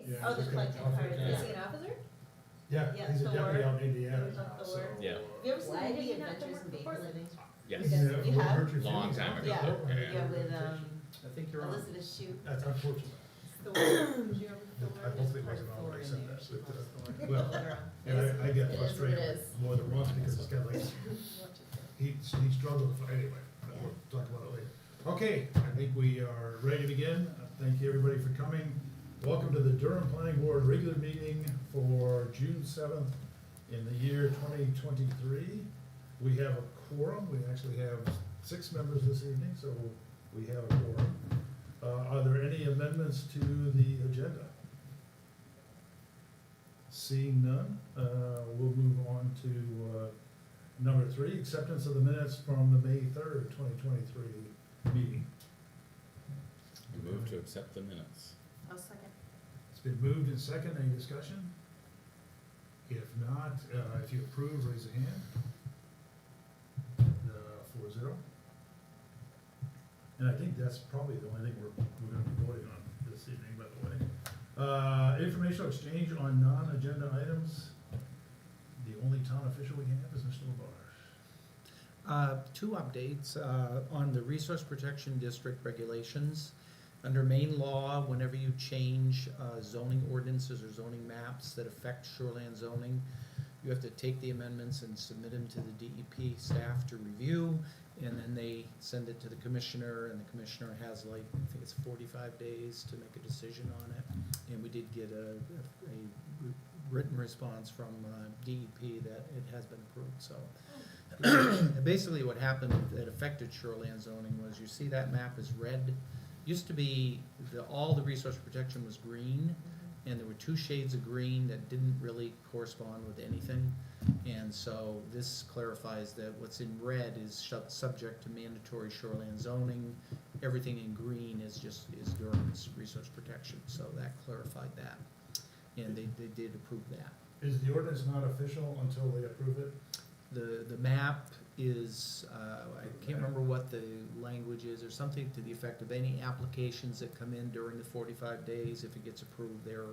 Yeah, Oh, the he's got a collecting part, conflict. is Yeah. he an officer? Yeah, Yeah, he's a Thor. deputy out in Indiana He was on now, Thor. so. Yeah. Have you ever seen Why the did he movie not Adventures work in before Baker Living? Yes. Yeah. You Won't have? hurt your Long feelings. time ago. Yeah, Yeah. yeah, with, I think you're on. Elizabeth Shue. That's unfortunate. Thor. Do you remember Thor? I hopefully There's wasn't part all I Thor said in there. that, She but, loves Thor. well, Later on. And I get It is what it frustrated is. more than once because it's kind of like, he struggled to, anyway, we'll talk about it later. Okay, I think we are ready to begin. Thank you, everybody, for coming. Welcome to the Durham Planning Board regular meeting for June 7th in the year 2023. We have a quorum. We actually have 6 members this evening, so we have a quorum. Are there any amendments to the agenda? Seeing none, we'll move on to number 3, acceptance of the minutes from the May 3rd, 2023 meeting. Move to accept the minutes. I'll second. It's been moved and second. Any discussion? If not, if you approve, raise a hand. 4-0. And I think that's probably the only thing we're gonna be voting on this evening, by the way. Informational exchange on non-agenda items. The only town official we have is Mr. LaBarge. 2 updates on the Resource Protection District regulations. Under Maine law, whenever you change zoning ordinances or zoning maps that affect shoreland zoning, you have to take the amendments and submit them to the DEP staff to review, and then they send it to the commissioner, and the commissioner has like, I think it's 45 days to make a decision on it. And we did get a written response from DEP that it has been approved, so. Basically what happened that affected shoreland zoning was, you see that map is red. Used to be, all the resource protection was green, and there were 2 shades of green that didn't really correspond with anything. And so this clarifies that what's in red is subject to mandatory shoreland zoning. Everything in green is Durham's resource protection, so that clarified that. And they did approve that. Is the ordinance not official until they approve it? The map is, I can't remember what the language is, or something to the effect of any applications that come in during the 45 days, if it gets approved there.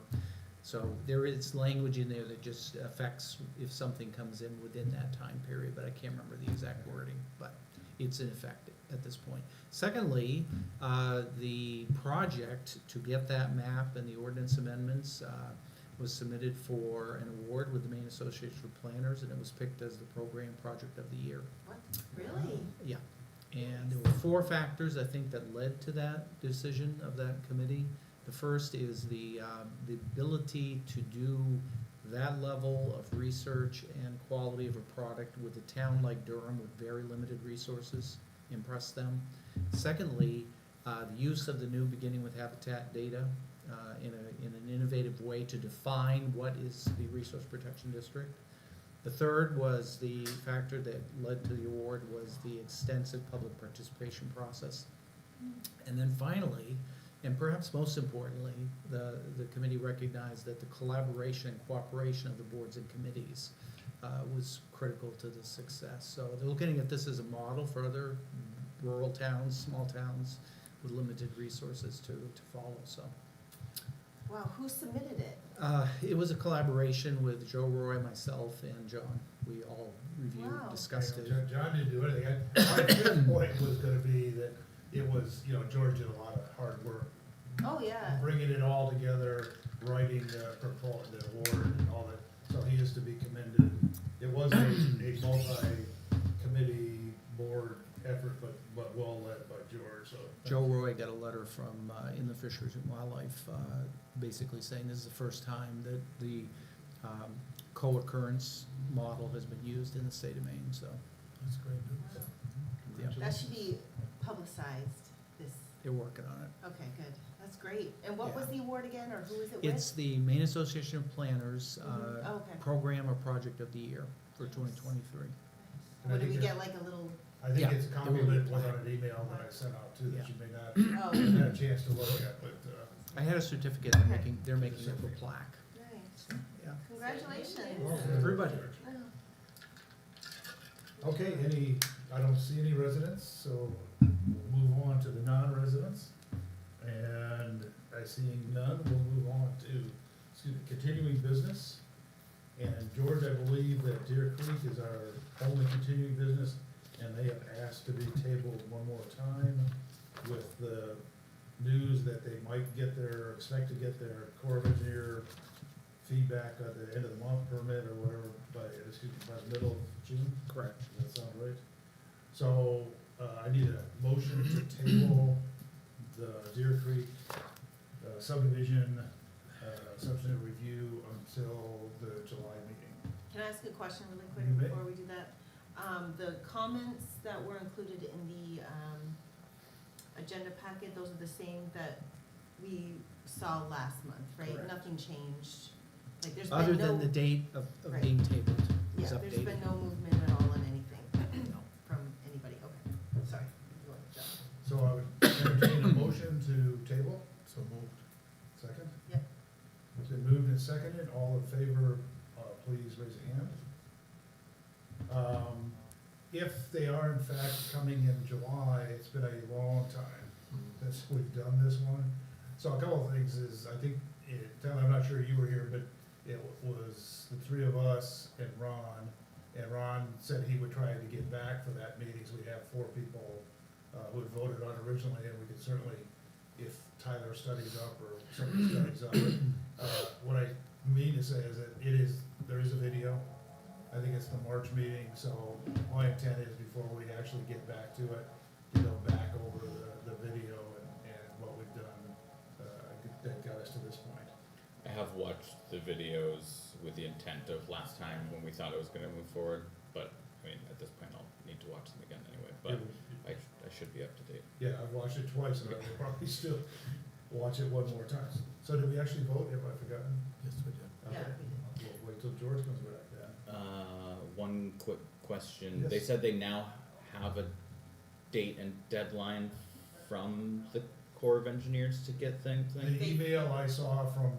So there is language in there that just affects if something comes in within that time period, but I can't remember the exact wording, but it's in effect at this point. Secondly, the project to get that map and the ordinance amendments was submitted for an award with the Maine Association of Planners, and it was picked as the program project of the year. What? Really? Yeah, and there were 4 factors, I think, that led to that decision of that committee. The first is the ability to do that level of research and quality of a product with a town like Durham with very limited resources impressed them. Secondly, the use of the new beginning with habitat data in an innovative way to define what is the resource protection district. The third was the factor that led to the award was the extensive public participation process. And then finally, and perhaps most importantly, the committee recognized that the collaboration and cooperation of the boards and committees was critical to the success. So they're looking at this as a model for other rural towns, small towns with limited resources to follow, so. Wow, who submitted it? It was a collaboration with Joe Roy, myself, and John. We all reviewed, Wow. discussed it. John didn't do anything. My first point was gonna be that it was, George did a lot of hard work, Oh, yeah. bringing it all together, writing the award and all that, so he is to be commended. It was a multi-committee board effort, but well led by George, so. Joe Roy got a letter from Inland Fisheries and Wildlife, basically saying this is the first time that the co-occurrence model has been used in the state of Maine, so. That's great news. Yeah. That should be publicized, this, They're working on it. okay, good, that's great. And what was Yeah. the award again, or who is it with? It's the Maine Association of Planners Mhm. Oh, okay. Program or Project of the Year for 2023. And I What, did think we that- get like a little, I think Yeah, it's a they were compliment was replying. on an email that I sent out too, that Yeah. you may not oh, have had a chance to look at, but, I had a certificate, they're making up a plaque, nice, so, yeah. congratulations. well, Everybody. Okay, I don't see any residents, so we'll move on to the non-residents. And I seeing none, we'll move on to continuing business. And George, I believe that Deer Creek is our only continuing business, and they have asked to be tabled one more time with the news that they might expect to get their Corps of Engineer feedback at the end of the month permit or whatever, by the middle of June. Correct. Does that sound right? So, I need a motion to table the Deer Creek subdivision, substantive review until the July meeting. Can I ask a question really You may. quick before we do that? The comments that were included in the, agenda packet, those are the same that we saw last month, right? Correct. Nothing changed, like there's Other been than the no, date of Right. being tabled was yeah, there's updated. been no movement at all on anything No. from anybody, okay, sorry. You want to jump? So I would entertain a motion to table. So moved. Second? Yep. It's been moved and seconded. All in favor, please raise a hand. If they are in fact coming in July, it's been a long time since we've done this one. So a couple of things is, I think, I'm not sure you were here, but it was the three of us and Ron said he would try to get back for that meeting, so we have 4 people who had voted on originally, and we could certainly, if Tyler studies up or somebody studies up. What I mean to say is that there is a video. I think it's the March meeting, so my intent is before we actually get back to it, to go back over the video and what we've done that got us to this point. I have watched the videos with the intent of last time when we thought it was gonna move forward, but, I mean, at this point, I'll need to watch them again anyway, but I should be up to date. Yeah, I've watched it twice, and I will probably still watch it one more time. So did we actually vote? Have I forgotten? Yes, we did. Yeah, Okay. we did. We'll wait till George comes back then. One quick question, they Yes. said they now have a date and deadline from the Corps of Engineers to get things. The email I saw from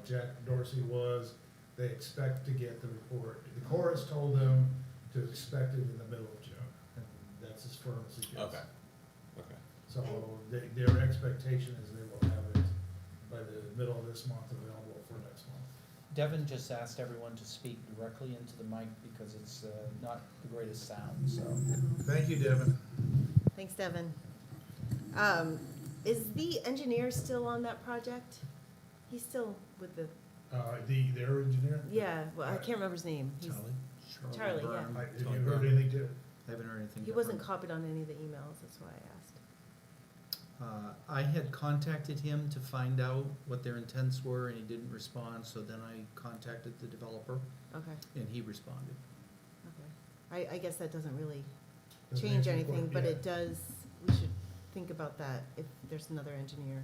Jack Dorsey was, they expect to get the report. The Corps has told them to expect it in the middle of June, and that's as firm as it gets. Okay. So their expectation is they will have it by the middle of this month available for next month. Devin just asked everyone to speak directly into the mic because it's not the greatest sound, so. Thank you, Devin. Thanks, Devin. Is the engineer still on that project? He's still with the, Their engineer? yeah, well, I can't remember his name. He's- Charlie, yeah. Byrne. Have you heard anything too? I haven't heard anything. He wasn't different. copied on any of the emails, that's why I asked. I had contacted him to find out what their intents were, and he didn't respond, so then I contacted the developer, Okay, and he responded. okay. I guess that doesn't really Doesn't change answer the anything, question, but yeah. it does, we should think about that if there's another engineer.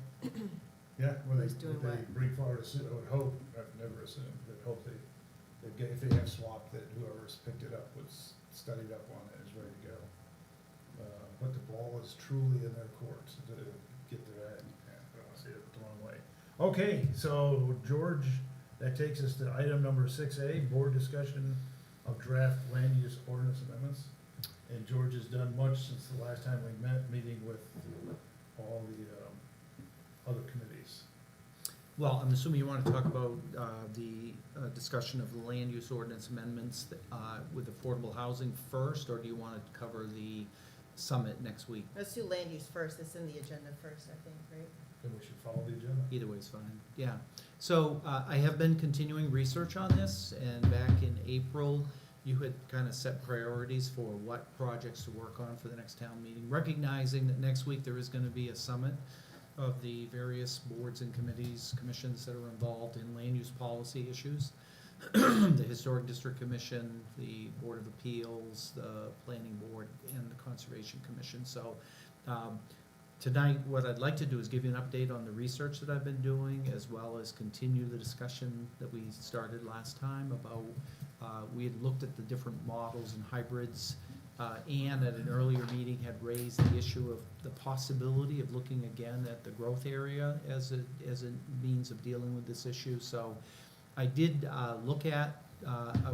Yeah, well, Who's doing they what? bring forward, I would hope, I've never assumed, but hope if they have swapped, that whoever's picked it up was studied up on it, is ready to go. But the ball is truly in their court to get their end, I don't wanna say it the wrong way. Okay, so George, that takes us to item number 6A, board discussion of draft land use ordinance amendments. And George has done much since the last time we met, meeting with all the, other committees. Well, I'm assuming you want to talk about the discussion of the land use ordinance amendments with affordable housing first, or do you want to cover the summit next week? Let's do land use first, it's in the agenda first, I think, right? Then we should follow the agenda. Either way is fine, yeah. So I have been continuing research on this, and back in April, you had kind of set priorities for what projects to work on for the next town meeting, recognizing that next week there is going to be a summit of the various boards and committees, commissions that are involved in land use policy issues. The Historic District Commission, the Board of Appeals, the Planning Board, and the Conservation Commission. So tonight, what I'd like to do is give you an update on the research that I've been doing, as well as continue the discussion that we started last time about, we had looked at the different models and hybrids. Anne, at an earlier meeting, had raised the issue of the possibility of looking again at the growth area as a means of dealing with this issue. So I did look at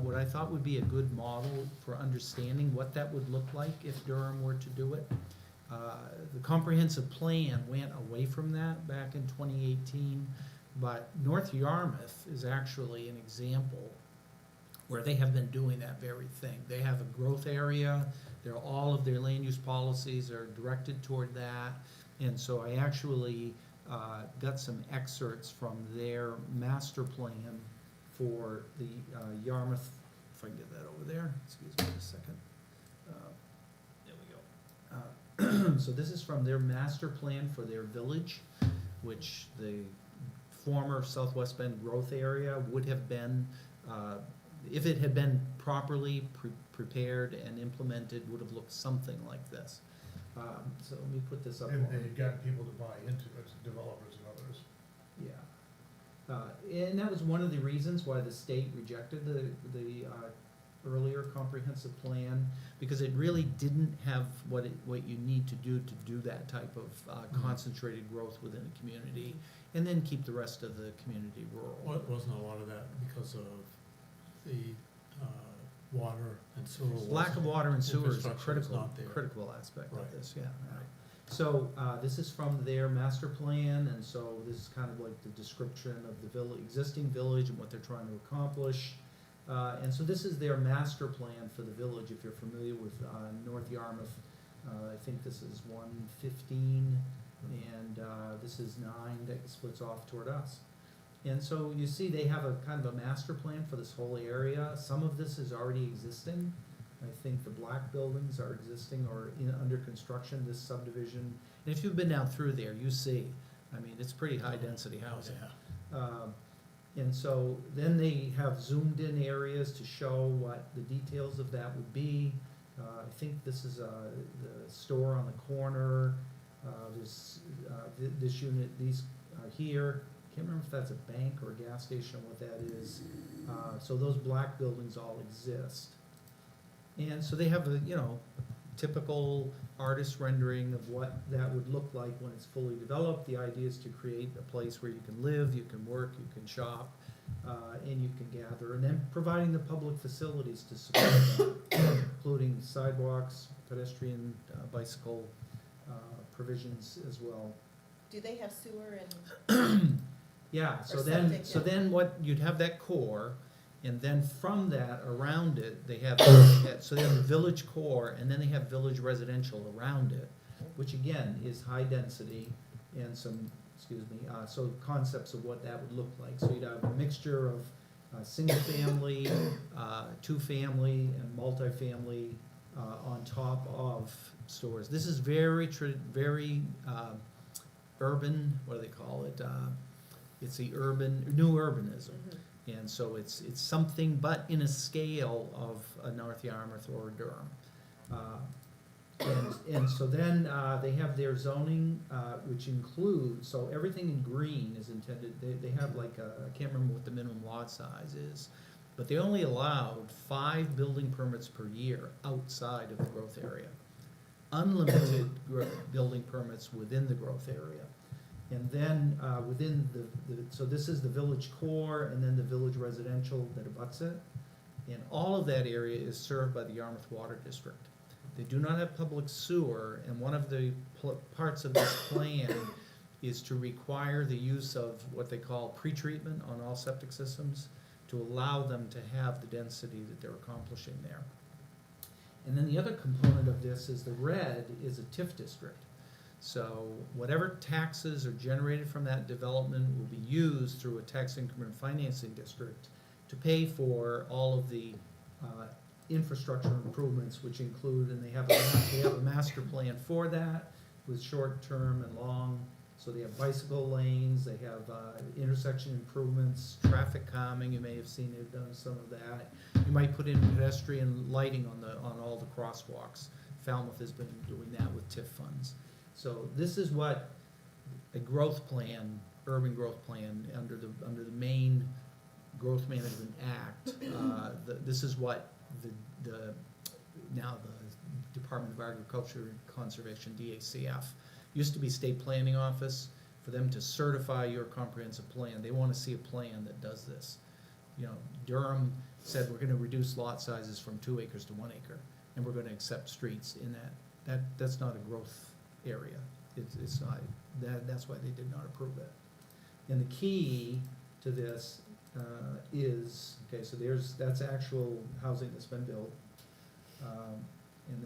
what I thought would be a good model for understanding what that would look like if Durham were to do it. The comprehensive plan went away from that back in 2018. But North Yarmouth is actually an example where they have been doing that very thing. They have a growth area, all of their land use policies are directed toward that. And so I actually got some excerpts from their master plan for the Yarmouth, if I can get that over there, excuse me a second. There we go. So this is from their master plan for their village, which the former Southwest Bend growth area would have been, if it had been properly prepared and implemented, would have looked something like this. So let me put this up. And they've gotten people to buy into it, developers and others. Yeah. And that was one of the reasons why the state rejected the earlier comprehensive plan, because it really didn't have what you need to do that type of concentrated growth within a community, and then keep the rest of the community rural. Wasn't a lot of that because of the water and sewer? Lack of water and sewer is a Infrastructure is not there. critical aspect of Right. this, yeah. Right. So, this is from their master plan, and so this is kind of like the description of the existing village and what they're trying to accomplish. And so this is their master plan for the village, if you're familiar with, North Yarmouth. I think this is 115, and, this is 9 that splits off toward us. And so you see they have a kind of a master plan for this whole area. Some of this is already existing. I think the black buildings are existing or under construction, this subdivision. And if you've been down through there, you see, I mean, it's pretty high-density housing. And so then they have zoomed in areas to show what the details of that would be. I think this is the store on the corner. This unit, these here. Can't remember if that's a bank or a gas station, what that is. So those black buildings all exist. And so they have a, typical artist rendering of what that would look like when it's fully developed. The idea is to create a place where you can live, you can work, you can shop, and you can gather. And then providing the public facilities to support that, including sidewalks, pedestrian, bicycle provisions as well. Do they have sewer and, Yeah, Or so septic, yeah. then what, you'd have that core, and then from that, around it, they have so they have the village core, and then they have village residential around it, which again is high density, and some, so concepts of what that would look like. So you'd have a mixture of single family, two family, and multifamily on top of stores. This is very urban, what do they call it? It's the new urbanism. And so it's something, but in a scale of a North Yarmouth or a Durham. And so then they have their zoning, which includes, so everything in green is intended, they have like, I can't remember what the minimum lot size is, but they only allowed 5 building permits per year outside of the growth area. Unlimited building permits within the growth area. And then within so this is the village core, and then the village residential that abuts it. And all of that area is served by the Yarmouth Water District. They do not have public sewer, and one of the parts of this plan is to require the use of what they call pretreatment on all septic systems to allow them to have the density that they're accomplishing there. And then the other component of this is the red is a TIF district. So whatever taxes are generated from that development will be used through a tax increment financing district to pay for all of the infrastructure improvements, which include, and they have a master plan for that with short-term and long. So they have bicycle lanes, they have intersection improvements, traffic calming. You may have seen they've done some of that. You might put in pedestrian lighting on all the crosswalks. Falmouth has been doing that with TIF funds. So this is what a growth plan, urban growth plan, under the main Growth Management Act, this is what now the Department of Agriculture and Conservation, DACF, used to be State Planning Office. For them to certify your comprehensive plan, they want to see a plan that does this. Durham said we're going to reduce lot sizes from 2 acres to 1 acre, and we're going to accept streets in that. That's not a growth area. It's not, that's why they did not approve it. And the key to this is, okay, so that's actual housing that's been built. And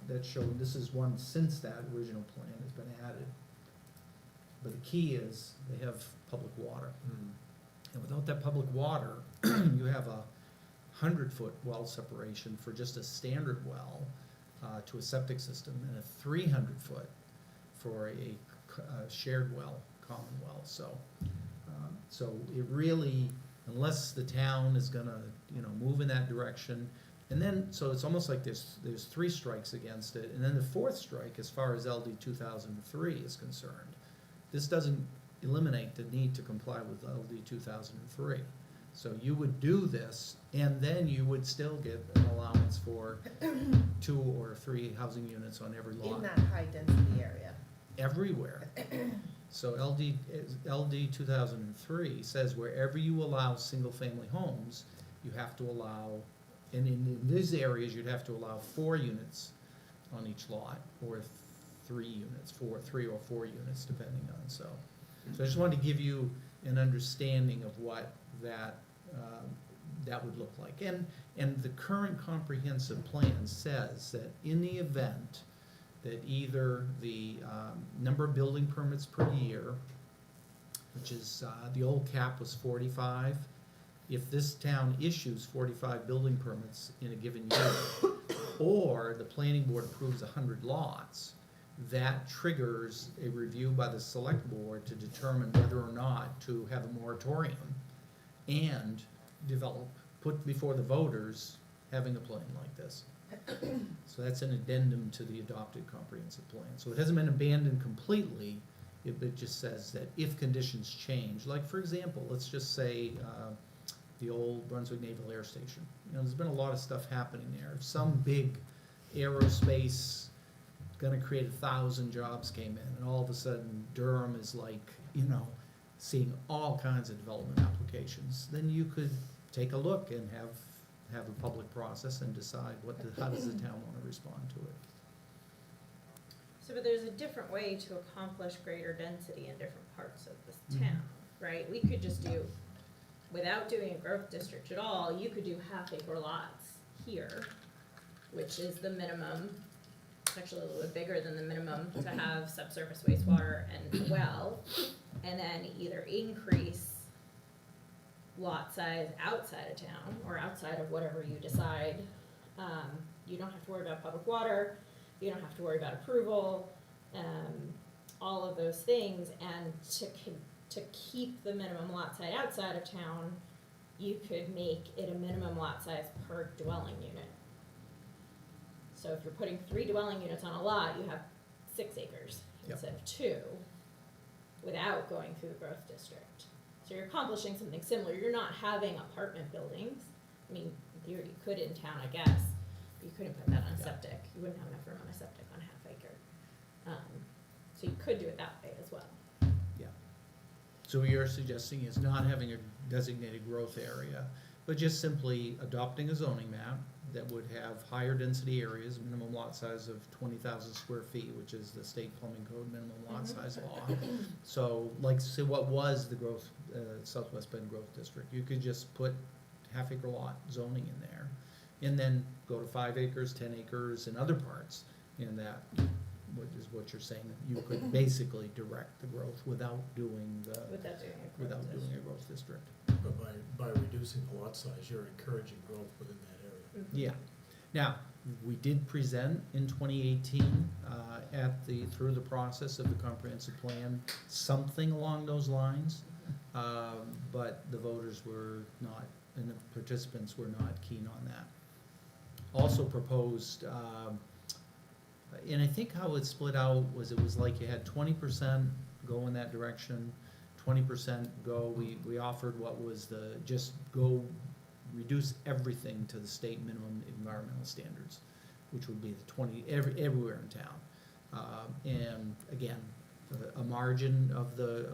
that's shown, this is one since that original plan has been added. But the key is they have public water. And without that public water, you have a 100-foot well separation for just a standard well to a septic system, and a 300-foot for a shared well, common well. So it really, unless the town is gonna, move in that direction, and then, so it's almost like there's 3 strikes against it, and then the 4th strike, as far as LD 2003 is concerned, this doesn't eliminate the need to comply with LD 2003. So you would do this, and then you would still get an allowance for 2 or 3 housing units on every lot. In that high density area. Everywhere. So LD 2003 says wherever you allow single-family homes, you have to allow, and in these areas, you'd have to allow 4 units on each lot, or 3 units, 3 or 4 units, depending on, so I just wanted to give you an understanding of what that would look like. And the current comprehensive plan says that in the event that either the number of building permits per year, which is, the old cap was 45, if this town issues 45 building permits in a given year, or the planning board approves 100 lots, that triggers a review by the select board to determine whether or not to have a moratorium and put before the voters having a plan like this. So that's an addendum to the adopted comprehensive plan. So it hasn't been abandoned completely, it just says that if conditions change, like for example, let's just say the old Brunswick Naval Air Station. There's been a lot of stuff happening there. If some big aerospace gonna create 1,000 jobs came in, and all of a sudden Durham is like, seeing all kinds of development applications, then you could take a look and have a public process and decide how does the town wanna respond to it. So, but there's a different way to accomplish greater density in different parts of this Mhm. town, right? We could just do, without doing a growth district at all, you could do half-acre lots here, which is the minimum, it's actually a little bit bigger than the minimum to have subsurface wastewater and a well, and then either increase lot size outside of town, or outside of whatever you decide. You don't have to worry about public water, you don't have to worry about approval, all of those things, and to keep the minimum lot size outside of town, you could make it a minimum lot size per dwelling unit. So if you're putting 3 dwelling units on a lot, you have 6 acres Yep. instead of 2, without going through the growth district. So you're accomplishing something similar. You're not having apartment buildings. I mean, in theory, you could in town, I guess. You couldn't put that on a Yeah. septic. You wouldn't have enough room on a septic on a half acre. So you could do it that way as well. So what you're suggesting is not having a designated growth area, but just simply adopting a zoning map that would have higher density areas, minimum lot size of 20,000 square feet, which is the state plumbing code minimum lot size law. So like, say what was the growth, Southwest Bend Growth District, you could just put half-acre lot zoning in there, and then go to 5 acres, 10 acres, and other parts in that, which is what you're saying, you could basically direct the growth without doing Without doing a growth without doing district. a growth district. But by reducing the lot size, you're encouraging growth within that area. Mhm. Yeah. Now, we did present in 2018, through the process of the comprehensive plan, something along those lines, but the voters were not, and the participants were not keen on that. Also proposed, and I think how it split out was, it was like you had 20% go in that direction, 20% go, we offered what was just go reduce everything to the state minimum environmental standards, which would be the 20, everywhere in town. And again, a margin of the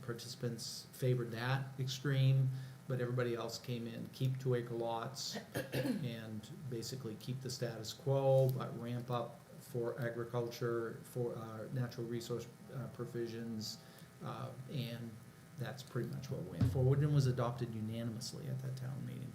participants favored that extreme, but everybody else came in, keep 2 acre lots and basically keep the status quo, but ramp up for agriculture, for natural resource provisions, and that's pretty much what went forward and was adopted unanimously at that town meeting.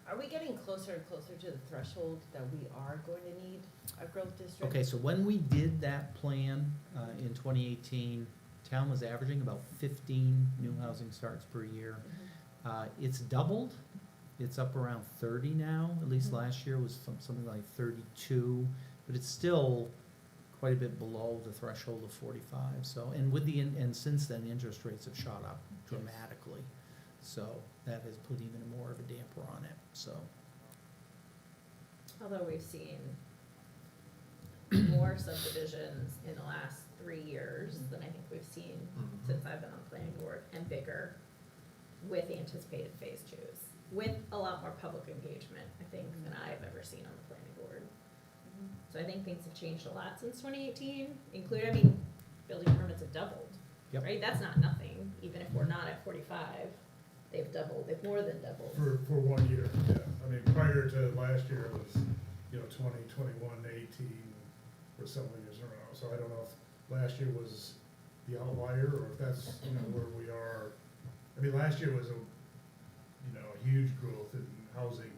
Are we getting closer and closer to the threshold that we are going to need a growth district? Okay, so when we did that plan, in 2018, town was averaging about 15 new housing starts per year. It's doubled, it's up around 30 now, at least Mhm. last year was something like 32, but it's still quite a bit below the threshold of 45, so, and with the, and since then, interest rates have shot up dramatically. So that has put even more of a damper on it, so. Although we've seen more subdivisions in the last 3 years than I think we've seen since I've been on the planning board, and bigger with anticipated phase twos, with a lot more public engagement, I think, than I've ever seen on the planning board. So I think things have changed a lot since 2018, I mean, building permits have doubled, Yep. right? That's not nothing, even if we're not at 45, they've doubled, they've more than doubled. For 1 year, yeah. I mean, prior to last year, it was, 20, 21, 18 were some of the years in a row. So I don't know if last year was the outlier or if that's, where we are. I mean, last year was a huge growth in housing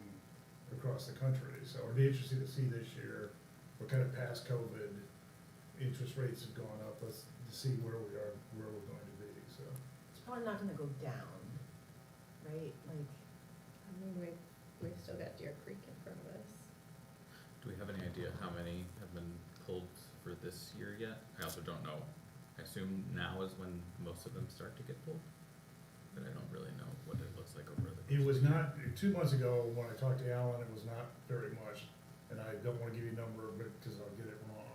across the country. So it'd be interesting to see this year, we're kind of past COVID, interest rates have gone up, let's see where we are, where we're going to be, so. It's probably not gonna go down, right? Like, I mean, we've still got Deer Creek in front of us. Do we have any idea how many have been pulled for this year yet? I also don't know. I assume now is when most of them start to get pulled, but I don't really know what it looks like over the. It was not, 2 months ago, when I talked to Alan, it was not very much, and I don't wanna give you a number, because I'll get it wrong.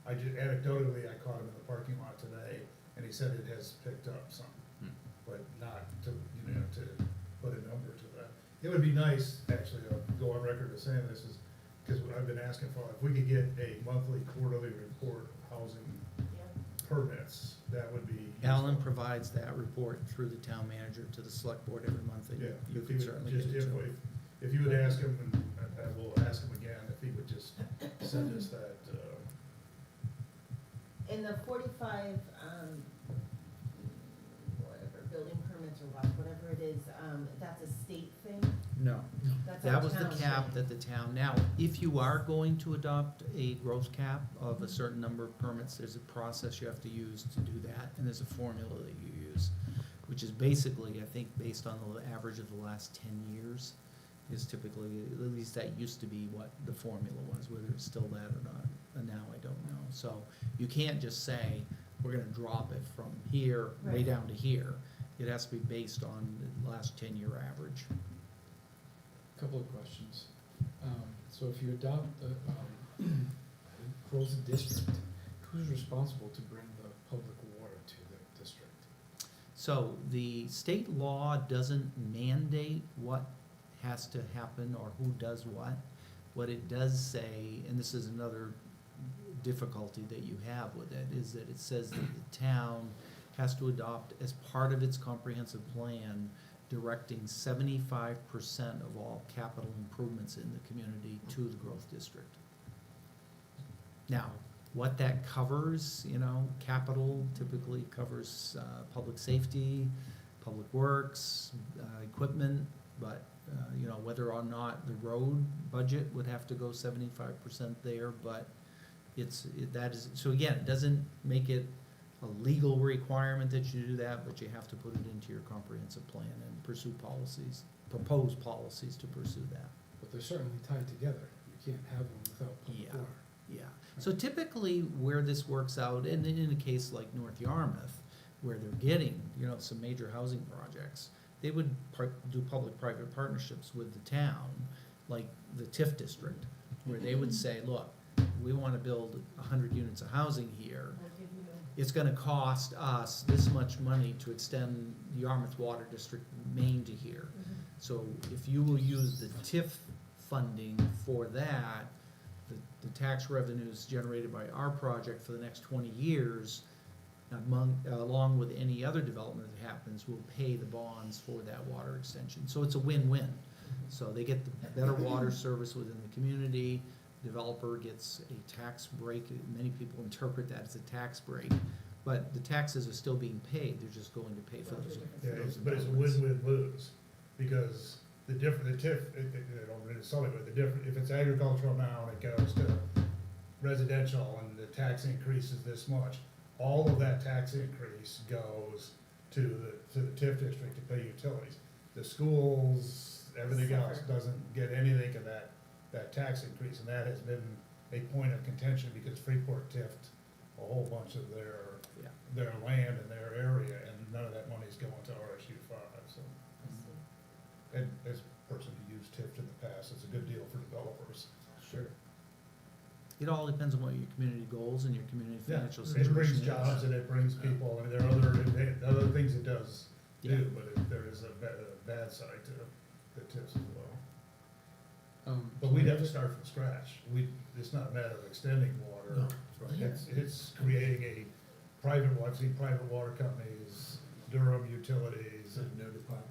I just anecdotally, I caught him in the parking lot today, and he said it has picked up some, but not to, to put a number to that. It would be nice, actually, I'll go on record as saying this, is, because I've been asking for, if we could get a monthly, quarterly report of housing yeah. permits, that would be. Alan useful. provides that report through the town manager to the select board every month, and Yeah, you if can he certainly would, get just, it to him. if you would ask him, and I will ask him again, if he would just send us that, In the 45, whatever, building permits or whatever it is, that's a state thing? No, That's a that was the town cap thing. that the town, now, if you are going to adopt a growth cap of a certain number of permits, there's a process you have to use to do that, and there's a formula that you use, which is basically, I think, based on the average of the last 10 years, is typically, at least that used to be what the formula was, whether it's still that or not, and now I don't know. So you can't just say, we're gonna drop it from here way Right. down to here. It has to be based on the last 10-year average. Couple of questions. So if you adopt the growth district, who's responsible to bring the public water to the district? So the state law doesn't mandate what has to happen or who does what. What it does say, and this is another difficulty that you have with it, is that it says that the town has to adopt as part of its comprehensive plan directing 75% of all capital improvements in the community to the growth district. Now, what that covers, capital typically covers public safety, public works, equipment, but, whether or not the road budget would have to go 75% there, but so again, it doesn't make it a legal requirement that you do that, but you have to put it into your comprehensive plan and propose policies to pursue that. But they're certainly tied together. You can't have them without public Yeah. water. Yeah, so typically where this works out, and in a case like North Yarmouth, where they're getting, some major housing projects, they would do public-private partnerships with the town, like the TIF district, where they would say, look, we wanna build 100 units of housing here. We'll give you- It's gonna cost us this much money to extend Yarmouth Water District Main to here. So if you will use the TIF funding for that, the tax revenues generated by our project for the next 20 years, along with any other development that happens, will pay the bonds for that water extension. So it's a win-win. So they get the better water service within the community, developer gets a tax break, many people interpret that as a tax break, but the taxes are still being paid, they're just going to pay for those. Yeah, those but it's a improvements. win-win-lose, because the TIF, it's solid, but the different, if it's agricultural now and it goes to residential and the tax increase is this much, all of that tax increase goes to the TIF district to pay utilities. The schools, everything else Suffer. doesn't get anything of that tax increase, and that has been a point of contention because Freeport TIF'd a whole bunch of Yeah. their land and their area, and none of that money's going to RSU five, so. And as a person who used TIF in the past, it's a good deal for developers. Sure. It all depends on what your community goals and your community Yeah, financial situation it brings is. jobs and it brings people, I mean, there are other things it does Yeah. do, but there is a bad side to the TIFs as well. But we'd have to start from scratch. It's not a matter of extending water. It's creating a private, I've seen private water companies, Durham Utilities, and No department.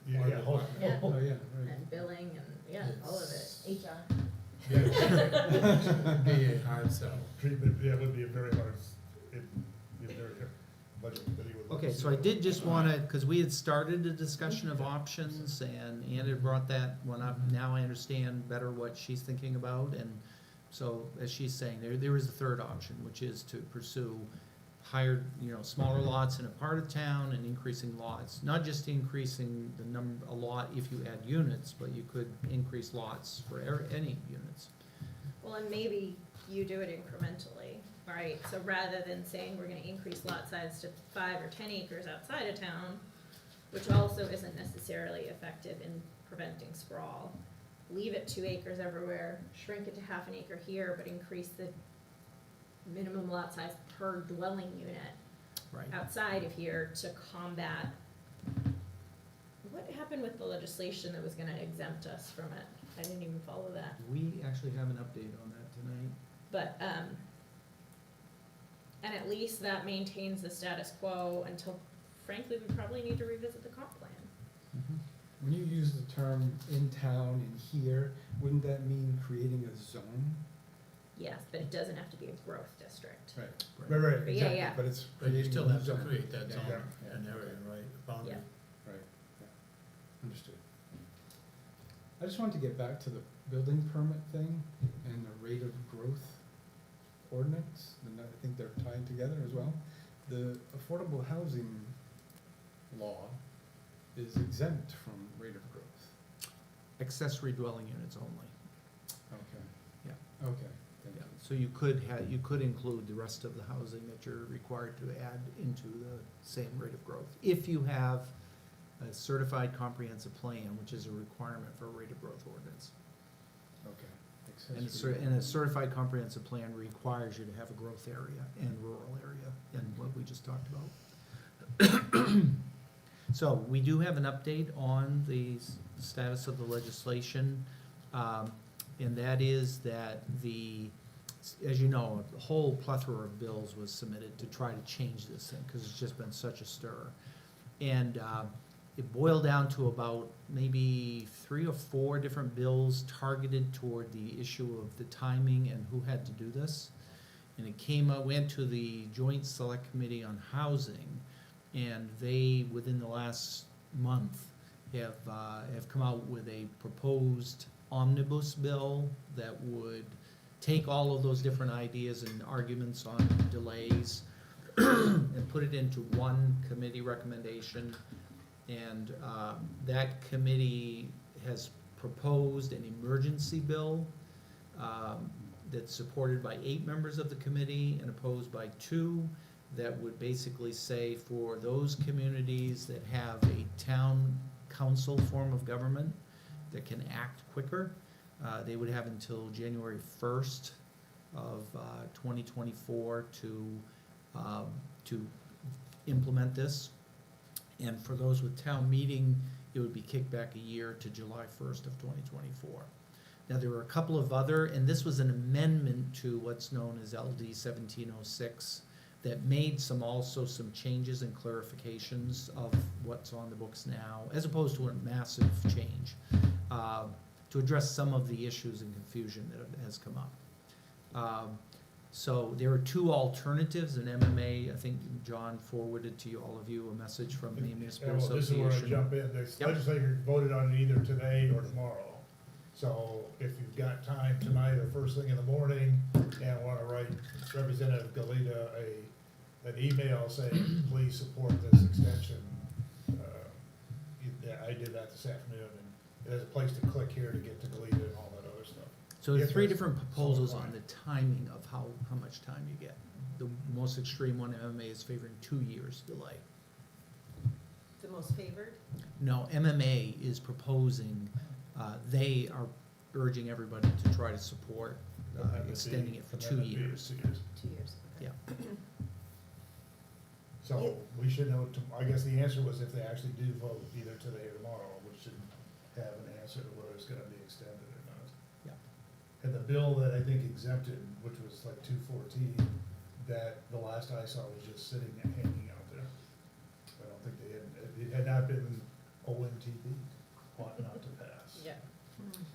yeah, whole- Yeah. Oh, yeah, right. And billing and, yeah, all of it, HR. It'd be a hard sell. treatment, yeah, it would be a very hard, it'd be a very hard budget committee would. Okay, so I did just wanna, cause we had started a discussion of options and Ann had brought that one up. Now I understand better what she's thinking about, and so, as she's saying, there is a third option, which is to pursue higher, smaller lots in a part of town and increasing lots. Not just increasing a lot if you add units, but you could increase lots for any units. Well, and maybe you do it incrementally, right? So rather than saying we're gonna increase lot size to 5 or 10 acres outside of town, which also isn't necessarily effective in preventing sprawl, leave it 2 acres everywhere, shrink it to half an acre here, but increase the minimum lot size per dwelling unit Right. outside of here to combat. What happened with the legislation that was gonna exempt us from it? I didn't even follow that. We actually have an update on that tonight. But, and at least that maintains the status quo until, frankly, we probably need to revisit the comp plan. When you use the term in town and here, wouldn't that mean creating a zone? Yes, but it doesn't have to be a growth district. Right. Right, But yeah, Exactly, yeah. but it's But you creating still a have to zone. create that Yeah. zone, Yeah. an area, right, a boundary. Yeah. Right, yeah, understood. I just wanted to get back to the building permit thing and the rate of growth ordinance, and I think they're tied together as well. The affordable housing law is exempt from rate of growth. Accessory dwelling units only. Okay. Yeah. Okay, thank you. So you could include the rest of the housing that you're required to add into the same rate of growth. If you have a certified comprehensive plan, which is a requirement for a rate of growth ordinance. Okay. And a certified comprehensive plan requires you to have a growth area and rural area, and what we just talked about. So, we do have an update on the status of the legislation, and that is that as you know, a whole plethora of bills was submitted to try to change this thing, cause it's just been such a stir. And, it boiled down to about maybe 3 or 4 different bills targeted toward the issue of the timing and who had to do this. And it went to the Joint Select Committee on Housing, and they, within the last month, have come out with a proposed omnibus bill that would take all of those different ideas and arguments on delays and put it into one committee recommendation. And that committee has proposed an emergency bill that's supported by 8 members of the committee and opposed by 2, that would basically say for those communities that have a town council form of government that can act quicker, they would have until January 1st of 2024 to implement this. And for those with town meeting, it would be kicked back a year to July 1st of 2024. Now, there were a couple of other, and this was an amendment to what's known as LD 1706 that made some changes and clarifications of what's on the books now, as opposed to a massive change, to address some of the issues and confusion that has come up. So there are two alternatives in MMA. I think John forwarded to you, all of you, a message from the Yeah, Municipal well, this is where I Association. jump in, the Yep. legislature voted on it either today or tomorrow. So if you've got time tonight or first thing in the morning and wanna write Representative Galita an email saying, please support this extension, yeah, I did that this afternoon, and there's a place to click here to get to Galita and all that other stuff. So there are If three there's different proposals some on time. the timing of how much time you get. The most extreme one, MMA, is favoring 2 years delay. The most favored? No, MMA is proposing, they are urging everybody to try to support extending it for 2 years. 2 years. Okay. Yeah. So we should know, I guess the answer was if they actually do vote either today or tomorrow, we should have an answer to whether it's gonna be extended or not. Yeah. And the bill that I think exempted, which was like 214, that the last I saw was just sitting and hanging out there. I don't think they had, it had not been OMTD, ought not to pass. Yeah.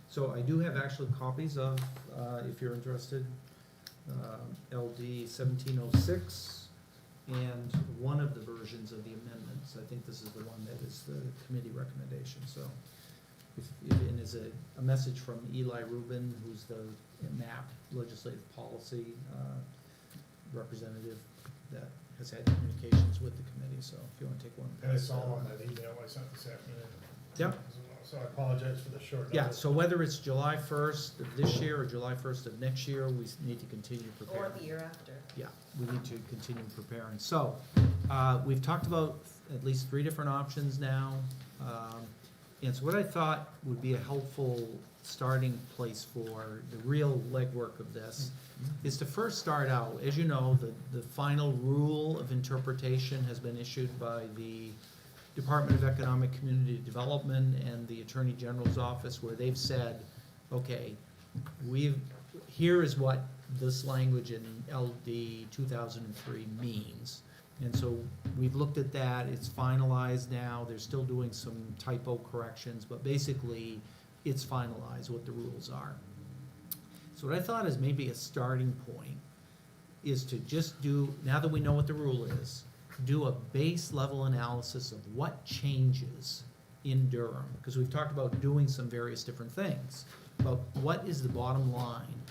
So I do have actually copies of, if you're interested, LD 1706, and one of the versions of the amendments. I think this is the one that is the committee recommendation, so. And is a message from Eli Rubin, who's the MAP legislative policy representative that has had communications with the committee, so if you wanna take one. And it's all on that email I sent this afternoon. Yep. as well. So I apologize for the short Yeah, notice. so whether it's July 1st of this year or July 1st of next year, we need to continue Or preparing. the year after. Yeah, we need to continue preparing. So, we've talked about at least 3 different options now. And so what I thought would be a helpful starting place for the real legwork of this is to first start out, as you know, the final rule of interpretation has been issued by the Department of Economic Community Development and the Attorney General's Office, where they've said, okay, here is what this language in LD 2003 means. And so we've looked at that, it's finalized now, they're still doing some typo corrections, but basically, it's finalized what the rules are. So what I thought is maybe a starting point is to just do, now that we know what the rule is, do a base level analysis of what changes in Durham, because we've talked about doing some various different things, but what is the bottom line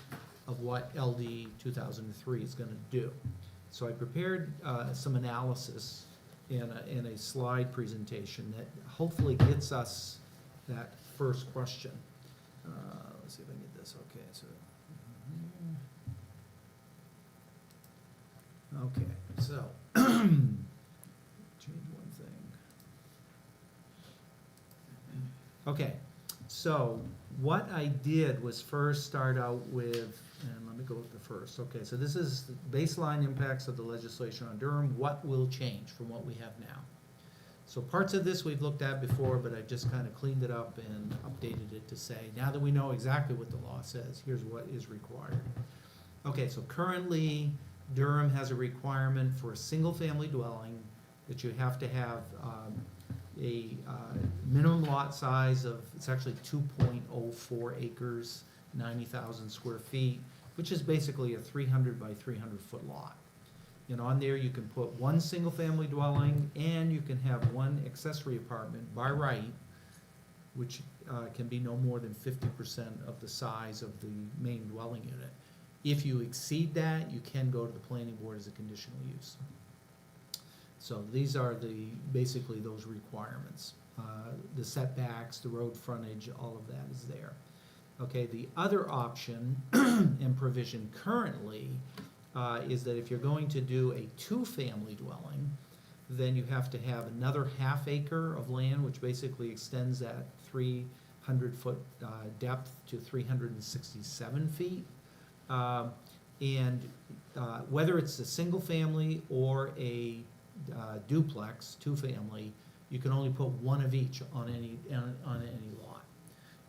of what LD 2003 is gonna do? So I prepared some analysis in a slide presentation that hopefully gets us that first question. Let's see if I can get this, okay, so. Okay, so, change one thing. Okay, so what I did was first start out with, and let me go with the first, okay, so this is the baseline impacts of the legislation on Durham, what will change from what we have now? So parts of this we've looked at before, but I've just kind of cleaned it up and updated it to say, now that we know exactly what the law says, here's what is required. Okay, so currently Durham has a requirement for a single-family dwelling that you have to have a minimum lot size of, it's actually 2.04 acres, 90,000 square feet, which is basically a 300 by 300 foot lot. And on there, you can put one single-family dwelling, and you can have one accessory apartment by right, which can be no more than 50% of the size of the main dwelling unit. If you exceed that, you can go to the planning board as a conditional use. So these are basically those requirements. The setbacks, the road frontage, all of that is there. Okay, the other option and provision currently is that if you're going to do a 2-family dwelling, then you have to have another half acre of land, which basically extends that 300-foot depth to 367 feet. Whether it's a single family or a duplex, 2-family, you can only put one of each on any lot.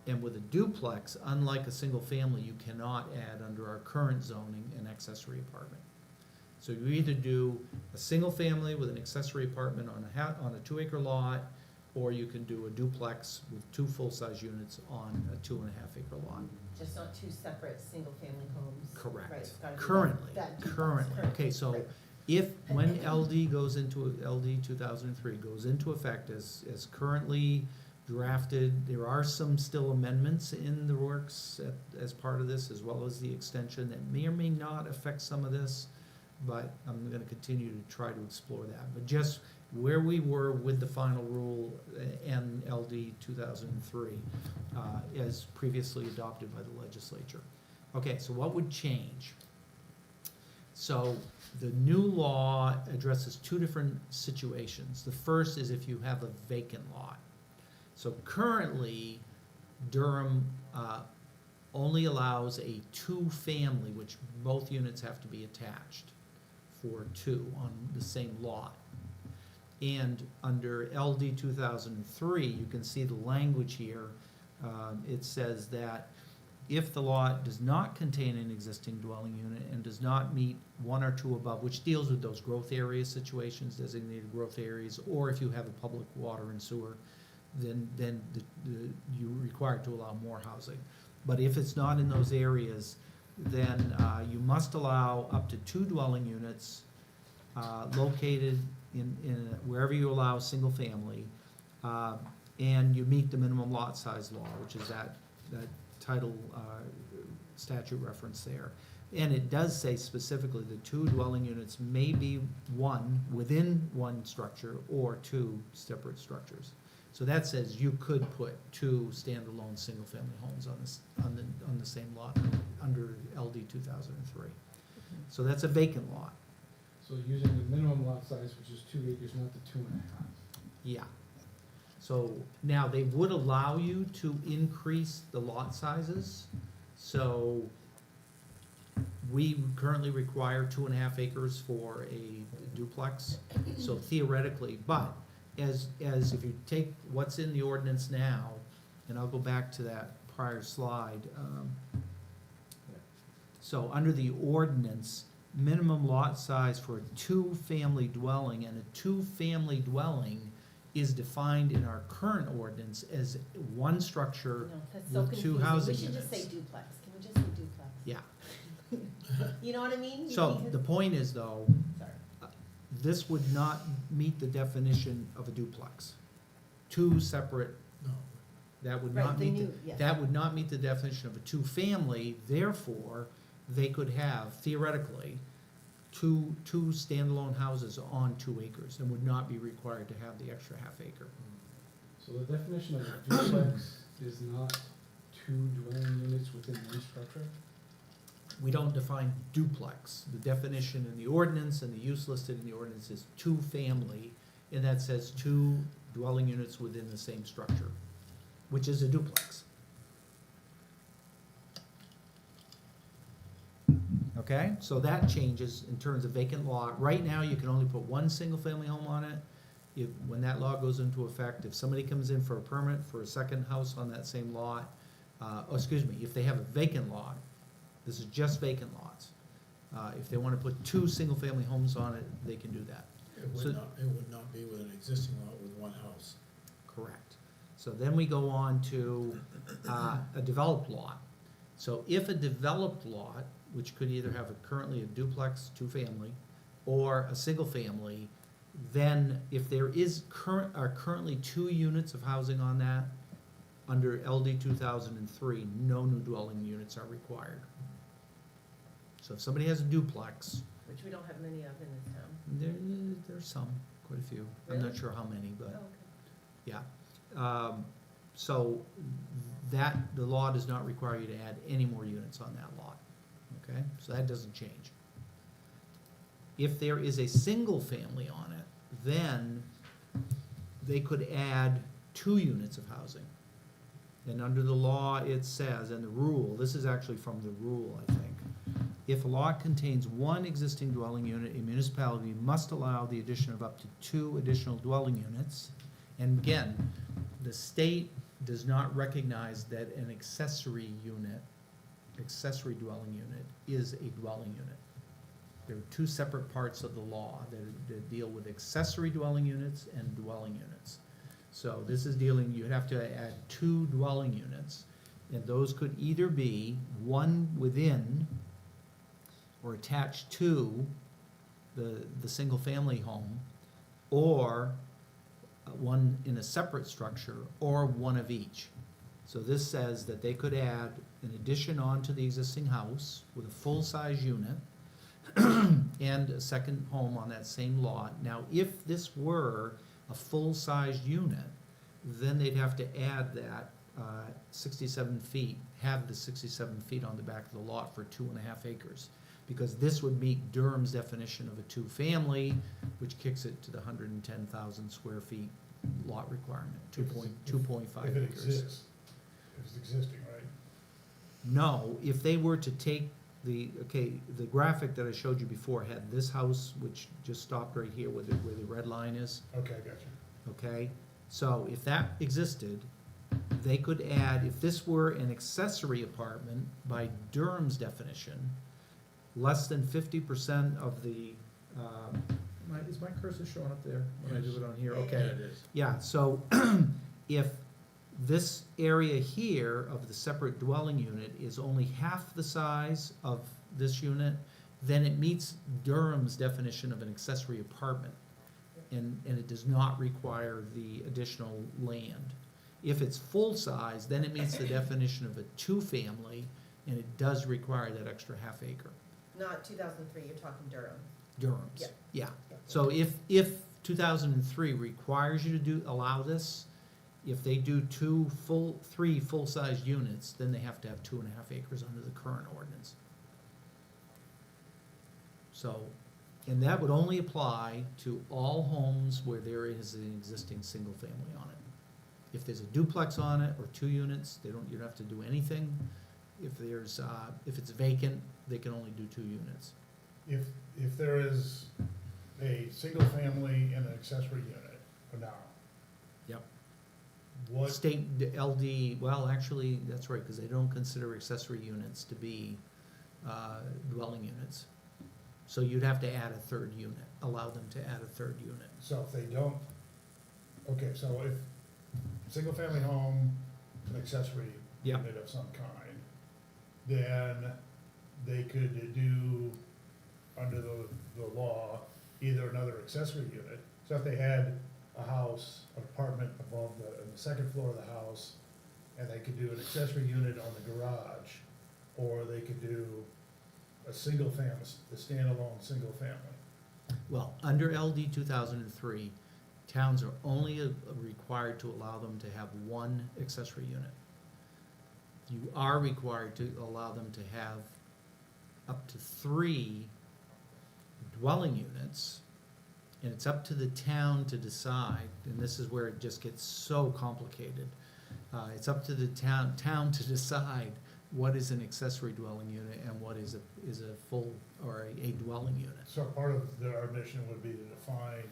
And with a duplex, unlike a single family, you cannot add under our current zoning an accessory apartment. So you either do a single family with an accessory apartment on a 2-acre lot, or you can do a duplex with 2 full-size units on a 2.5 acre lot. Just not two separate single-family homes. Correct. Right, it's gotta be Currently, that duplex, currently, okay, so right. if, when LD goes into, LD 2003 goes into effect as currently drafted, there are some still amendments in the works as part of this, as well as the extension that may or may not affect some of this, but I'm gonna continue to try to explore that. But just where we were with the final rule and LD 2003, as previously adopted by the legislature. Okay, so what would change? So the new law addresses 2 different situations. The first is if you have a vacant lot. So currently, Durham only allows a 2-family, which both units have to be attached for 2 on the same lot. And under LD 2003, you can see the language here. It says that if the lot does not contain an existing dwelling unit and does not meet 1 or 2 above, which deals with those growth area situations, designated growth areas, or if you have a public water and sewer, then you're required to allow more housing. But if it's not in those areas, then you must allow up to 2 dwelling units located in wherever you allow single family, and you meet the minimum lot size law, which is that title statute reference there. And it does say specifically the 2 dwelling units may be one within one structure or 2 separate structures. So that says you could put 2 standalone single-family homes on the same lot under LD 2003. So that's a vacant lot. So using the minimum lot size, which is 2 acres, not the 2.5. Yeah. So now they would allow you to increase the lot sizes. So we currently require 2.5 acres for a duplex. So theoretically, but as if you take what's in the ordinance now, and I'll go back to that prior slide. So under the ordinance, minimum lot size for a 2-family dwelling, and a 2-family dwelling is defined in our current ordinance as 1 structure. No, that's so with 2 confusing. housing We should just say units. duplex. Can we just say duplex? Yeah. You know what I mean? So Because- the point is though, Sorry. this would not meet the definition of a duplex. 2 separate, No, that would Right, not the meet, new, yes. that would not meet the definition of a 2-family, therefore, they could have theoretically 2 standalone houses on 2 acres and would not be required to have the extra half acre. So the definition of a duplex is not 2 dwelling units within one structure? We don't define duplex. The definition in the ordinance and the use listed in the ordinance is 2-family, and that says 2 dwelling units within the same structure, which is a duplex. Okay, so that changes in terms of vacant lot. Right now, you can only put 1 single-family home on it. When that law goes into effect, if somebody comes in for a permit for a second house on that same lot, if they have a vacant lot, this is just vacant lots. If they wanna put 2 single-family homes on it, they can do that. it So- would not be with an existing lot with 1 house. Correct. So then we go on to a developed lot. So if a developed lot, which could either have currently a duplex, 2-family, or a single-family, then if there are currently 2 units of housing on that, under LD 2003, no new dwelling units are required. So if somebody has a duplex, Which we don't have many of in this town. there's some, quite a few. I'm not Really? sure how many, but. Oh, okay. Yeah, so the law does not require you to add any more units on that lot, okay? So that doesn't change. If there is a single family on it, then they could add 2 units of housing. And under the law, it says, and the rule, this is actually from the rule, I think. If a lot contains 1 existing dwelling unit, a municipality must allow the addition of up to 2 additional dwelling units. And again, the state does not recognize that an accessory dwelling unit is a dwelling unit. There are 2 separate parts of the law that deal with accessory dwelling units and dwelling units. So this is dealing, you'd have to add 2 dwelling units, and those could either be one within or attached to the single-family home, or one in a separate structure, or one of each. So this says that they could add an addition onto the existing house with a full-size unit and a second home on that same lot. Now, if this were a full-size unit, then they'd have to add that 67 feet, have the 67 feet on the back of the lot for 2.5 acres. Because this would meet Durham's definition of a two-family, which kicks it to the 110,000 square feet lot requirement, 2.5 If it acres. exists, if it's existing, right? No, if they were to take the graphic that I showed you before had this house, which just stopped right here where the red line is, Okay, gotcha. okay? So if that existed, they could add, if this were an accessory apartment by Durham's definition, less than 50% of the, is my cursor showing up there when I do it on here? Yeah, Okay. it is. Yeah, so if this area here of the separate dwelling unit is only half the size of this unit, then it meets Durham's definition of an accessory apartment. And it does not require the additional land. If it's full size, then it meets the definition of a two-family, and it does require that extra half acre. Not 2003, you're talking Durham. Durham's, Yeah. yeah. So if 2003 requires you to allow this, if they do 3 full-size units, then they have to have 2.5 acres under the current ordinance. So, and that would only apply to all homes where there is an existing single family on it. If there's a duplex on it or 2 units, you don't have to do anything. If it's vacant, they can only do 2 units. If there is a single family and an accessory unit for now. Yep. What, State LD, well, actually, that's right, because they don't consider accessory units to be dwelling units. So you'd have to add a 3rd unit, allow them to add a 3rd unit. so if they don't, okay, so if single family home, an accessory Yeah. unit of some kind, then they could do, under the law, either another accessory unit. So if they had a house, an apartment above in the second floor of the house, and they could do an accessory unit on the garage, or they could do a single family, a standalone single family. Well, under LD 2003, towns are only required to allow them to have 1 accessory unit. You are required to allow them to have up to 3 dwelling units, and it's up to the town to decide, and this is where it just gets so complicated. It's up to the town to decide what is an accessory dwelling unit and what is a full, or a dwelling unit. So part of our mission would be to define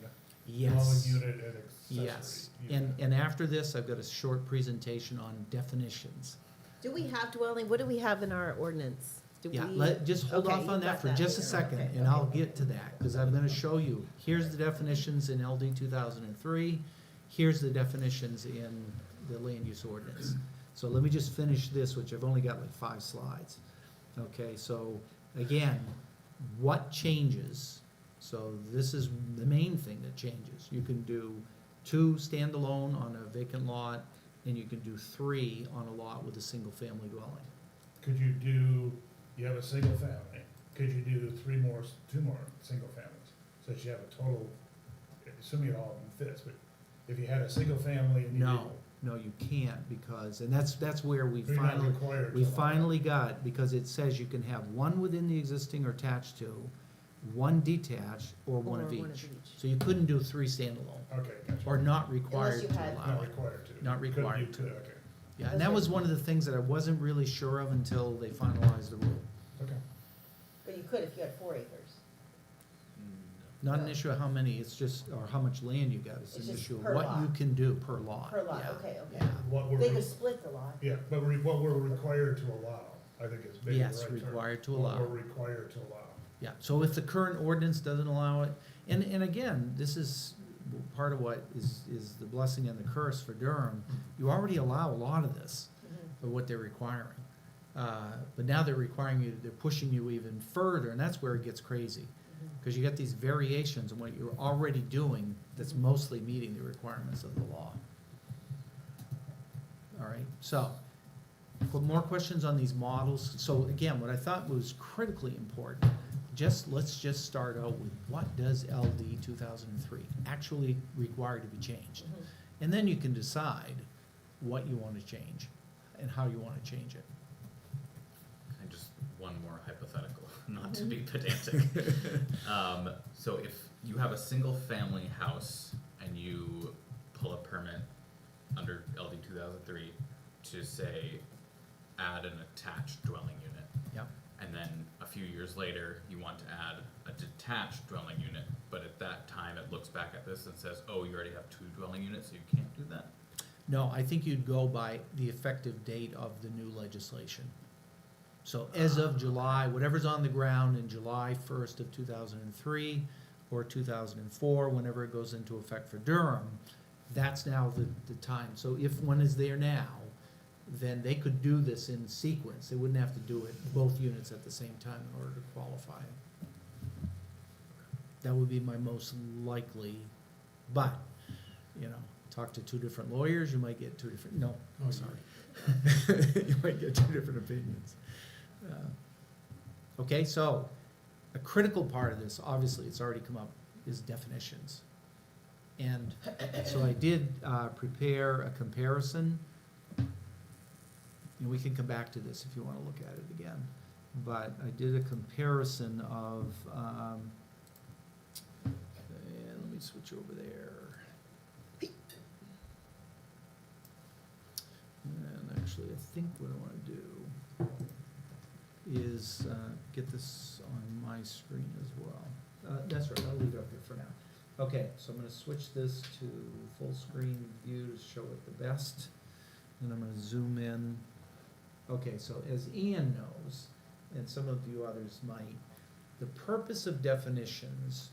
dwelling Yes. unit and accessory Yes, unit. and after this, I've got a short presentation on definitions. Do we have dwelling, what do we have in our ordinance? Do Yeah, we- just hold Okay, off on you've that got for that just a here. second, Okay, and I'll okay. get to that, because I'm gonna show you, here's the definitions in LD 2003, here's the definitions in the land use ordinance. So let me just finish this, which I've only got like 5 slides. Okay, so again, what changes? So this is the main thing that changes. You can do 2 standalone on a vacant lot, and you can do 3 on a lot with a single-family dwelling. Could you have a single family, could you do 2 more single families? So that you have a total, assuming it all fits, but if you had a single family and you did. No, you can't, because, and that's where we You're not finally, required to we allow it. finally got, because it says you can have 1 within the existing or attached to, 1 detached, or 1 of Or each. one of each. So you couldn't do 3 standalone, Okay, gotcha. or not required you to had- allow Not it. required to. Not Couldn't required you to. could, okay, Yeah, and that was one of the things that I wasn't really sure of until they finalized the rule. okay. But you could if you had 4 acres. Not an issue of how many, it's just, or how much land you got, it's It's an just issue of per what lot. you can do per lot. Per lot, Yeah, okay, okay. yeah. What we're, They could split the lot. yeah, but what we're required to allow, I think is maybe the right Yes, term. required to What allow. we're required to allow. Yeah, so if the current ordinance doesn't allow it, and again, this is part of what is the blessing and the curse for Durham, you already allow a lot of this, of what they're requiring. But now they're requiring you, they're pushing you even further, and that's where it gets crazy. Because you get these variations on what you're already doing that's mostly meeting the requirements of the law. All right, so, for more questions on these models, so again, what I thought was critically important, let's just start out with what does LD 2003 actually require to be changed? And then you can decide what you want to change and how you want to change it. And just one more hypothetical, not to be pedantic. So if you have a single family house and you pull a permit under LD 2003 to say, add an attached dwelling unit. Yep. And then a few years later, you want to add a detached dwelling unit, but at that time, it looks back at this and says, oh, you already have 2 dwelling units, so you can't do that? No, I think you'd go by the effective date of the new legislation. So as of July, whatever's on the ground in July 1st of 2003 or 2004, whenever it goes into effect for Durham, that's now the time. So if one is there now, then they could do this in sequence. They wouldn't have to do it, both units at the same time in order to qualify. That would be my most likely, but, you know, talk to 2 different lawyers, you might get 2 different, no, Oh, I'm sorry. You might get 2 different opinions. Okay, so a critical part of this, obviously, it's already come up, is definitions. And so I did prepare a comparison. And we can come back to this if you want to look at it again. But I did a comparison of, and let me switch over there. And actually, I think what I want to do is get this on my screen as well. That's right, I'll leave it up here for now. Okay, so I'm going to switch this to full screen view to show it the best. And I'm going to zoom in. Okay, so as Ian knows, and some of you others might, the purpose of definitions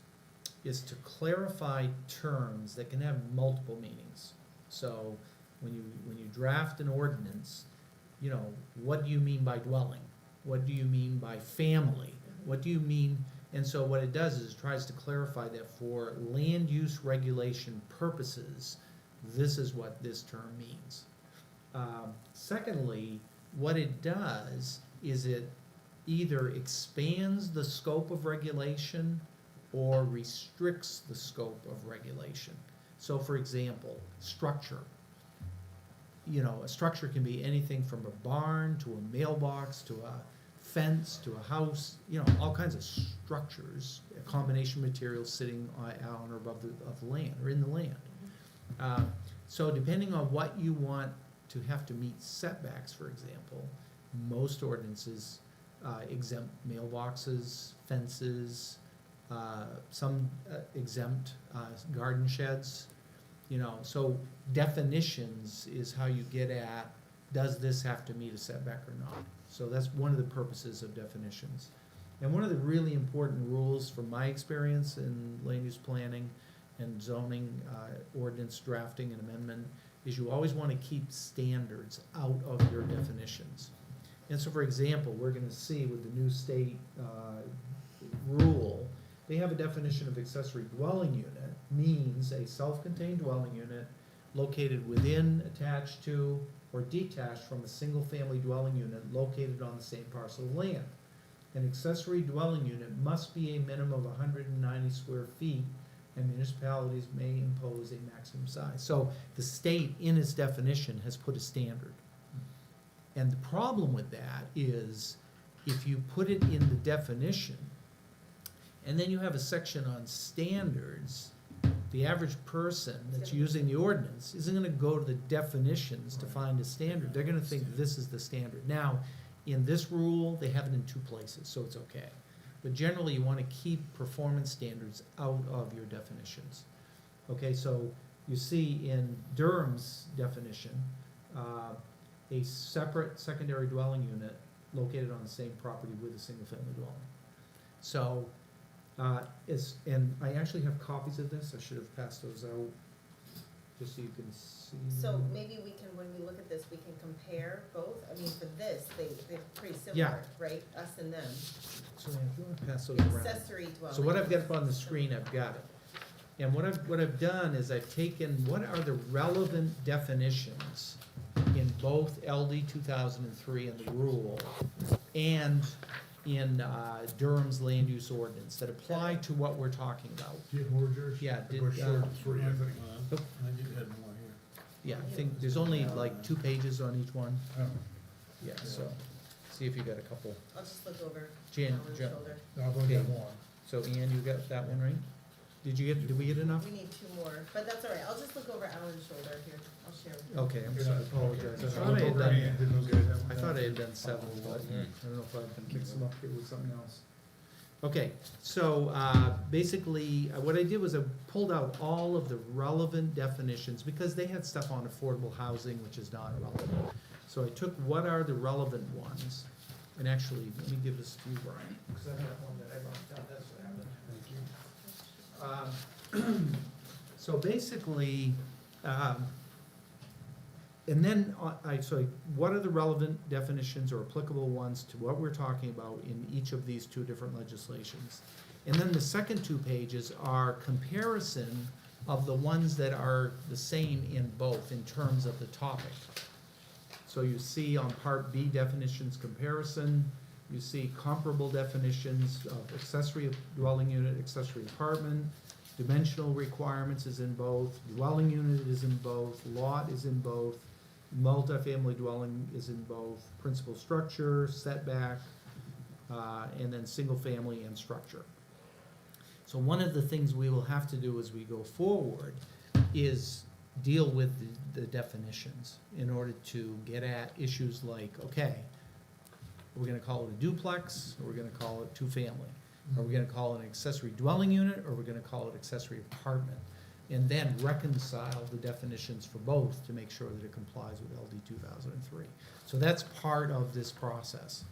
is to clarify terms that can have multiple meanings. So when you draft an ordinance, you know, what do you mean by dwelling? What do you mean by family? What do you mean? And so what it does is it tries to clarify that for land use regulation purposes, this is what this term means. Secondly, what it does is it either expands the scope of regulation or restricts the scope of regulation. So for example, structure. You know, a structure can be anything from a barn to a mailbox to a fence to a house, you know, all kinds of structures, a combination of materials sitting on or above the land or in the land. So depending on what you want to have to meet setbacks, for example, most ordinances exempt mailboxes, fences, some exempt garden sheds, you know, so definitions is how you get at, does this have to meet a setback or not? So that's one of the purposes of definitions. And one of the really important rules from my experience in land use planning and zoning, ordinance drafting and amendment, is you always want to keep standards out of your definitions. And so for example, we're going to see with the new state rule, they have a definition of accessory dwelling unit means a self-contained dwelling unit located within, attached to, or detached from a single-family dwelling unit located on the same parcel of land. An accessory dwelling unit must be a minimum of 190 square feet, and municipalities may impose a maximum size. So the state, in its definition, has put a standard. And the problem with that is, if you put it in the definition, and then you have a section on standards, the average person that's using the ordinance isn't gonna go to the definitions to find a standard. They're gonna think this is the standard. Now, in this rule, they have it in 2 places, so it's okay. But generally, you wanna keep performance standards out of your definitions. Okay, so you see in Durham's definition, a separate secondary dwelling unit located on the same property with a single-family dwelling. So, And I actually have copies of this, I should have passed those out, just so you can see. So maybe we can, when we look at this, we can compare both, I mean, for this, they're pretty Yeah. similar, right, us and them. So if you wanna pass those around. Accessory dwelling. So what I've got up on the screen, I've got it. And what I've done is I've taken, what are the relevant definitions in both LD 2003 and the rule, and in Durham's land use ordinance that apply to what we're talking about. Do you have more, George? Yeah, We're did, short of three, I think. I did have more here. Yeah, I think there's only like 2 pages on each one. Oh, Yeah, so, see if you got a couple. I'll just look over Jan, Alan's Jan, shoulder. no, I've only got one. so Ian, you got that one right? Did we get enough? We need 2 more, but that's all right, I'll just look over Alan's shoulder here, I'll share with you. Okay, I'm sorry, I apologize. I Okay. thought I had Over any, done, did those guys have one? I thought I had done 7, but I don't know if I can mix them up here with something else. Okay, so, basically, what I did was I pulled out all of the relevant definitions, because they had stuff on affordable housing, which is not relevant. So I took what are the relevant ones, and actually, let me give this to you, Brian, because I have one that I wrote down, that's what happened. So basically, and then so what are the relevant definitions or applicable ones to what we're talking about in each of these 2 different legislations? And then the second 2 pages are comparison of the ones that are the same in both in terms of the topic. So you see on Part B definitions comparison, you see comparable definitions of accessory dwelling unit, accessory apartment, dimensional requirements is in both, dwelling unit is in both, lot is in both, multifamily dwelling is in both, principal structure, setback, and then single family and structure. So one of the things we will have to do as we go forward is deal with the definitions in order to get at issues like, okay, we're gonna call it a duplex, or we're gonna call it 2-family. Are we gonna call it an accessory dwelling unit, or we're gonna call it accessory apartment? And then reconcile the definitions for both to make sure that it complies with LD 2003. So that's part of this process.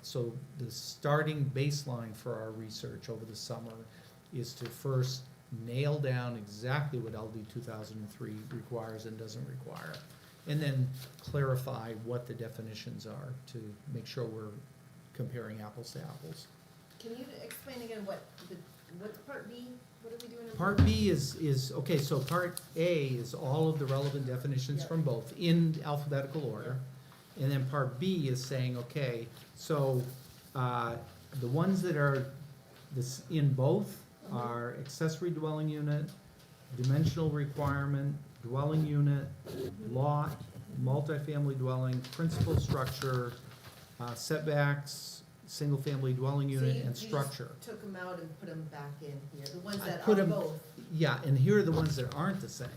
So the starting baseline for our research over the summer is to first nail down exactly what LD 2003 requires and doesn't require, and then clarify what the definitions are to make sure we're comparing apples to apples. Can you explain again what's Part B, what are we doing in Part B is, okay, so Part A is all of the relevant definitions from both in alphabetical order. And then Part B is saying, okay, so, the ones that are in both are accessory dwelling unit, dimensional requirement, dwelling unit, lot, multifamily dwelling, principal structure, setbacks, single-family dwelling unit, and structure. So you just took them out and put them back in here, the ones I that put are 'em- both. Yeah, and here are the ones that aren't the same.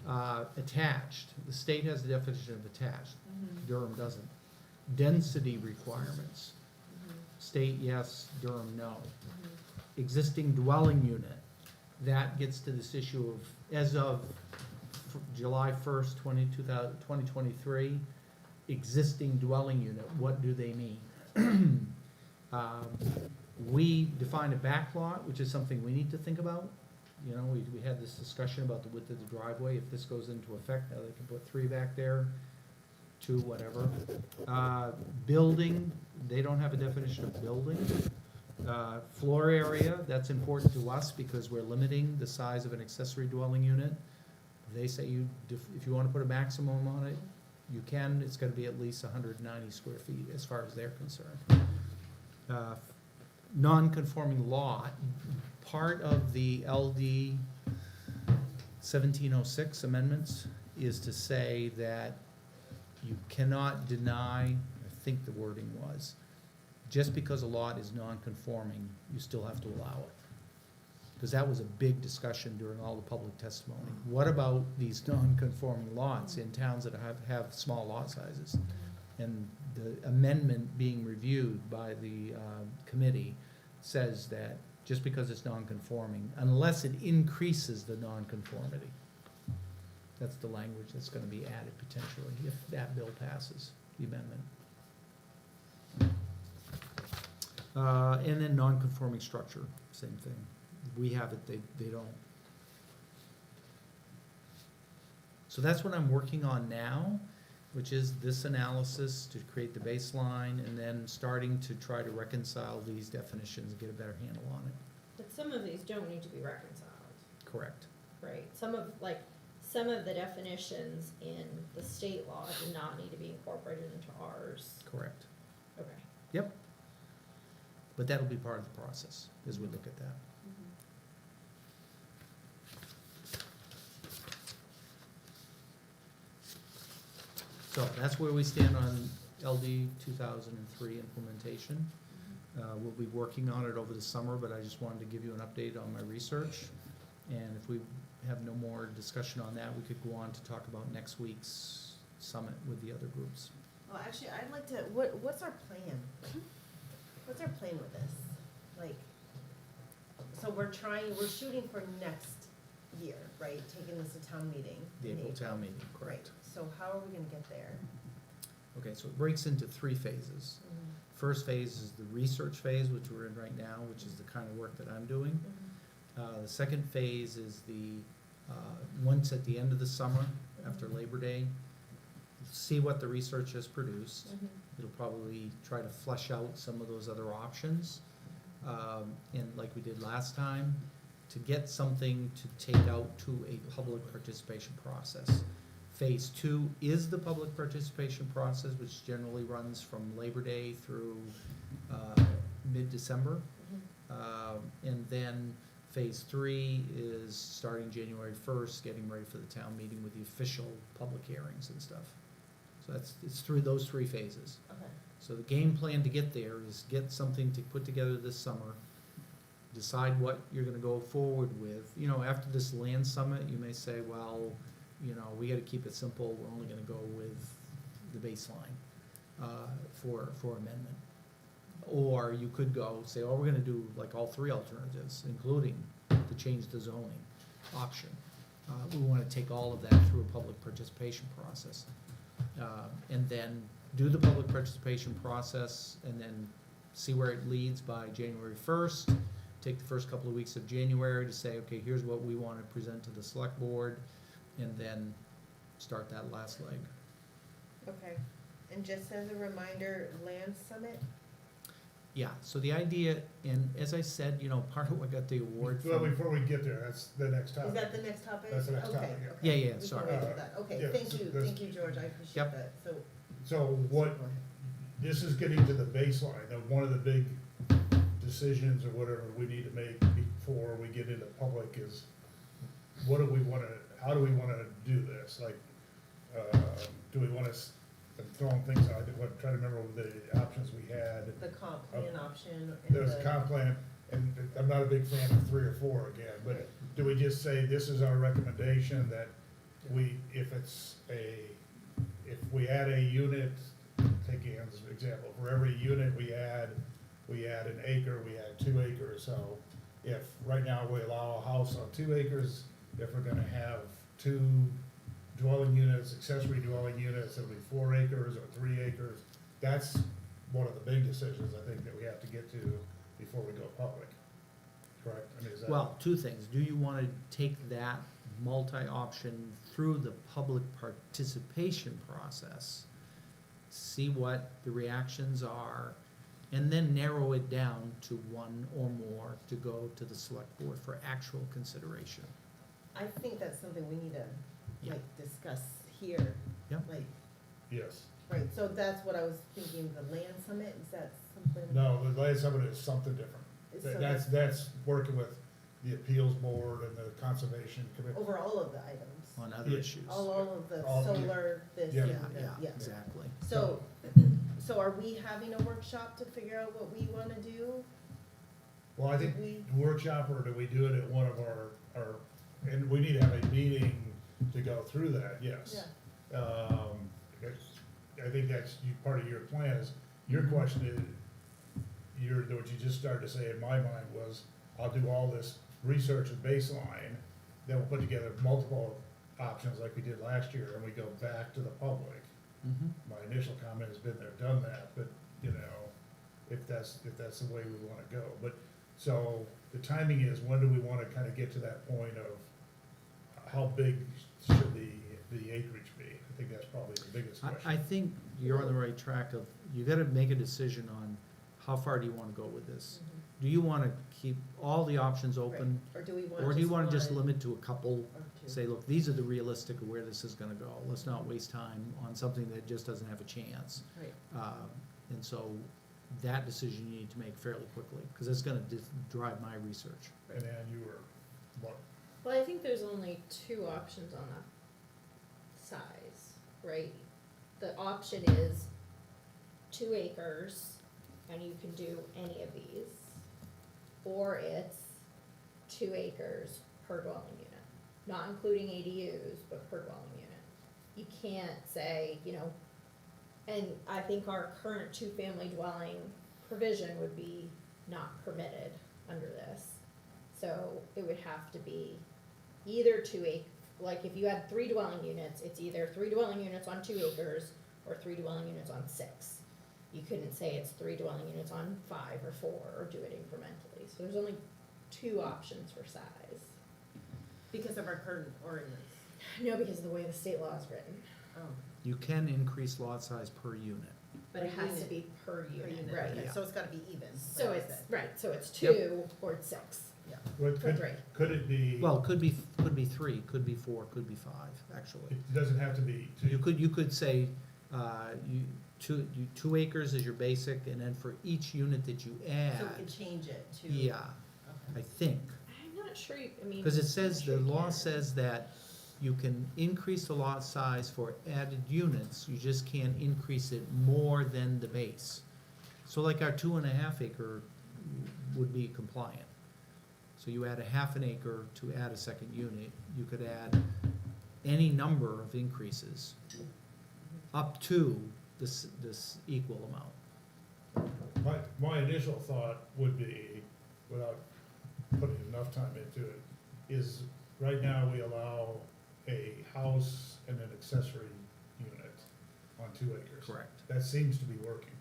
Attached, the state has the definition of attached, Durham doesn't. Density requirements, state yes, Durham no. Existing dwelling unit, that gets to this issue of, as of July 1st, 2023, existing dwelling unit, what do they mean? We define a back lot, which is something we need to think about. You know, we had this discussion about the width of the driveway, if this goes into effect, now they can put 3 back there, 2, whatever. Building, they don't have a definition of building. Floor area, that's important to us because we're limiting the size of an accessory dwelling unit. They say if you wanna put a maximum on it, you can, it's gotta be at least 190 square feet as far as they're concerned. Non-conforming lot, part of the LD 1706 amendments is to say that you cannot deny, I think the wording was, just because a lot is non-conforming, you still have to allow it. Because that was a big discussion during all the public testimony. What about these non-conforming lots in towns that have small lot sizes? And the amendment being reviewed by the committee says that just because it's non-conforming, unless it increases the non-conformity. That's the language that's gonna be added potentially if that bill passes, the amendment. And then non-conforming structure, same thing. We have it, they don't. So that's what I'm working on now, which is this analysis to create the baseline and then starting to try to reconcile these definitions and get a better handle on it. But some of these don't need to be reconciled, Correct. right? Some of the definitions in the state law do not need to be incorporated into ours. Correct. Okay. Yep. But that'll be part of the process as we look at that. So that's where we stand on LD 2003 implementation. We'll be working on it over the summer, but I just wanted to give you an update on my research. And if we have no more discussion on that, we could go on to talk about next week's summit with the other groups. Well, actually, I'd like to, what's our plan? What's our plan with this? Like, so we're shooting for next year, right? Taking this to town meeting. The in April town meeting, Right, correct. so how are we gonna get there? Okay, so it breaks into 3 phases. First phase is the research phase, which we're in right now, which is the kind of work that I'm doing. The second phase is once at the end of the summer, after Labor Day, see what the research has produced. It'll probably try to flesh out some of those other options. And like we did last time, to get something to take out to a public participation process. Phase 2 is the public participation process, which generally runs from Labor Day through mid-December. And then phase 3 is starting January 1st, getting ready for the town meeting with the official public hearings and stuff. So it's through those 3 phases. Okay. So the game plan to get there is get something to put together this summer, decide what you're gonna go forward with. You know, after this land summit, you may say, well, you know, we gotta keep it simple, we're only gonna go with the baseline for amendment. Or you could go, say, oh, we're gonna do like all 3 alternatives, including to change the zoning option. We wanna take all of that through a public participation process. And then do the public participation process and then see where it leads by January 1st. Take the first couple of weeks of January to say, okay, here's what we want to present to the select board, and then start that last leg. Okay, and just as a reminder, Land Summit? Yeah, so the idea, and as I said, you know, part of what got the award Well, from, before we get there, that's the next Is topic. that the next topic? That's the next Okay, topic, yeah. okay. Yeah, yeah, We can sorry. wait for that. Okay, Yeah, thank so you, George, I appreciate Yep. that, so. So what, Go ahead. this is getting to the baseline, of one of the big decisions or whatever we need to make before we get into public is, what do we wanna, how do we wanna do this? Like, do we wanna, I'm throwing things out, I'm trying to remember the options we had. The comp plan option and There's a the, comp plan, and I'm not a big fan of 3 or 4 again, but do we just say this is our recommendation that we, if we add a unit, taking as an example, for every unit we add an acre, we add 2 acres, so if right now we allow a house on 2 acres, if we're gonna have 2 dwelling units, accessory dwelling units, it'll be 4 acres or 3 acres. That's one of the big decisions I think that we have to get to before we go public, correct? I mean, is that? well, 2 things. Do you want to take that multi-option through the public participation process, see what the reactions are, and then narrow it down to 1 or more to go to the select board for actual consideration? I think that's something we need to, Yeah. like, discuss here. Yep. Like, Yes. right, so that's what I was thinking, the Land Summit, is that something? No, the land summit is something different. Is That's working with the appeals board and the conservation committee. Over all of the items, On other Yeah. issues? all of the All- solar, this Yeah. and the, Yeah, exactly. So, so are we having a workshop to figure out what we wanna do? Well, I think We- workshop, or do we do it at one of our, and we need to have a meeting to go through that, yes. I think that's part of your plan is, your question is, what you just started to say in my mind was, I'll do all this research and baseline, then we'll put together multiple options like we did last year, and we go back to the public. Mhm. My initial comment has been, they've done that, but, you know, if that's the way we wanna go. But, so, the timing is, when do we wanna kinda get to that point of how big should the acreage be? I think that's probably the biggest I question. think you're on the right track of, you gotta make a decision on how far do you wanna go with this? Do you wanna keep all the options open? Or do we want Or do you wanna just one limit to a couple, or two? say, look, these are the realistic of where this is gonna go, let's not waste time on something that just doesn't have a chance. Right. And so, that decision you need to make fairly quickly, cause it's gonna drive my research. And then you were, what, Well, I think there's only two options on a size, right? The option is 2 acres, and you can do any of these. Or it's 2 acres per dwelling unit, not including ADUs, but per dwelling unit. You can't say, you know, and I think our current 2-family dwelling provision would be not permitted under this. So it would have to be either like if you had 3 dwelling units, it's either 3 dwelling units on 2 acres or 3 dwelling units on 6. You couldn't say it's 3 dwelling units on 5 or 4 or do it incrementally. So there's only 2 options for size. Because of our current ordinance. No, because of the way the state law is written, Oh, You can increase lot size per unit. but it Per has to unit. be per per unit, unit, right? okay, Yeah. so it's gotta be even. So like you it's, said. right, so it's Yep. 2 or it's 6 what, for 3. could it be? Well, could be 3, could be 4, could be 5, actually. It doesn't have to be You could say, two acres is your basic, and then for each unit that you So add, we can change it to. yeah, I Okay. think. I'm not sure, I mean. Cause it I'm says, not sure the you law can. says that you can increase the lot size for added units, you just can't increase it more than the base. So like our 2.5 acre would be compliant. So you add a 1/2 acre to add a second unit, you could add any number of increases up to this equal amount. My initial thought would be, without putting enough time into it, is right now we allow a house and an accessory unit on 2 acres. Correct. That seems to be working.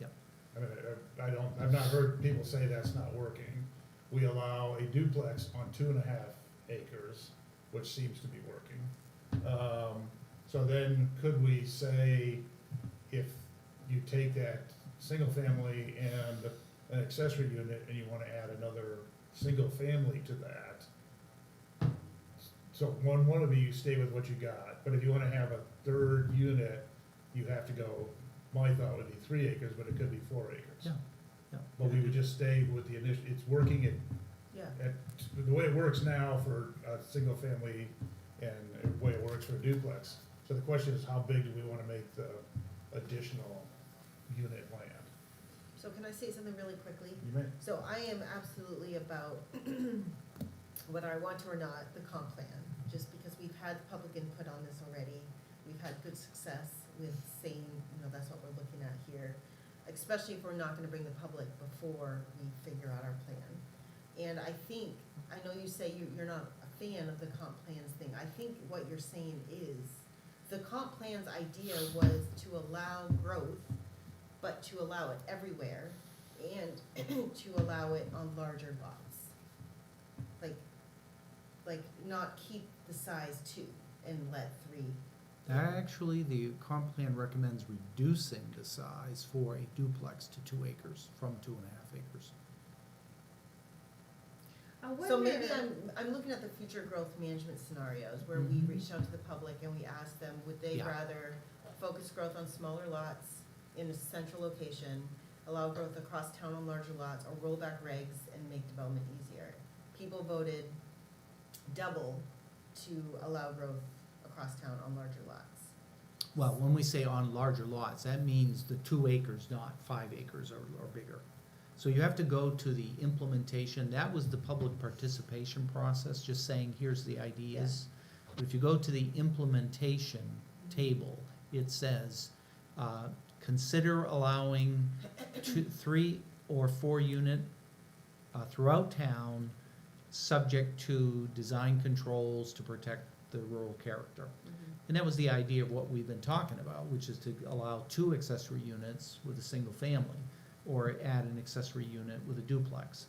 Yep. I mean, I've not heard people say that's not working. We allow a duplex on 2.5 acres, which seems to be working. So then, could we say, if you take that single family and an accessory unit, and you wanna add another single family to that, so one of you stay with what you got, but if you wanna have a third unit, you have to go, my thought would be 3 acres, but it could be 4 acres. Yeah, yeah. But we would just stay with the initial, it's working Yeah, the way it works now for a single family and the way it works for a duplex. So the question is, how big do we wanna make the additional unit land? so can I say something really quickly? You may. So I am absolutely about, whether I want to or not, the comp plan, just because we've had public input on this already. We've had good success with saying, that's what we're looking at here, especially if we're not gonna bring the public before we figure out our plan. And I think, I know you say you're not a fan of the comp plans thing, I think what you're saying is, the comp plan's idea was to allow growth, but to allow it everywhere, and to allow it on larger lots. Like not keep the size 2 and let 3. Actually, the comp plan recommends reducing the size for a duplex to 2 acres, from 2.5 acres. So maybe I'm looking at the future growth management scenarios, where we Mhm. reached out to the public and we asked them, would they Yeah. rather focus growth on smaller lots in a central location, allow growth across town on larger lots, or roll back regs and make development easier? People voted double to allow growth across town on larger lots. Well, when we say on larger lots, that means the 2 acres, not 5 acres or bigger. So you have to go to the implementation, that was the public participation process, just saying, here's the ideas. But if you go to the implementation table, it says, consider allowing 2, 3 or 4 unit throughout town, subject to design controls to protect the rural character. And that was the idea of what we've been talking about, which is to allow 2 accessory units with a single family. or add an accessory unit with a duplex.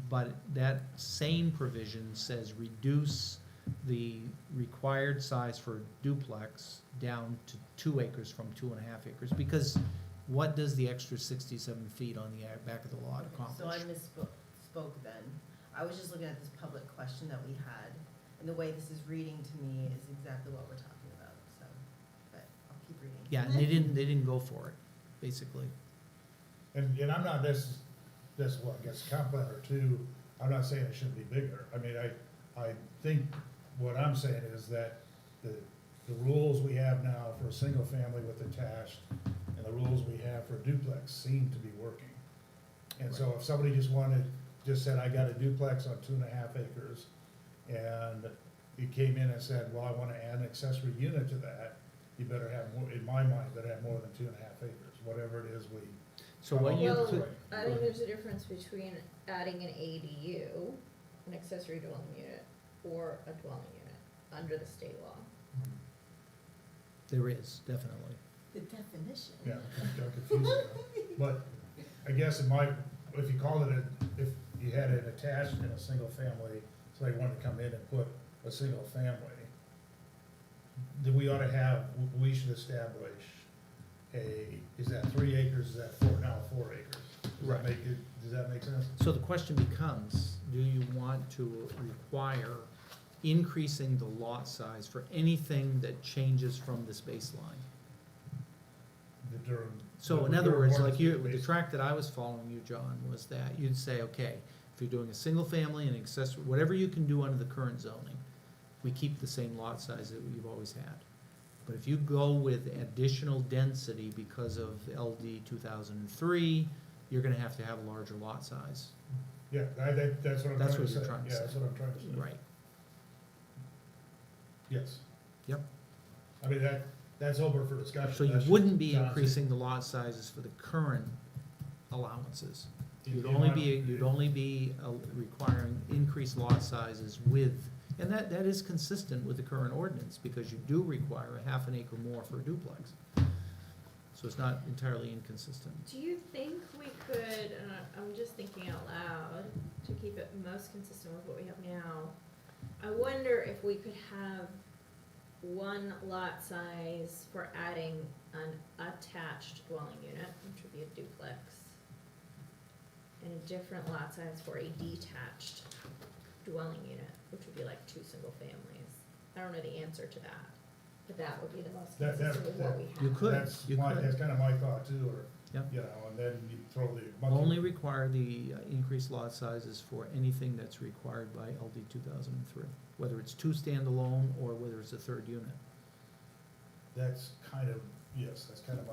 But that same provision says reduce the required size for a duplex down to 2 acres from 2.5 acres, because what does the extra 67 feet on the back of the lot So I accomplish? spoke then. I was just looking at this public question that we had, and the way this is reading to me is exactly what we're talking about, so, but I'll keep reading. Yeah, and they didn't go for it, basically. And I'm not, this, well, I guess comp plan or two, I'm not saying it shouldn't be bigger. I mean, I think what I'm saying is that the rules we have now for a single family with attached and the rules we have for duplex seem to be working. And so if somebody just said, I got a duplex on 2.5 acres, and you came in and said, well, I wanna add an accessory unit to that, you better have more, in my mind, better have more than 2.5 acres, whatever it is we. So what you Well, could, I think there's a difference between adding an ADU, an accessory dwelling unit, or a dwelling unit, under the state law. there is, definitely. The definition. Yeah, I'm confused now. But I guess if you call it if you had it attached in a single family, somebody wanted to come in and put a single family, then we ought to have, we should establish is that 3 acres, is that 4 acres? Right. Does that make sense? So the question becomes, do you want to require increasing the lot size for anything that changes from this baseline? The Durham. So in the other Durham words, like the ordinance track that I was following you, John, was that you'd say, okay, if you're doing a single family and accessory, whatever you can do under the current zoning, we keep the same lot size that you've always had. But if you go with additional density because of LD 2003, you're gonna have to have a larger lot size. Yeah, that's what I'm That's trying to what say. you're trying to Yeah, say. that's what I'm trying to say. Right. Yes. Yep. I mean, that's open for discussion. So you That's wouldn't be John's- increasing the lot sizes for the current allowances. You'd in only my- be requiring increased lot sizes with, and that is consistent with the current ordinance, because you do require a 1/2 acre more for a duplex. So it's not entirely inconsistent. Do you think we could, I'm just thinking out loud, to keep it most consistent with what we have now, I wonder if we could have one lot size for adding an attached dwelling unit, which would be a duplex, and a different lot size for a detached dwelling unit, which would be like 2 single families. I don't know the answer to that, but that would be the most That- consistent with what we have. You could. That's kind of my thought too, or, Yep. you know, and then you throw the monkey. Only require the increased lot sizes for anything that's required by LD 2003, whether it's 2 standalone or whether it's a 3rd unit. That's kind of, yes, that's kind of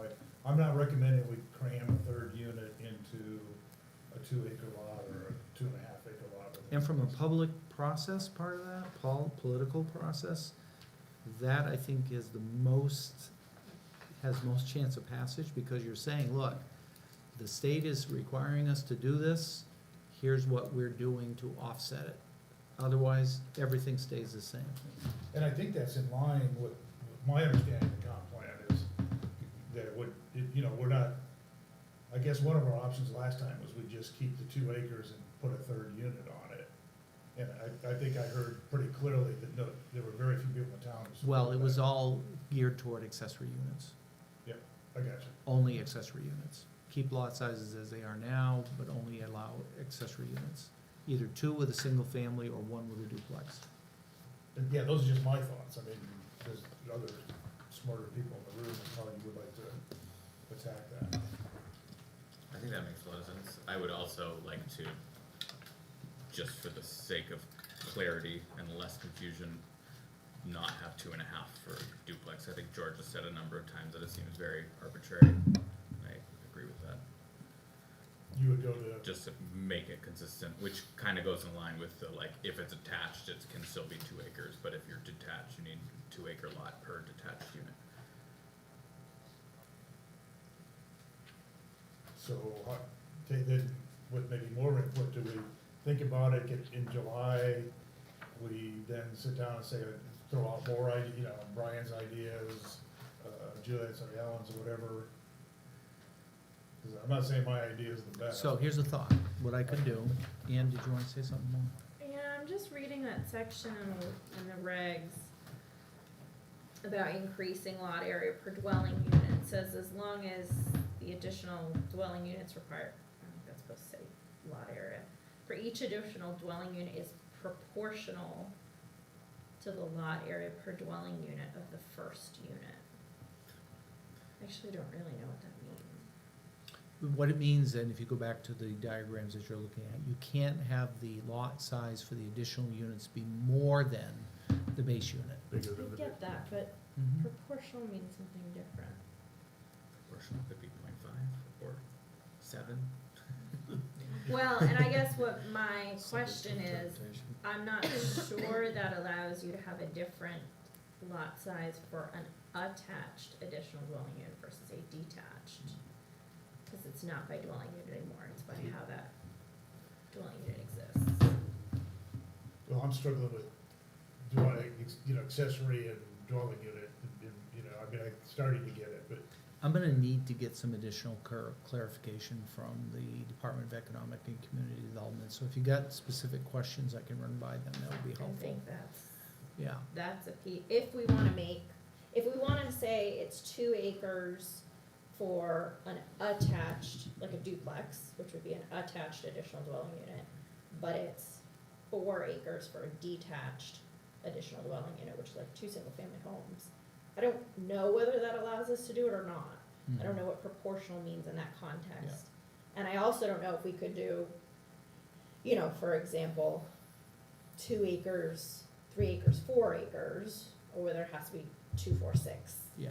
I'm not recommending we cram a 3rd unit into a 2 acre lot or a 2.5 acre lot. And from a public process part of that, political process, that I think is has most chance of passage, because you're saying, look, the state is requiring us to do this, here's what we're doing to offset it. Otherwise, everything stays the same. And I think that's in line with my understanding of the comp plan is that we're not, I guess one of our options last time was we just keep the 2 acres and put a 3rd unit on it. And I think I heard pretty clearly that no, there were very few people in town who supported Well, it was that. all geared toward accessory units, I got you. only accessory units. Keep lot sizes as they are now, but only allow accessory units. Either 2 with a single family or 1 with a duplex. And yeah, those are just my thoughts. I mean, there's other smarter people in the room that probably would like to attack that. I think that makes a lot of sense. I would also like to, just for the sake of clarity and less confusion, not have 2.5 for duplex. I think George has said a number of times that it seems very arbitrary. I agree with that. You would go to, Just to make it consistent, which kind of goes in line with the, like, if it's attached, it can still be 2 acres, but if you're detached, you need 2 acre lot per detached unit. so, then with maybe more input, do we think about it, get in July, we then sit down and say, throw out more Brian's ideas, Juliet's or Ellen's or whatever. 'Cause I'm not saying my idea is the best. So here's a thought, what I could do, Ann, did you wanna say something more? Yeah, I'm just reading that section in the regs about increasing lot area per dwelling unit. It says as long as the additional dwelling units require, I think that's supposed to say lot area, for each additional dwelling unit is proportional to the lot area per dwelling unit of the first unit. I actually don't really know what that means. What it means then, if you go back to the diagrams that you're looking at, you can't have the lot size for the additional units be more than the base unit. Bigger I than the. get that, but Mhm. proportional means something different. Proportional could be 0.5 or 7. Well, and I guess what my question Subject to is, interpretation. I'm not sure that allows you to have a different lot size for an attached additional dwelling unit versus a detached. Cause it's not by dwelling unit anymore, it's by how that dwelling unit exists. Well, I'm struggling with dwelling, accessory and dwelling unit, and, I mean, I'm starting to get it, but I'm gonna need to get some additional clarification from the Department of Economic and Community Development, so if you got specific questions, I can run by them, that would be I helpful. think Yeah, that's a P, if we wanna say it's 2 acres for an attached, like a duplex, which would be an attached additional dwelling unit, but it's 4 acres for a detached additional dwelling unit, which is like 2 single-family homes. I don't know whether that allows us to do it or not. I don't know what proportional means in that context. And I also don't know if we could do, for example, 2 acres, 3 acres, 4 acres, or whether it has to be 2, 4, 6. yeah,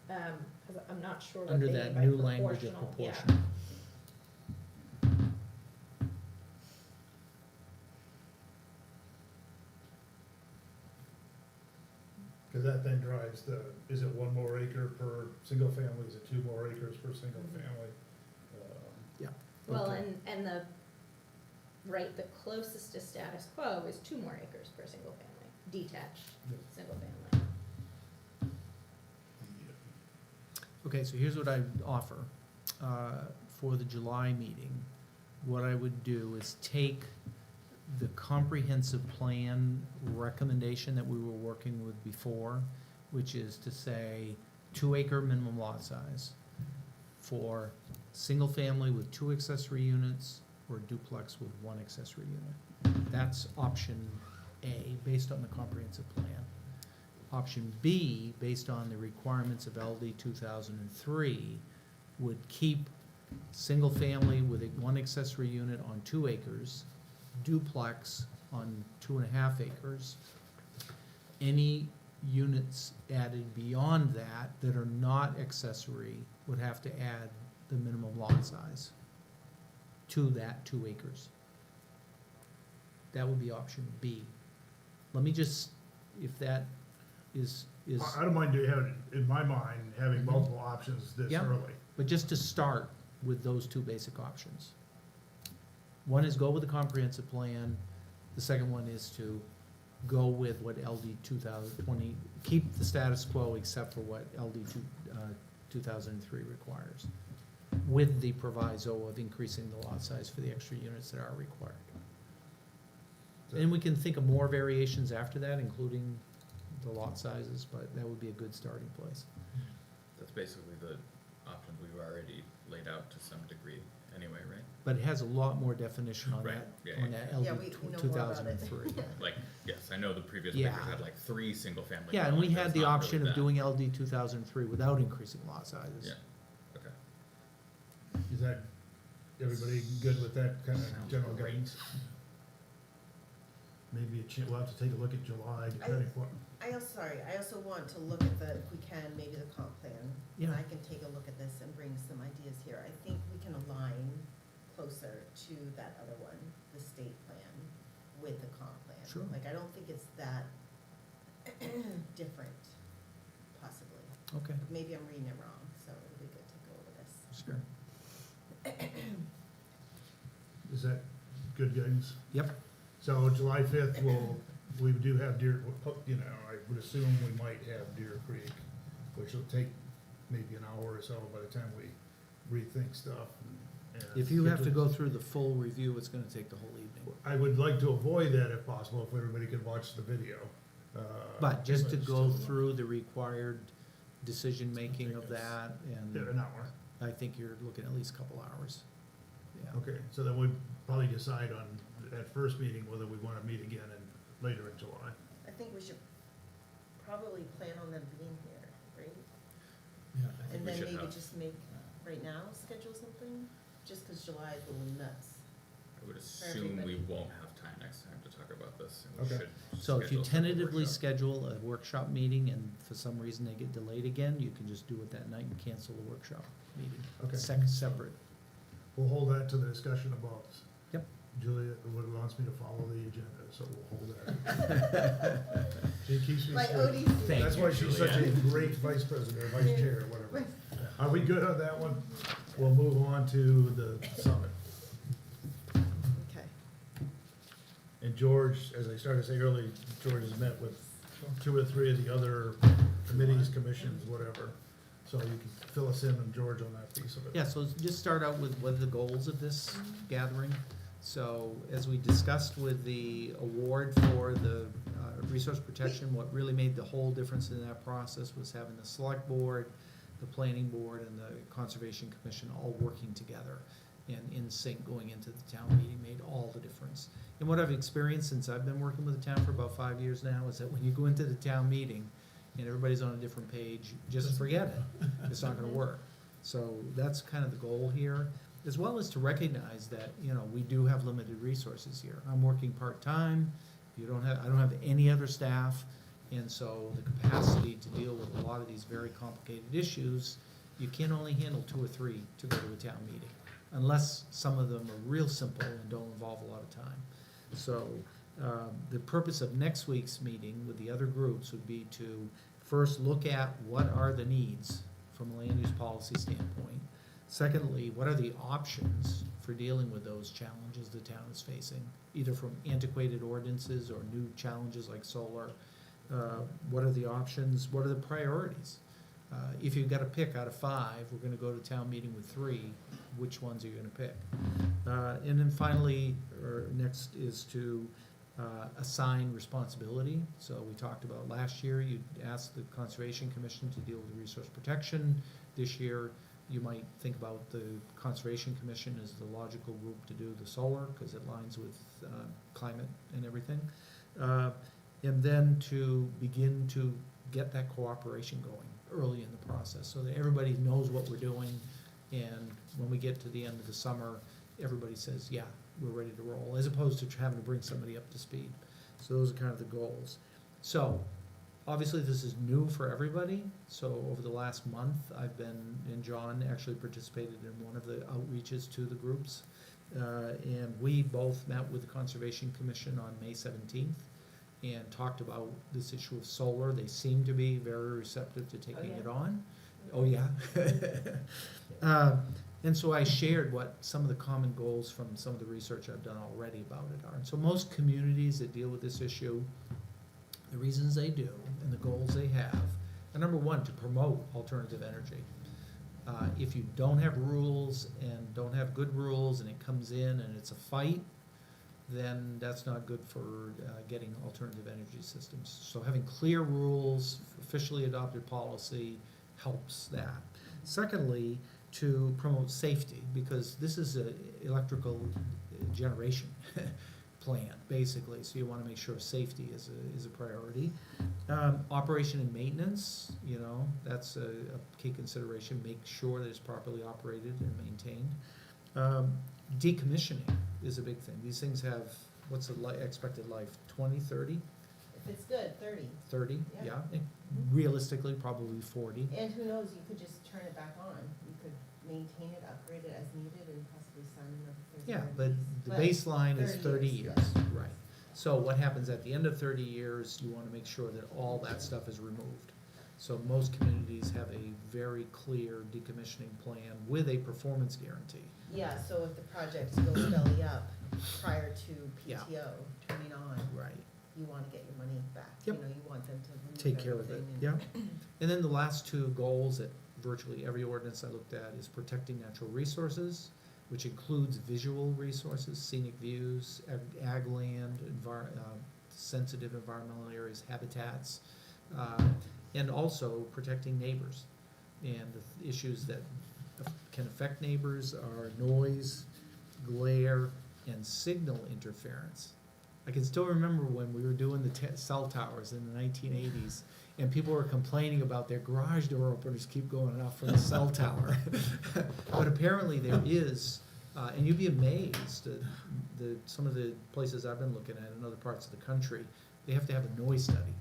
Cause I'm not sure what they under mean that by new language of proportional, yeah. proportion. Cause that then drives is it 1 more acre per single family, is it 2 more acres per single family? Well, Okay. and the closest to status quo is 2 more acres per single family, detached, Yep. single family. Okay, so here's what I'd offer, for the July meeting. What I would do is take the comprehensive plan recommendation that we were working with before, which is to say 2 acre minimum lot size for single family with 2 accessory units or duplex with 1 accessory unit. That's option A, based on the comprehensive plan. Option B, based on the requirements of LD 2003, would keep single family with 1 accessory unit on 2 acres, duplex on 2.5 acres. Any units added beyond that are not accessory would have to add the minimum lot size to that 2 acres. That would be option B. Let me just, if that is, I don't mind having, in my mind, having Mhm. multiple options this Yeah. early. but just to start with those 2 basic options. One is go with the comprehensive plan, the second one is to go with what LD 2020, keep the status quo except for what LD 2003 requires, with the proviso of increasing the lot size for the extra units that are required. And we can think of more variations after that, including the lot sizes, but that would be a good starting place. That's basically the options we've already laid out to some degree anyway, right? But it has a lot more definition on Right, that, yeah, on yeah. that Yeah, LD we know more about it. 2003. Like, yes, I know the previous Yeah. papers had like 3 single family. Yeah, and we dwellings, had that's the not option really of that. doing LD 2003 without increasing lot sizes. Yeah, okay. Is that, everybody good with that kind of Sounds general great. guidance? Maybe we'll have to take a look at July, depending what, I also want to look at if we can, maybe the comp plan. Yeah. And I can take a look at this and bring some ideas here. I think we can align closer to that other one, the state plan, with the comp plan. Sure. Like, I don't think it's that different, possibly. Okay, Maybe I'm reading it wrong, so it'll be good to go over this. sure. is that good guidance? Yep, So July 5th, we do have Deer, I would assume we might have Deer Creek, which will take maybe an hour or so by the time we rethink stuff. and If you get have to go through the full review, it's gonna take the whole evening. I would like to avoid that if possible, if everybody could watch the video. But just to go still- through the required decision-making of that, Yeah, and an hour. I think you're looking at least a couple hours. Yeah. Okay, so then we'd probably decide on that first meeting whether we wanna meet again later in July. I think we should probably plan on them being here, right? Yeah, I And we then should maybe have- just make, right now, schedule something, just cause July is a little nuts. I would assume we everybody. won't have time next time to talk about this, and we Okay. should So if you schedule a separate tentatively workshop. schedule a workshop meeting and for some reason they get delayed again, you can just do it that night and cancel the workshop meeting. Okay. Separate. We'll hold that to the discussion about. Yep. Julia wants me to follow the agenda, so we'll hold that. She keeps me Like straight. ODC. Thank That's you, why she's such a Julia. great vice president, or vice chair, or whatever. Are we good on that one? We'll move on to the summit. Okay. And George, as I started to say earlier, George has met with two or three of the other committees, commissions, whatever. So you can fill us in on George on that piece of it. Yeah, so let's just start out with what are the goals of this gathering. So as we discussed with the award for the resource protection, what really made the whole difference in that process was having the select board, the planning board, and the conservation commission all working together and in sync going into the town meeting made all the difference. And what I've experienced since I've been working with the town for about 5 years now is that when you go into the town meeting and everybody's on a different page, just forget it. It's not gonna work. So that's kind of the goal here, as well as to recognize that, you know, we do have limited resources here. I'm working part-time, I don't have any other staff, and so the capacity to deal with a lot of these very complicated issues, you can only handle 2 or 3 to go to a town meeting, unless some of them are real simple and don't involve a lot of time. So, the purpose of next week's meeting with the other groups would be to first look at what are the needs from a land use policy standpoint. Secondly, what are the options for dealing with those challenges the town is facing, either from antiquated ordinances or new challenges like solar? What are the options? What are the priorities? If you've got to pick out of 5, we're gonna go to town meeting with 3, which ones are you gonna pick? And then finally, or next is to assign responsibility. So we talked about last year, you asked the Conservation Commission to deal with resource protection. This year, you might think about the Conservation Commission as the logical group to do the solar, because it aligns with climate and everything. And then to begin to get that cooperation going early in the process, so that everybody knows what we're doing, and when we get to the end of the summer, everybody says, yeah, we're ready to roll, as opposed to having to bring somebody up to speed. So those are kind of the goals. So, obviously, this is new for everybody, so over the last month, I've been, and John actually participated in one of the outreaches to the groups. And we both met with the Conservation Commission on May 17th and talked about this issue of solar. They seem to be very receptive to taking it on. Oh, yeah. And so I shared what some of the common goals from some of the research I've done already about it are. And so most communities that deal with this issue, the reasons they do and the goals they have are, number one, to promote alternative energy. If you don't have rules and don't have good rules and it comes in and it's a fight, then that's not good for getting alternative energy systems. So having clear rules, officially adopted policy helps that. Secondly, to promote safety, because this is an electrical generation plant, basically, so you wanna make sure safety is a priority. Operation and maintenance, you know, that's a key consideration, make sure that it's properly operated and maintained. Decommissioning is a big thing. These things have, what's the expected life, 20, 30? If it's good, 30. 30, Yeah. yeah, realistically, probably 40. And who knows, you could just turn it back on. You could maintain it, upgrade it as needed, and possibly sign another 30 Yeah, year but lease. the baseline is 30 30 years, years, right. So what happens at the end of 30 years, you wanna make sure that all that stuff is removed. So most communities have a very clear decommissioning plan with a performance guarantee. Yeah, so if the project goes belly up prior to Yeah. PTO turning on, Right. you wanna get your money back. Yep. You know, you want them to remove Take care of it, everything and- yeah. And then the last 2 goals that virtually every ordinance I looked at is protecting natural resources, which includes visual resources, scenic views, ag land, sensitive environmental areas, habitats, and also protecting neighbors. And the issues that can affect neighbors are noise, glare, and signal interference. I can still remember when we were doing the cell towers in the 1980s, and people were complaining about their garage door openers keep going off from the cell tower. But apparently there is, and you'd be amazed at some of the places I've been looking at in other parts of the country, they have to have a noise study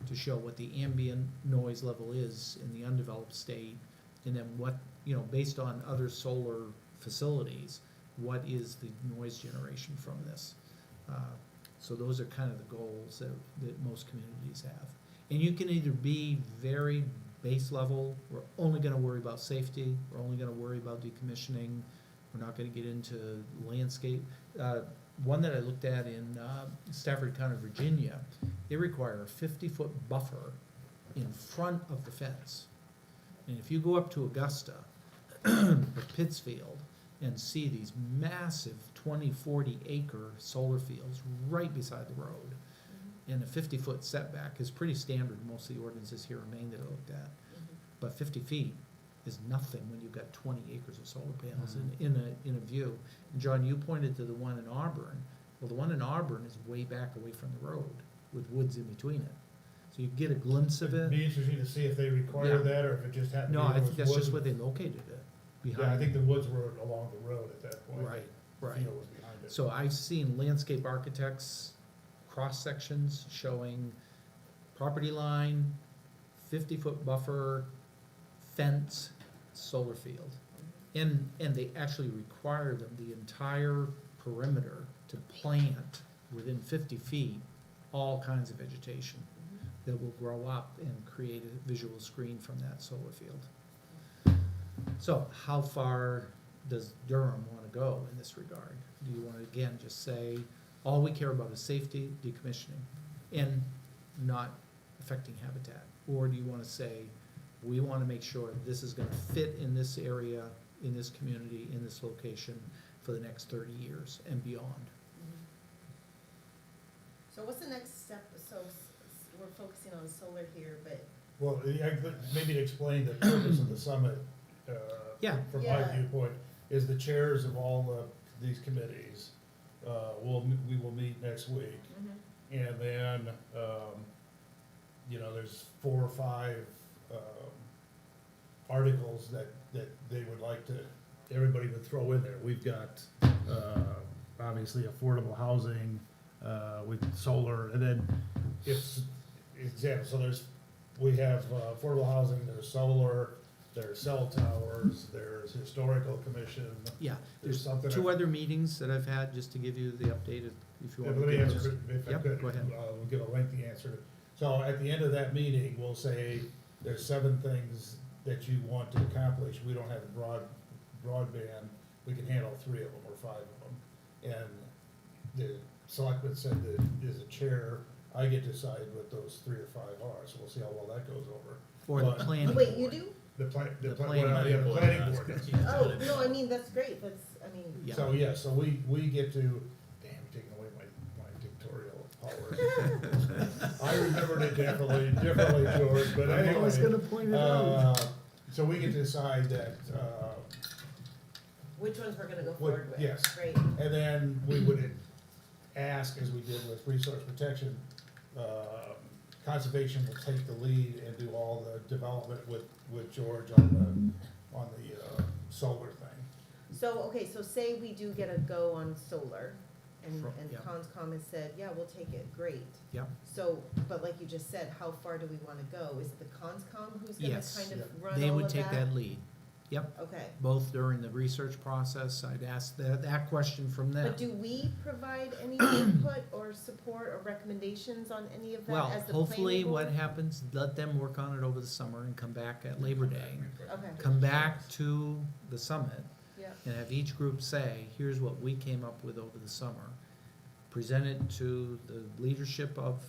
to show what the ambient noise level is in the undeveloped state, and then what, based on other solar facilities, what is the noise generation from this? So those are kind of the goals that most communities have. And you can either be very base level, we're only gonna worry about safety, we're only gonna worry about decommissioning, we're not gonna get into landscape. One that I looked at in Stafford County, Virginia, they require a 50-foot buffer in front of the fence. And if you go up to Augusta or Pittsfield and see these massive 20-40 acre solar fields right beside the road, and a 50-foot setback is pretty standard in most of the ordinances here in Maine that I looked at. But 50 feet is nothing when you've got 20 acres of solar panels in a view. And John, you pointed to the one in Auburn. Well, the one in Auburn is way back away from the road with woods in between it. So you get a glimpse of It'd it. be interesting to see if they require Yeah. that, or if it just happened to No, be. I think that's just woods. where they located it, Yeah, I behind. think the woods were along the road at that point. Right, The right. field was behind it. So I've seen landscape architects, cross-sections showing property line, 50-foot buffer, fence, solar field. And they actually require them, the entire perimeter, to plant within 50 feet, all kinds of vegetation that will grow up and create a visual screen from that solar field. So how far does Durham want to go in this regard? Do you want to, again, just say, all we care about is safety, decommissioning, and not affecting habitat? Or do you want to say, we want to make sure this is going to fit in this area, in this community, in this location for the next 30 years and beyond? So what's the next step? So we're focusing on solar here, but Well, maybe to explain the purpose of the summit, Yeah. from my Yeah. viewpoint, is the chairs of all these committees, we will meet next week. And then, there's 4 or 5, articles that they would like to, everybody would throw in there. We've got, obviously affordable housing, with solar, and then example, so we have affordable housing, there's solar, there's cell towers, there's historical commission. Yeah, There's there's something. 2 other meetings that I've had, just to give you the update if you Yeah, want but to let me give answer those. it if I Yep, could. go ahead. We'll give a lengthy answer. So at the end of that meeting, we'll say, there's 7 things that you want to accomplish. We don't have broadband, we can handle 3 of them or 5 of them. And the selectman said that as a chair, I get to decide what those 3 or 5 are, so we'll see how well that goes over. Or the But- planning board. wait, you do? The The planning planning board, planning board. Oh, no, I mean, that's great. Yeah. So, yeah, so we get to, damn, you're taking away my dictatorial powers. I remembered it differently, George, but I'm always anyway. gonna point it out. So we get to decide that, Which ones we're gonna go forward with? yes. Great. and then we would ask, as we did with resource protection, conservation will take the lead and do all the development with George on the solar thing. So, okay, so say we do get a go on solar, and Yeah. Conscom has said, yeah, we'll take it, great. Yeah. So, but like you just said, how far do we wanna go? Is it the Conscom who's gonna Yes. kind of Yeah. run all of that? They would take that lead, Okay, both during the research process. I'd ask that question from them. but do we provide any input or support or recommendations on any of that Well, as the hopefully planning what board? happens, let them work on it over the summer and come back at Labor Day. Okay, Come back to the summit yeah, and have each group say, here's what we came up with over the summer. Present it to the leadership of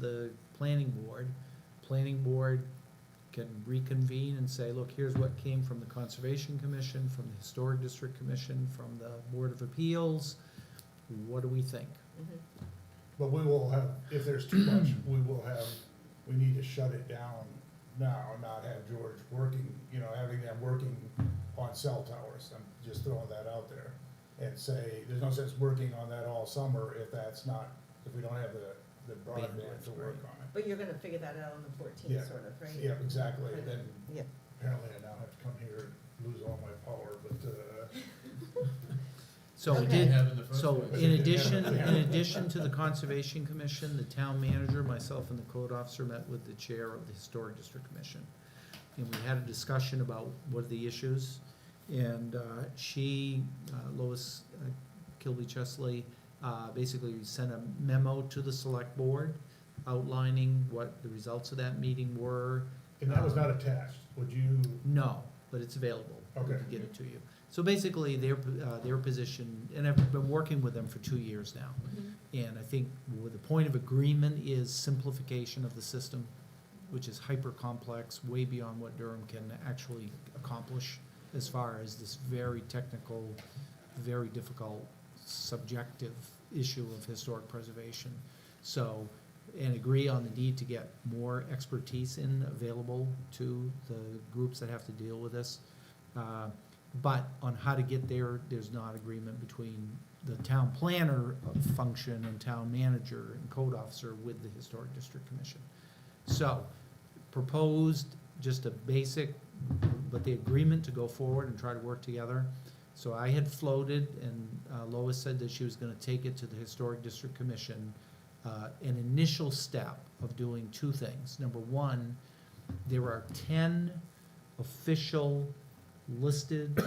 the planning board. Planning board can reconvene and say, look, here's what came from the Conservation Commission, from the Historic District Commission, from the Board of Appeals. What do we think? Mhm. But we will have, if there's too much, we need to shut it down now, not have George working, having them working on cell towers. I'm just throwing that out there. And say, there's no sense working on that all summer if we don't have the broadband Bandwidth, to work right. on it. But you're gonna figure that out on the Yeah. 14th, sort of, right? Yeah, exactly, and then Yeah. apparently I now have to come here and lose all my power, but, So we Okay. did, Have in the first so place. in addition to the Conservation Commission, the town manager, myself and the code officer met with the chair of the Historic District Commission. And we had a discussion about what are the issues, and Lois Kilby Chesley, basically sent a memo to the select board outlining what the results of that meeting were. and that was not attached, would you, No, but it's available. We Okay. can get it to you. So basically, their position, and I've been working with them for 2 years now. And I think the point of agreement is simplification of the system, which is hyper complex, way beyond what Durham can actually accomplish as far as this very technical, very difficult, subjective issue of historic preservation. So, and agree on the need to get more expertise available to the groups that have to deal with this. But on how to get there, there's not agreement between the town planner function and town manager and code officer with the Historic District Commission. So, proposed just a basic, but the agreement to go forward and try to work together. So I had floated, and Lois said that she was gonna take it to the Historic District Commission, an initial step of doing two things. Number one, there are 10 official listed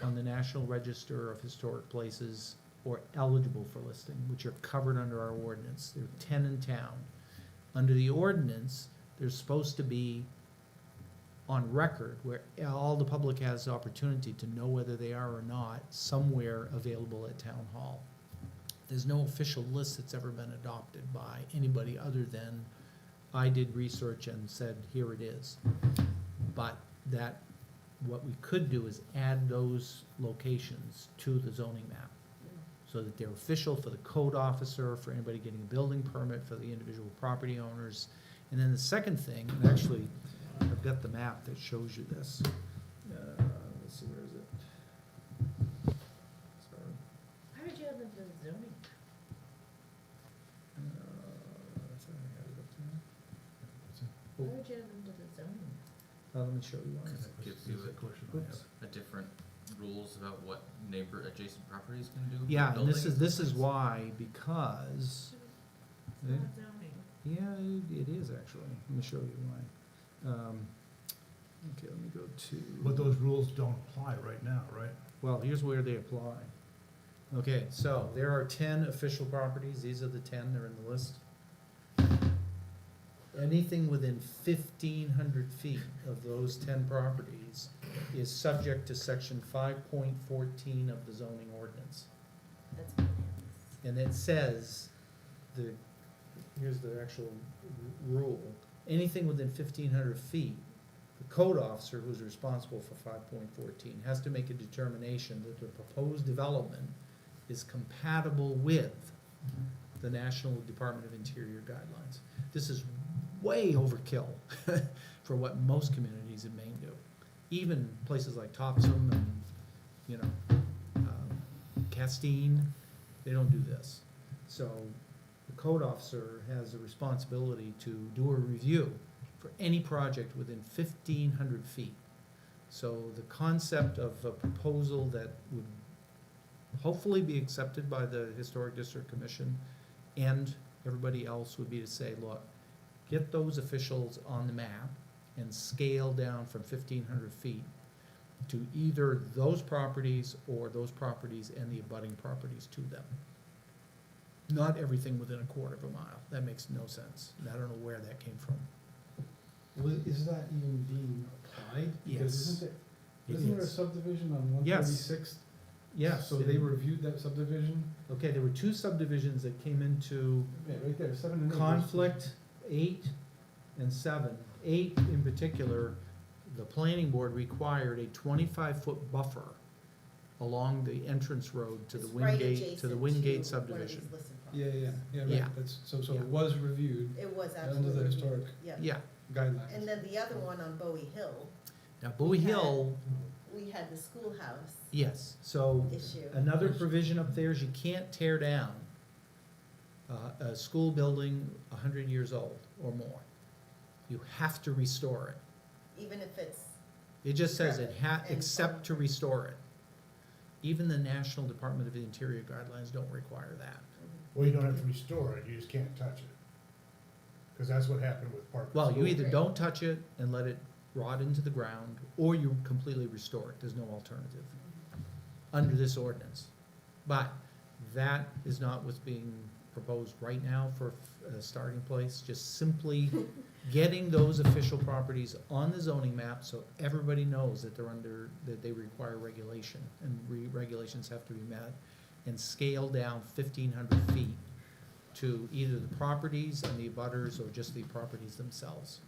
on the National Register of Historic Places or eligible for listing, which are covered under our ordinance. There are 10 in town. Under the ordinance, there's supposed to be on record where all the public has the opportunity to know whether they are or not, somewhere available at town hall. There's no official list that's ever been adopted by anybody other than I did research and said, here it is. But what we could do is add those locations to the zoning map, so that they're official for the code officer, for anybody getting a building permit, for the individual property owners. And then the second thing, and actually, I've got the map that shows you this. Let's see, where is it? Sorry. How did you have them for the zoning? I thought I had it up Why there. would you have them to the zoning? Let me show you one. Because it gives you That's the question I Oops. a different rules about what adjacent properties can do. for Yeah, and this buildings is and things. why, because, It's not zoning. yeah, it is actually. Let me show you why. Okay, let me go but to, those rules don't apply right now, right? well, here's where they apply. Okay, so there are 10 official properties. These are the 10, they're in the list. Anything within 1,500 feet of those 10 properties is subject to section 5.14 of the zoning ordinance. That's bananas. And it says, here's the actual rule, anything within 1,500 feet, the code officer who's responsible for 5.14 has to make a determination that the proposed development is compatible with the National Department of Interior guidelines. This is way overkill for what most communities in Maine do. Even places like Topsom and, Castine, they don't do this. So the code officer has a responsibility to do a review for any project within 1,500 feet. So the concept of a proposal that would hopefully be accepted by the Historic District Commission and everybody else would be to say, look, get those officials on the map and scale down from 1,500 feet to either those properties or those properties and the abutting properties to them. Not everything within a quarter of a mile. That makes no sense. And I don't know where that came from. Well, is that even being applied? Because Yes. isn't there a is. subdivision on Yes. 136th? Yes. So they reviewed that subdivision? Okay, there were two subdivisions that came into Yeah, right there, 7 and 8. conflict, 8 and 7 8 in particular, the planning board required a 25-foot buffer along the entrance road to the It's right Wingate, to adjacent the to Wingate one of these subdivision. listed Yeah, properties. yeah, Yeah. right, that's, so Yeah. it was reviewed It was under absolutely. the historic Yeah. Yeah, guidelines. And then the other one on Bowie Hill, now Bowie We had- Hill, we had the schoolhouse yes, so issue. another provision up there is you can't tear down a school building 100 years old or more. You have to restore it. Even if it's, It just says it And except to restore it. Even the National Department of the Interior guidelines don't require that. Well, you don't have to restore it, you just can't touch it. Cause that's what happened with Parker Well, you School. either don't touch it and let it rot into the ground, or you completely restore it. There's no alternative under this ordinance. But that is not what's being proposed right now for a starting place, just simply getting those official properties on the zoning map so everybody knows that they're under, that they require regulation, and regulations have to be met, and scale down 1,500 feet to either the properties and the abutters or just the properties themselves.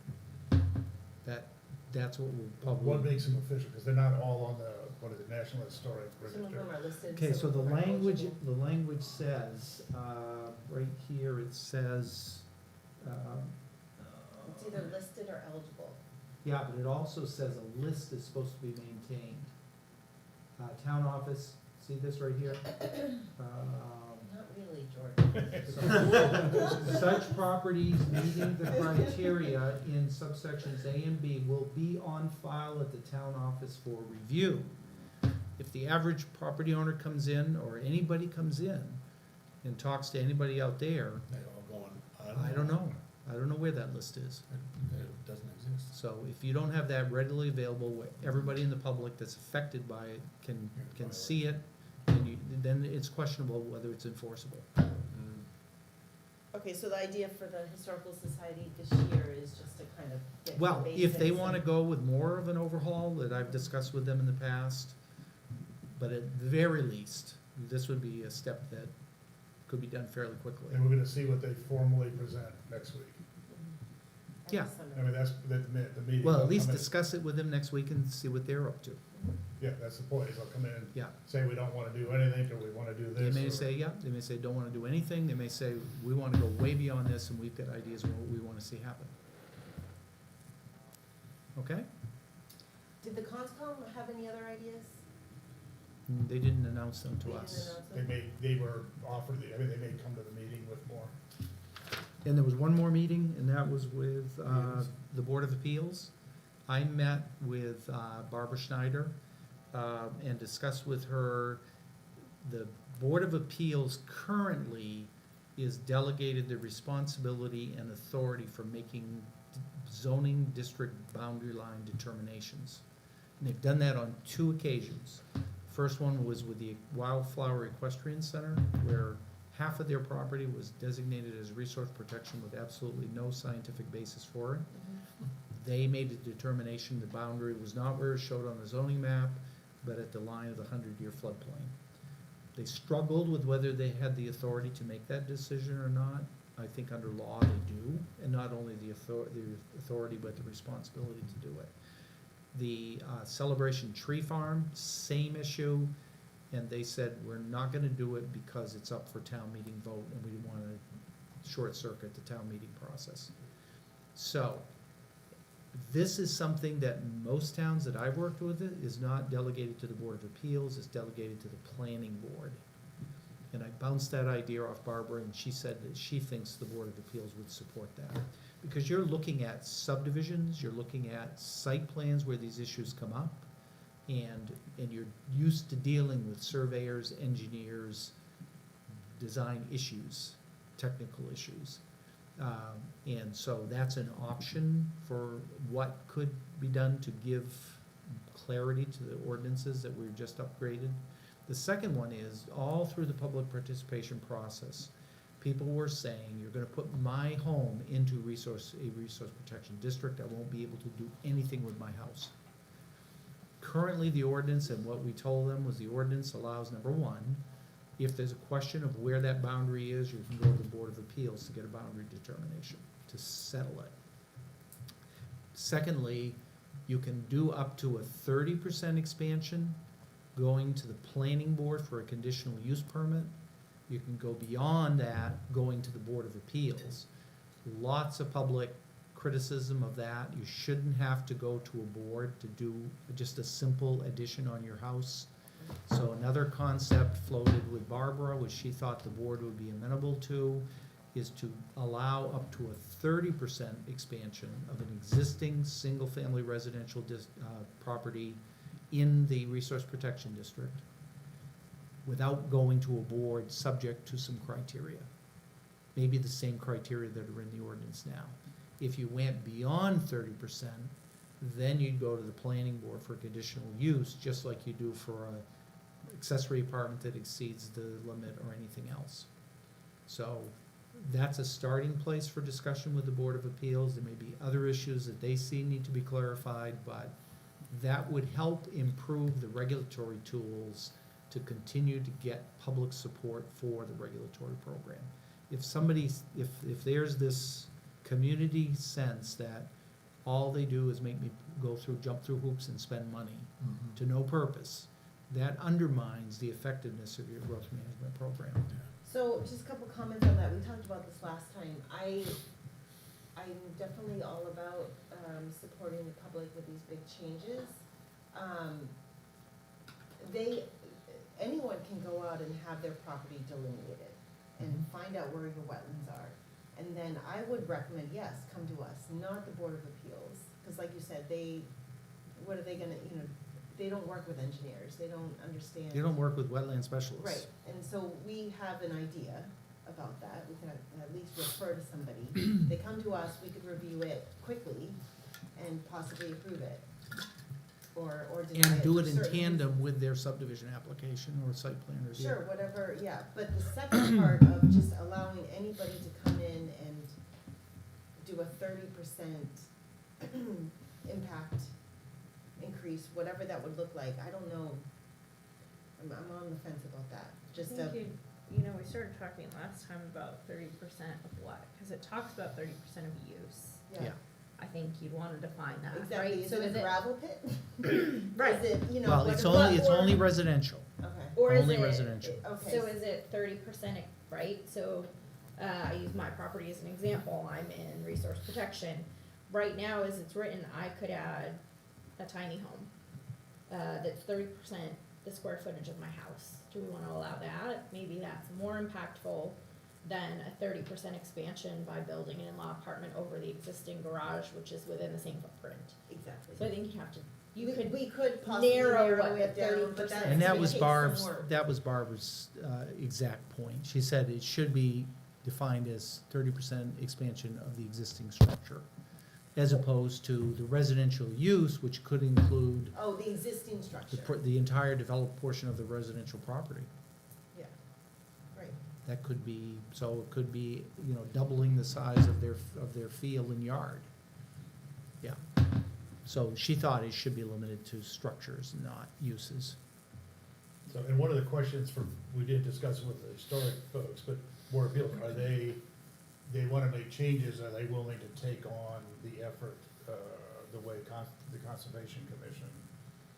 That's what we'll probably. What makes them official, cause they're not all on the, what is it, National Historic some of Register. them are listed. Okay, some so of the them are language, eligible. the language says, right here, it says, It's either listed or eligible. yeah, but it also says a list is supposed to be maintained. Town office, see this right here? Not really, Jordan. Such properties meeting the criteria in subsections A and B will be on file at the town office for review. If the average property owner comes in, or anybody comes in and talks to anybody out there, They all going, I don't know. I don't know where that list is. It doesn't exist. So if you don't have that readily available, where everybody in the public that's affected by it can see it, then it's questionable whether it's enforceable. Okay, so the idea for the Historical Society this year is just to kind of get. Well, the if they basics wanna and- go with more of an overhaul that I've discussed with them in the past, but at the very least, this would be a step that could be done fairly quickly. And we're gonna see what they formally present next week. and Yeah. some of I mean, that's the meeting. Well, They'll at least come in- discuss it with them next week and see what they're up to. Yeah, that's the point, is they'll come in, Yeah. say we don't wanna do anything, or we wanna do They this. may or- say, yeah, they may say, don't wanna do anything, they may say, we wanna go way beyond this and we've got ideas of what we wanna see happen. Okay? Did the conscom have any other ideas? They didn't announce them They to didn't us. announce them? They were offered, I mean, they may come to the meeting with more. And there was one more meeting, and that was with, Yes. the Board of Appeals. I met with, Barbara Schneider, and discussed with her, the Board of Appeals currently is delegated the responsibility and authority for making zoning district boundary line determinations. And they've done that on 2 occasions. First one was with the Wildflower Equestrian Center, where half of their property was designated as resource protection with absolutely no scientific basis for it. They made a determination the boundary was not where it showed on the zoning map, but at the line of the 100-year floodplain. They struggled with whether they had the authority to make that decision or not. I think under law they do, and not only the authority, but the responsibility to do it. The Celebration Tree Farm, same issue, and they said, we're not gonna do it because it's up for town meeting vote, and we wanna short circuit the town meeting process. So, this is something that most towns that I've worked with is not delegated to the Board of Appeals, it's delegated to the Planning Board. And I bounced that idea off Barbara, and she said that she thinks the Board of Appeals would support that. Because you're looking at subdivisions, you're looking at site plans where these issues come up, and you're used to dealing with surveyors, engineers, design issues, technical issues. And so that's an option for what could be done to give clarity to the ordinances that we've just upgraded. The second one is, all through the public participation process, people were saying, you're gonna put my home into a resource protection district, I won't be able to do anything with my house. Currently, the ordinance, and what we told them was the ordinance allows, number one, if there's a question of where that boundary is, you can go to the Board of Appeals to get a boundary determination, to settle it. Secondly, you can do up to a 30% expansion going to the planning board for a conditional use permit. You can go beyond that, going to the Board of Appeals. Lots of public criticism of that. You shouldn't have to go to a board to do just a simple addition on your house. So another concept floated with Barbara, which she thought the board would be amenable to, is to allow up to a 30% expansion of an existing single-family residential property in the Resource Protection District without going to a board, subject to some criteria. Maybe the same criteria that are in the ordinance now. If you went beyond 30%, then you'd go to the planning board for conditional use, just like you do for a accessory apartment that exceeds the limit or anything else. So that's a starting place for discussion with the Board of Appeals. There may be other issues that they see need to be clarified, but that would help improve the regulatory tools to continue to get public support for the regulatory program. If there's this community sense that all they do is make me jump through hoops and spend money to no purpose, that undermines the effectiveness of your growth management program. So just a couple comments on that. We talked about this last time. I'm definitely all about supporting the public with these big changes. Anyone can go out and have their property delineated and find out where your wetlands are. And then I would recommend, yes, come to us, not the Board of Appeals. Because like you said, what are they gonna, they don't work with engineers, they don't understand. They don't work with wetland specialists. Right, and so we have an idea about that, we can at least refer to somebody. They come to us, we could review it quickly and possibly approve it, or deny it. And do it for in certain tandem with their subdivision application or site plan review. Sure, whatever, yeah, but the second part of just allowing anybody to come in and do a 30% impact increase, whatever that would look like, I don't know. I'm on the fence about that, just I think we started talking last time about 30% of what, cause it talks about 30% of use. yeah, Yeah. I think you'd wanna define that, exactly, right? is So it a gravel pit? Right. Is it, Well, what it's is- only residential. Okay, Or is Only it- residential. okay. So is it 30%, right? So, I use my property as an example, I'm in resource protection. Right now, as it's written, I could add a tiny home, that's 30% the square footage of my house. Do we wanna allow that? Maybe that's more impactful than a 30% expansion by building an in-law apartment over the existing garage, which is within the same footprint. Exactly. So I think We could possibly narrow narrow what it the down, 30% but that's And that gonna was take some Barb's, work. exact point. She said it should be defined as 30% expansion of the existing structure, as opposed to the residential use, which could include Oh, the existing structure, the entire developed portion of the residential property. yeah, right. That could be, so it could be, doubling the size of their field and yard. Yeah. So she thought it should be limited to structures, not uses. So, and one of the questions we did discuss with the historic folks, but Board of Appeals, they wanna make changes, are they willing to take on the effort, the way the Conservation Commission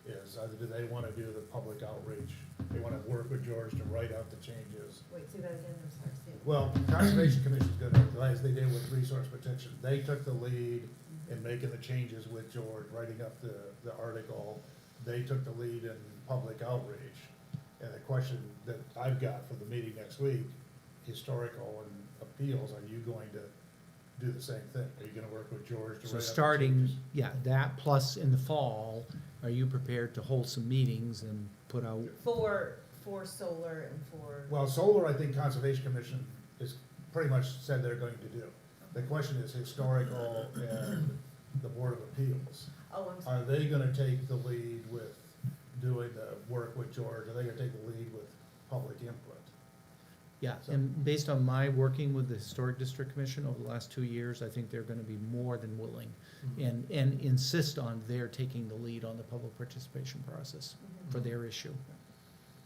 is? Either do they wanna do the public outreach, they wanna work with George to write out the changes? Wait, say that again, I'm sorry, say it. Well, Conservation Commission's gonna, as they did with resource protection, they took the lead in making the changes with George, writing up the article. They took the lead in public outreach. And the question that I've got for the meeting next week, historical and appeals, are you going to do the same thing? Are you gonna work with George to write So up the starting, changes? yeah, that plus in the fall, are you prepared to hold some meetings and put out, For solar and for. Well, solar, I think Conservation Commission is pretty much said they're going to do. The question is historical and the Board of Appeals. Oh, I'm sorry. Are they gonna take the lead with doing the work with George? Are they gonna take the lead with public input? yeah, So- and based on my working with the Historic District Commission over the last 2 years, I think they're gonna be more than willing and insist on their taking the lead on the public participation process for their issue.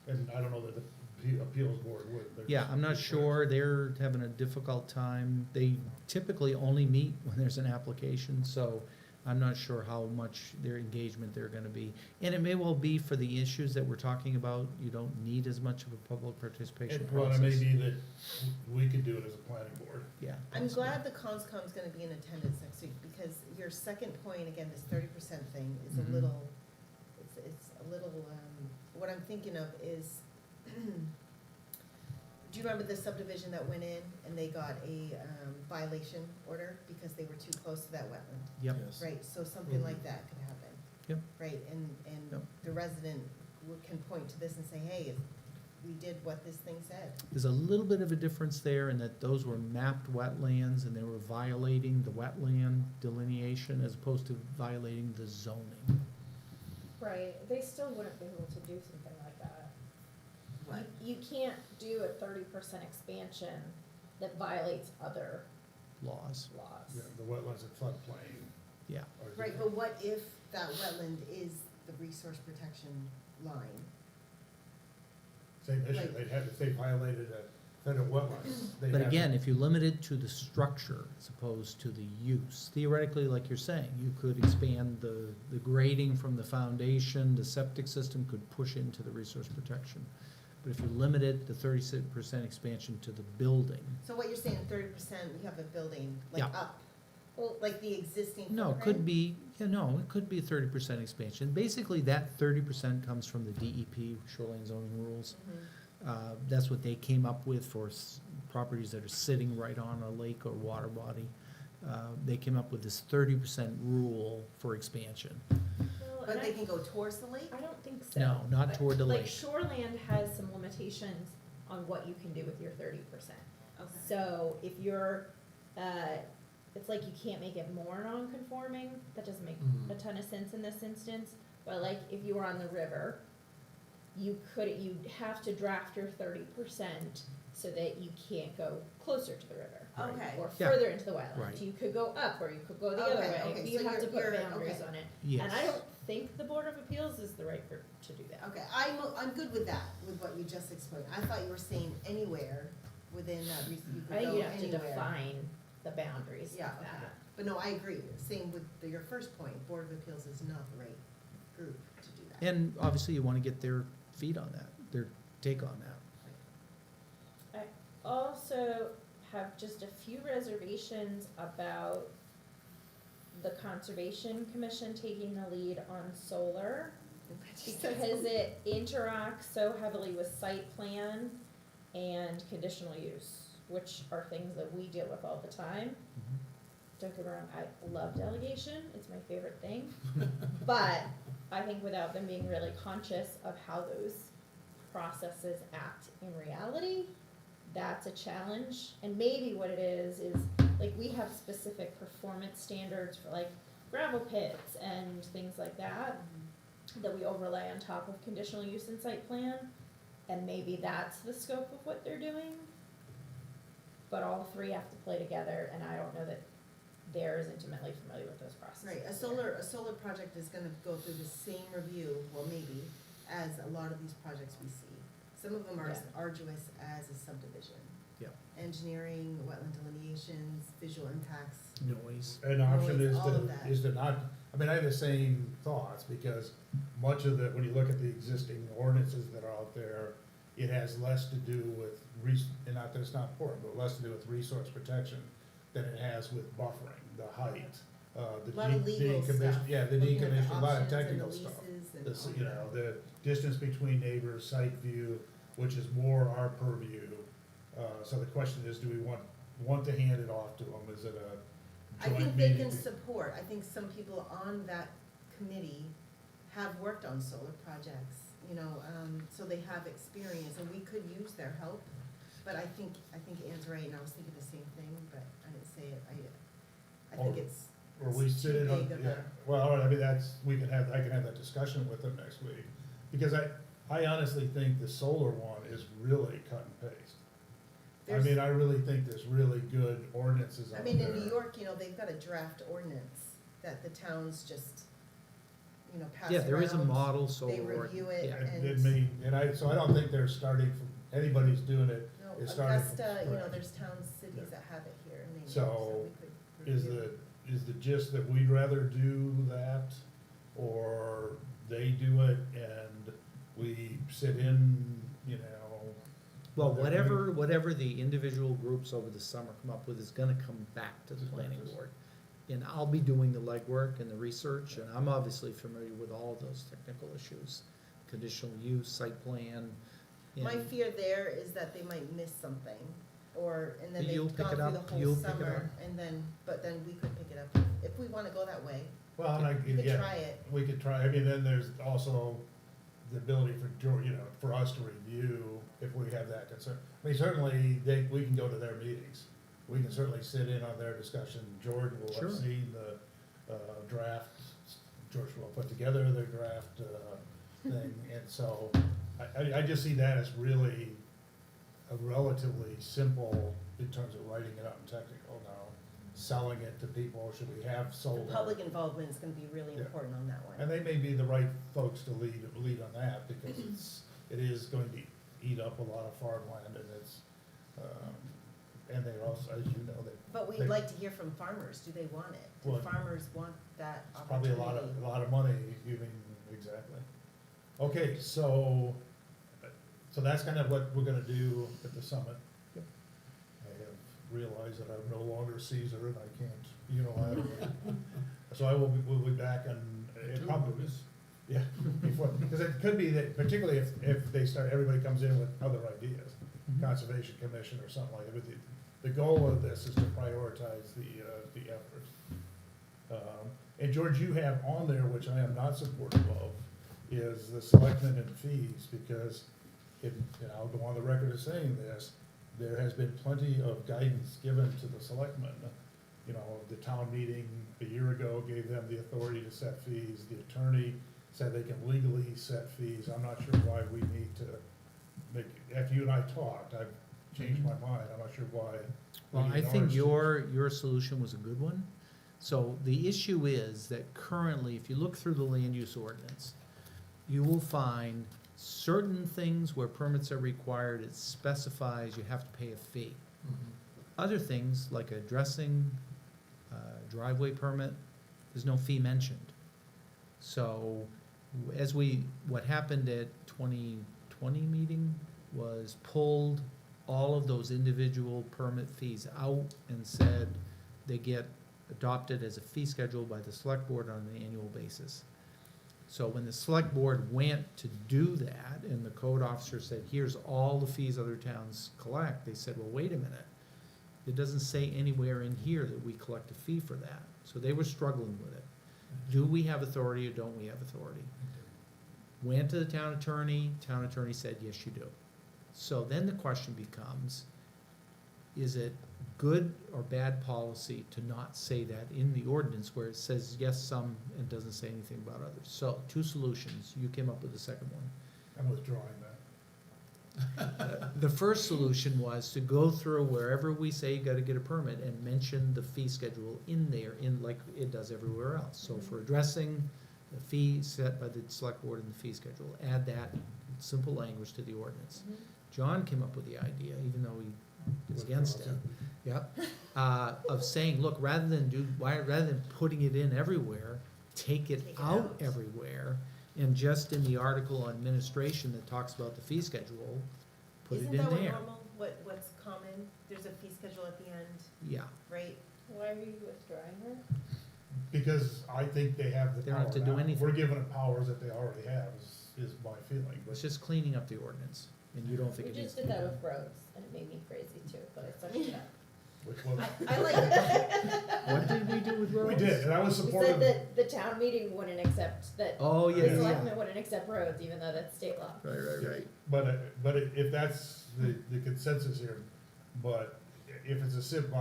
And I don't know that the appeals board would. They're Yeah, just- I'm not sure, they're having a difficult time. They typically only meet when there's an application, so I'm not sure how much their engagement they're gonna be. And it may well be for the issues that we're talking about, you don't need as much of a public participation Well, it may process. be that we could do it as a planning board. Yeah. I'm possibly. glad the conscom's gonna be in attendance next week, because your second point, again, this 30% thing is Mhm. a little, it's a little, what I'm thinking of is, do you remember the subdivision that went in and they got a, violation order because they were too close to that wetland? Yep, Yes. Right, so something Mhm. like that could happen. Yep. Right, and Yep. the resident can point to this and say, hey, if we did what this thing said. there's a little bit of a difference there in that those were mapped wetlands and they were violating the wetland delineation as opposed to violating the zoning. Right, they still wouldn't be able to do something like that. What? You can't do a 30% expansion that violates other Laws, laws. Yeah, the wetlands and floodplain. yeah. are Right, different. but what if that wetland is the resource protection line? Same issue, like- they'd have, if they violated a federal wetlands, they'd But have again, to- if you limit it to the structure as opposed to the use, theoretically, like you're saying, you could expand the grading from the foundation, the septic system could push into the resource protection. But if you limit it, the 30% expansion to the building, So what you're saying, 30%, we have a building, like Yeah. up, Well, like the existing no, it footprint? could be, yeah, no, it could be a 30% expansion. Basically, that 30% comes from the DEP shoreline zoning rules. Mhm. That's what they came up with for properties that are sitting right on a lake or water body. They came up with this 30% rule for expansion. well, But and they can go towards the lake? I don't think so. No, not But, toward the like, lake. shoreland has some limitations on what you can do with your 30%. So if you're, it's like you can't make it more non-conforming, that doesn't make Mhm. a ton of sense in this instance. But like, if you were on the river, you'd have to draft your 30% so that you can't go closer to the river. Right. Okay. Or Yeah. further into the Right. wetland. You could go up or you could go the other Okay, way. okay, You so have to put you're- boundaries okay. on it. Yes. And I don't think the Board of Appeals is the right group to do that. Okay, I'm good with that, with what you just explained. I thought you were saying anywhere within that, you I could think go you have to anywhere. define the boundaries of Yeah, okay. that. But no, I agree. Same with your first point, Board of Appeals is not the right group to do that. And obviously, you want to get their feet on that, their take on that. Also have just a few reservations about the Conservation Commission taking the lead on solar. Because it interacts so heavily with site plan and conditional use, which are things that we deal with all the time. Don't get me wrong, I love delegation, it's my favorite thing. But I think without them being really conscious of how those processes act in reality, that's a challenge. And maybe what it is like we have specific performance standards for like gravel pits and things like that that we overlay on top of conditional use and site plan. And maybe that's the scope of what they're doing. But all three have to play together, and I don't know that they're as intimately familiar with those processes. Right, a solar project is gonna go through the same review, well, maybe, as a lot of these projects we see. Some of them are as Yeah. arduous as a subdivision. Yeah. Engineering, wetland delineations, visual impacts. Noise. An option Noise, is all of that. to not, I mean, I have the same thoughts, because much of the, when you look at the existing ordinances that are out there, it has less to do with and not that it's not important, but less to do with resource protection than it has with buffering, the height, the A lot of legal decommission, stuff. yeah, the looking at decommission, a lot of options and the technical stuff. leases and This, all you that. know, the distance between neighbors, site view, which is more our purview. So the question is, do we want to hand it off to them? Is it a I joint think they meeting? can support, I think some people on that committee have worked on solar projects, you know, so they have experience, and we could use their help. But I think Ann's right, and I was thinking the same thing, but I didn't say it, I think it's Or we it's sit too in on, big of yeah, a- well, all right, I mean, I can have that discussion with them next week. Because I honestly think the solar one is really cut and paste. I There's- mean, I really think there's really good ordinances I out mean, there. in New York, you know, they've got a draft ordinance that the towns just, you know, pass Yeah, around. there is a model solar. They review it, yeah. and- So I don't think they're starting from, anybody's doing it, No, is starting from Augusta, you know, scratch. there's towns, cities that have it here, and they know, So, so we could Is review. is the gist that we'd rather do that, or they do it and we sit in, you know? Well, while they're doing- whatever the individual groups over the summer come up with is gonna come back to the planning board. And I'll be doing the legwork and the research, and I'm obviously familiar with all of those technical issues. Conditional use, site plan, My and fear there is that they might miss something, and then You'll they've pick gone it through the up, whole you'll pick it summer, up. and then we could pick it up, if we wanna go that way, Well, and we could yeah, try it. we could try, I mean, then there's also the ability for for us to review if we have that concern. I mean, certainly, we can go to their meetings, we can certainly sit in on their discussion, George will Sure. have seen the, draft, George will put together the draft, thing, and so, I just see that as really a relatively simple in terms of writing it out in technical now, selling it to people, should we have The sold? public involvement is gonna be really Yeah. important on that one. And they may be the right folks to lead on that, because it is going to eat up a lot of farmland, and it's, and they're also, as you know, But they- we'd like to hear from farmers, do they want it? Do Well, farmers want that it's probably opportunity? a lot of money, exactly. Okay, so that's kind of what we're gonna do at the summit. Yep. I have realized that I'm no longer Caesar and I can't unilaterally. So we'll be back and it probably, yeah, before, because it could be that, particularly if they start, everybody comes in with other ideas, Mhm. Conservation Commission or something like that, but the goal of this is to prioritize the effort. And George, you have on there, which I am not supportive of, is the selectmen and fees, because and I'll go on the record as saying this, there has been plenty of guidance given to the selectmen. You know, the town meeting a year ago gave them the authority to set fees, the attorney said they can legally set fees, I'm not sure why we need to make, after you and I talked, I've changed my mind, I'm not sure why. we well, need I an think orange your solution was a good one. So the issue is that currently, if you look through the land use ordinance, you will find certain things where permits are required, it specifies you have to pay a fee. Other things, like a dressing, driveway permit, there's no fee mentioned. So, what happened at 2020 meeting was pulled all of those individual permit fees out and said they get adopted as a fee schedule by the select board on an annual basis. So when the select board went to do that, and the code officer said, here's all the fees other towns collect, they said, well, wait a minute. It doesn't say anywhere in here that we collect a fee for that. So they were struggling with it. Do we have authority or don't we have authority? Went to the town attorney said, yes, you do. So then the question becomes, is it good or bad policy to not say that in the ordinance where it says yes, some, and doesn't say anything about others? So, two solutions, you came up with the second one. I'm withdrawing that. The first solution was to go through wherever we say you gotta get a permit and mention the fee schedule in there, like it does everywhere else. So for addressing, the fee set by the select board in the fee schedule, add that simple language to the ordinance. Mhm. John came up with the idea, even though he is against it, Withdraws of saying, look, rather than putting it in everywhere, take it Take it out out. everywhere, and just in the article on administration that talks about the fee schedule, put it in Isn't that what there. normal, what's common, there's a fee schedule at the end, Yeah, right? Why are you withdrawing her? Because I think they have the They don't power have to do now. anything. We're giving them powers that they already have, is my feeling, but. it's just cleaning up the ordinance, and you don't think We it needs just to be did that done. with roads, and it made me crazy too, but I sucked it up. Which was, I like it. What did we do with roads? we did, and I was We supportive. said that the town meeting wouldn't accept, that Oh, yeah, the yeah, selectmen wouldn't accept roads, even though that's state law. right. But if that's the consensus here, but if it's a simple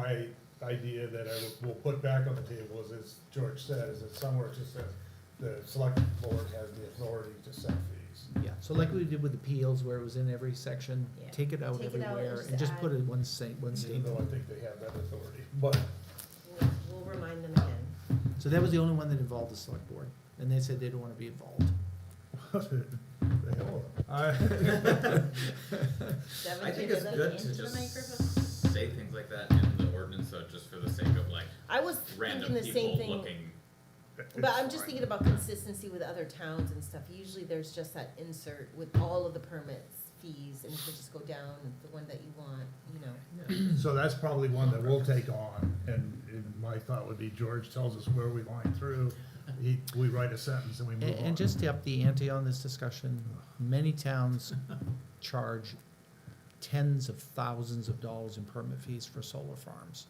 idea that will put back on the table, as George said, is that somewhere it just says the select board has the authority to set fees. Yeah, so like we did with appeals, where it was in every section, Yeah. take it out Take it out and everywhere, just and just add- put it in one Even statement. though I think they have that authority, but We'll remind them again. So that was the only one that involved the select board, and they said they don't wanna be involved. the hell with Devin, I think you it's did good that? to into the just microphone? say things like that in the ordinance, so just for the sake of like I was random thinking the same people thing, looking, but I'm just thinking about consistency with other towns and stuff. Usually there's just that insert with all of the permits, fees, and you can just go down the one that you want, you know. So that's probably one that we'll take on, and my thought would be George tells us where we line through, we write a sentence and we move on. And just to up the ante on this discussion, many towns charge tens of thousands of dollars in permit fees for solar farms.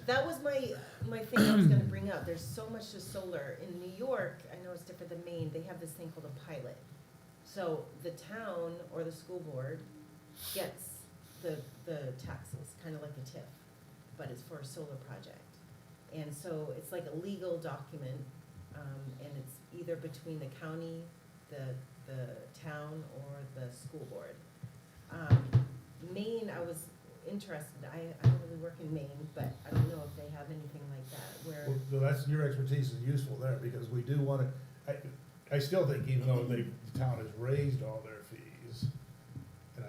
That was my thing I was gonna bring up. There's so much to solar. In New York, I know it's different than Maine, they have this thing called a pilot. So the town or the school board gets the taxes, kinda like a TIF, but it's for a solar project. And so it's like a legal document, and it's either between the county, the town, or the school board. Maine, I was interested, I don't really work in Maine, but I don't know if they have anything like that, where, Well, that's, your expertise is useful there, because we do wanna, I still think even though the town has raised all their fees, and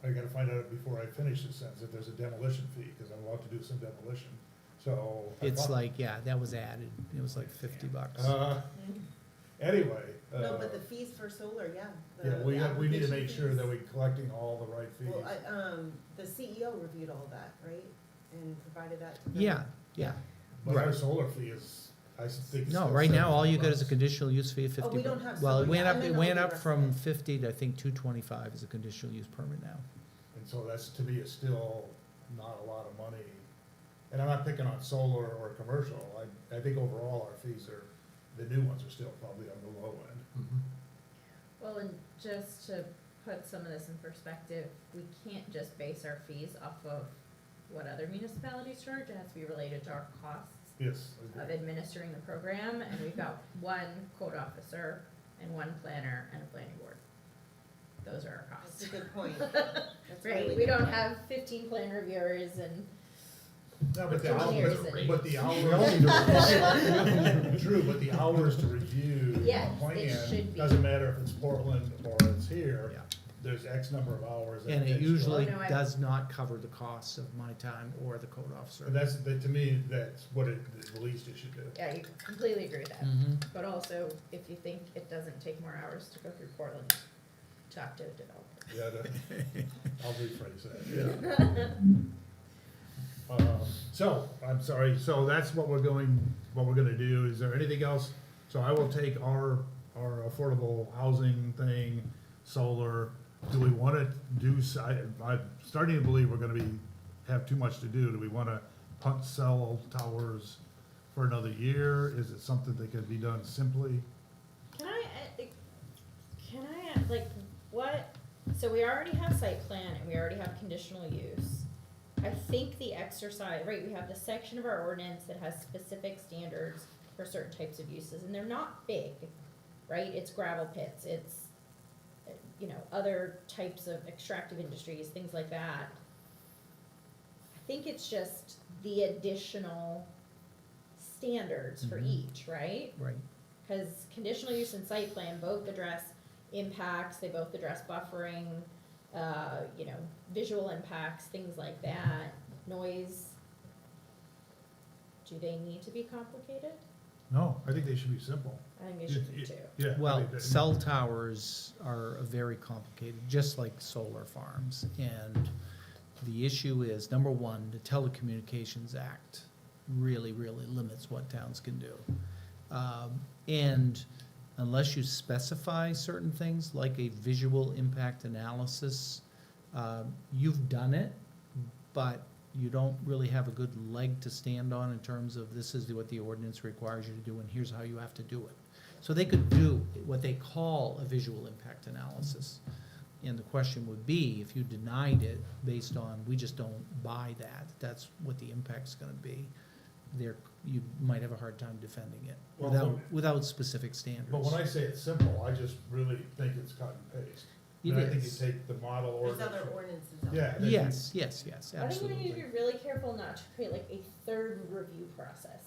I gotta find out before I finish this sentence if there's a demolition fee, cause I'm about to do some demolition, so. I It's thought- like, yeah, that was added, it was like $50. Anyway. no, but the fees for solar, yeah. the- Yeah, the we need to application make sure fees. that we're collecting all the right fees. Well, the CEO reviewed all that, right, and provided that to them? Yeah, yeah. But our right. solar fee is, I think. No, still right now, all you get is a $75. conditional use fee of Oh, 50. we don't have Well, solar. Yeah, I it meant all went the up rest from of it. 50 to, I think, 225 is a conditional use permit now. And so that's, to me, is still not a lot of money. And I'm not picking on solar or commercial, I think overall our fees are, the new ones are still probably on the low end. Mhm. Well, and just to put some of this in perspective, we can't just base our fees off of what other municipalities charge, it has to be related to our costs Yes, I of agree. administering the program, and we've got one code officer and one planner and a planning board. Those are our That's costs. a good point. That's a really Right, we good don't point. have 15 plan reviewers and No, but the Engineers hours, and- but the hours. True, but the hours to review Yes, a it should plan, be. doesn't matter if it's Portland or it's here, Yeah. there's X number of hours. that And it takes to- usually Oh, no, I- does not cover the costs of my time or the code officer. And that's, to me, that's what the least it should do. yeah, you completely agree with that. Mhm. But also, if you think it doesn't take more hours to go through Portland, talk to a developer. Yeah, I'll rephrase that. So, I'm sorry, so that's what we're gonna do, is there anything else? So I will take our affordable housing thing, solar, do we wanna do, I'm starting to believe we're gonna have too much to do we wanna punt cell towers for another year? Is it something that can be done simply? Can I, like, what, so we already have site plan and we already have conditional use. I think the exercise, right, we have the section of our ordinance that has specific standards for certain types of uses, and they're not big, right? It's gravel pits, it's, other types of extractive industries, things like that. I think it's just the additional standards for Mhm. each, right? Right. Cause conditional use and site plan both address impacts, they both address buffering, visual impacts, things like that, noise. Do they need to be complicated? No, I think they should be simple. I think they should be too. Yeah. I Well, think that- cell towers are very complicated, just like solar farms. And the issue is, number one, the Telecommunications Act really, really limits what towns can do. And unless you specify certain things, like a visual impact analysis, you've done it, but you don't really have a good leg to stand on in terms of this is what the ordinance requires you to do and here's how you have to do it. So they could do what they call a visual impact analysis. And the question would be, if you denied it based on, we just don't buy that, that's what the impact's gonna be, you might have a hard time defending it Well, without specific standards. But when I say it's simple, I just really think it's cut and paste. It And I think you is. take the model There's ordinance. other ordinances out Yeah. there. Yes, I think we absolutely. need to be really careful not to create like a third review process.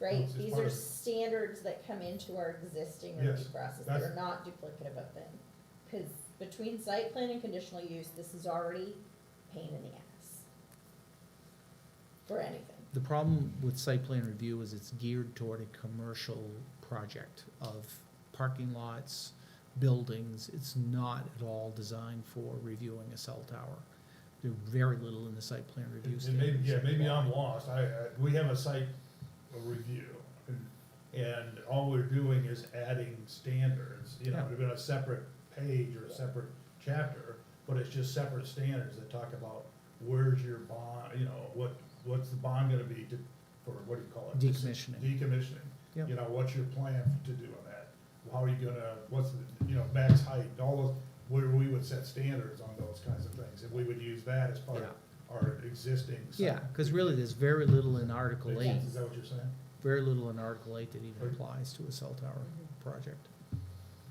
Right, It's these part are of it. standards that come into our existing Yes, review process that that's- are not duplicative of them. Cause between site plan and conditional use, this is already pain in the ass. for anything. The problem with site plan review is it's geared toward a commercial project of parking lots, buildings. It's not at all designed for reviewing a cell tower. There's very little in the site plan review And maybe, standards. yeah, maybe I'm lost, we have a site review, and all we're doing is adding standards, you know, Yeah. we've got a separate page or a separate chapter, but it's just separate standards that talk about where's your bond, you know, what's the bond gonna be to, for, what do you call it? Decommissioning. Decommissioning. Yeah. You know, what's your plan to do on that? How are you gonna, what's the, you know, max height, all those, where we would set standards on those kinds of things, and we would use that as part of our existing. Yeah, because really, there's very little in Article 8, Is that what you're saying? very little in Article 8 that even Right. applies to a cell tower Mhm. project.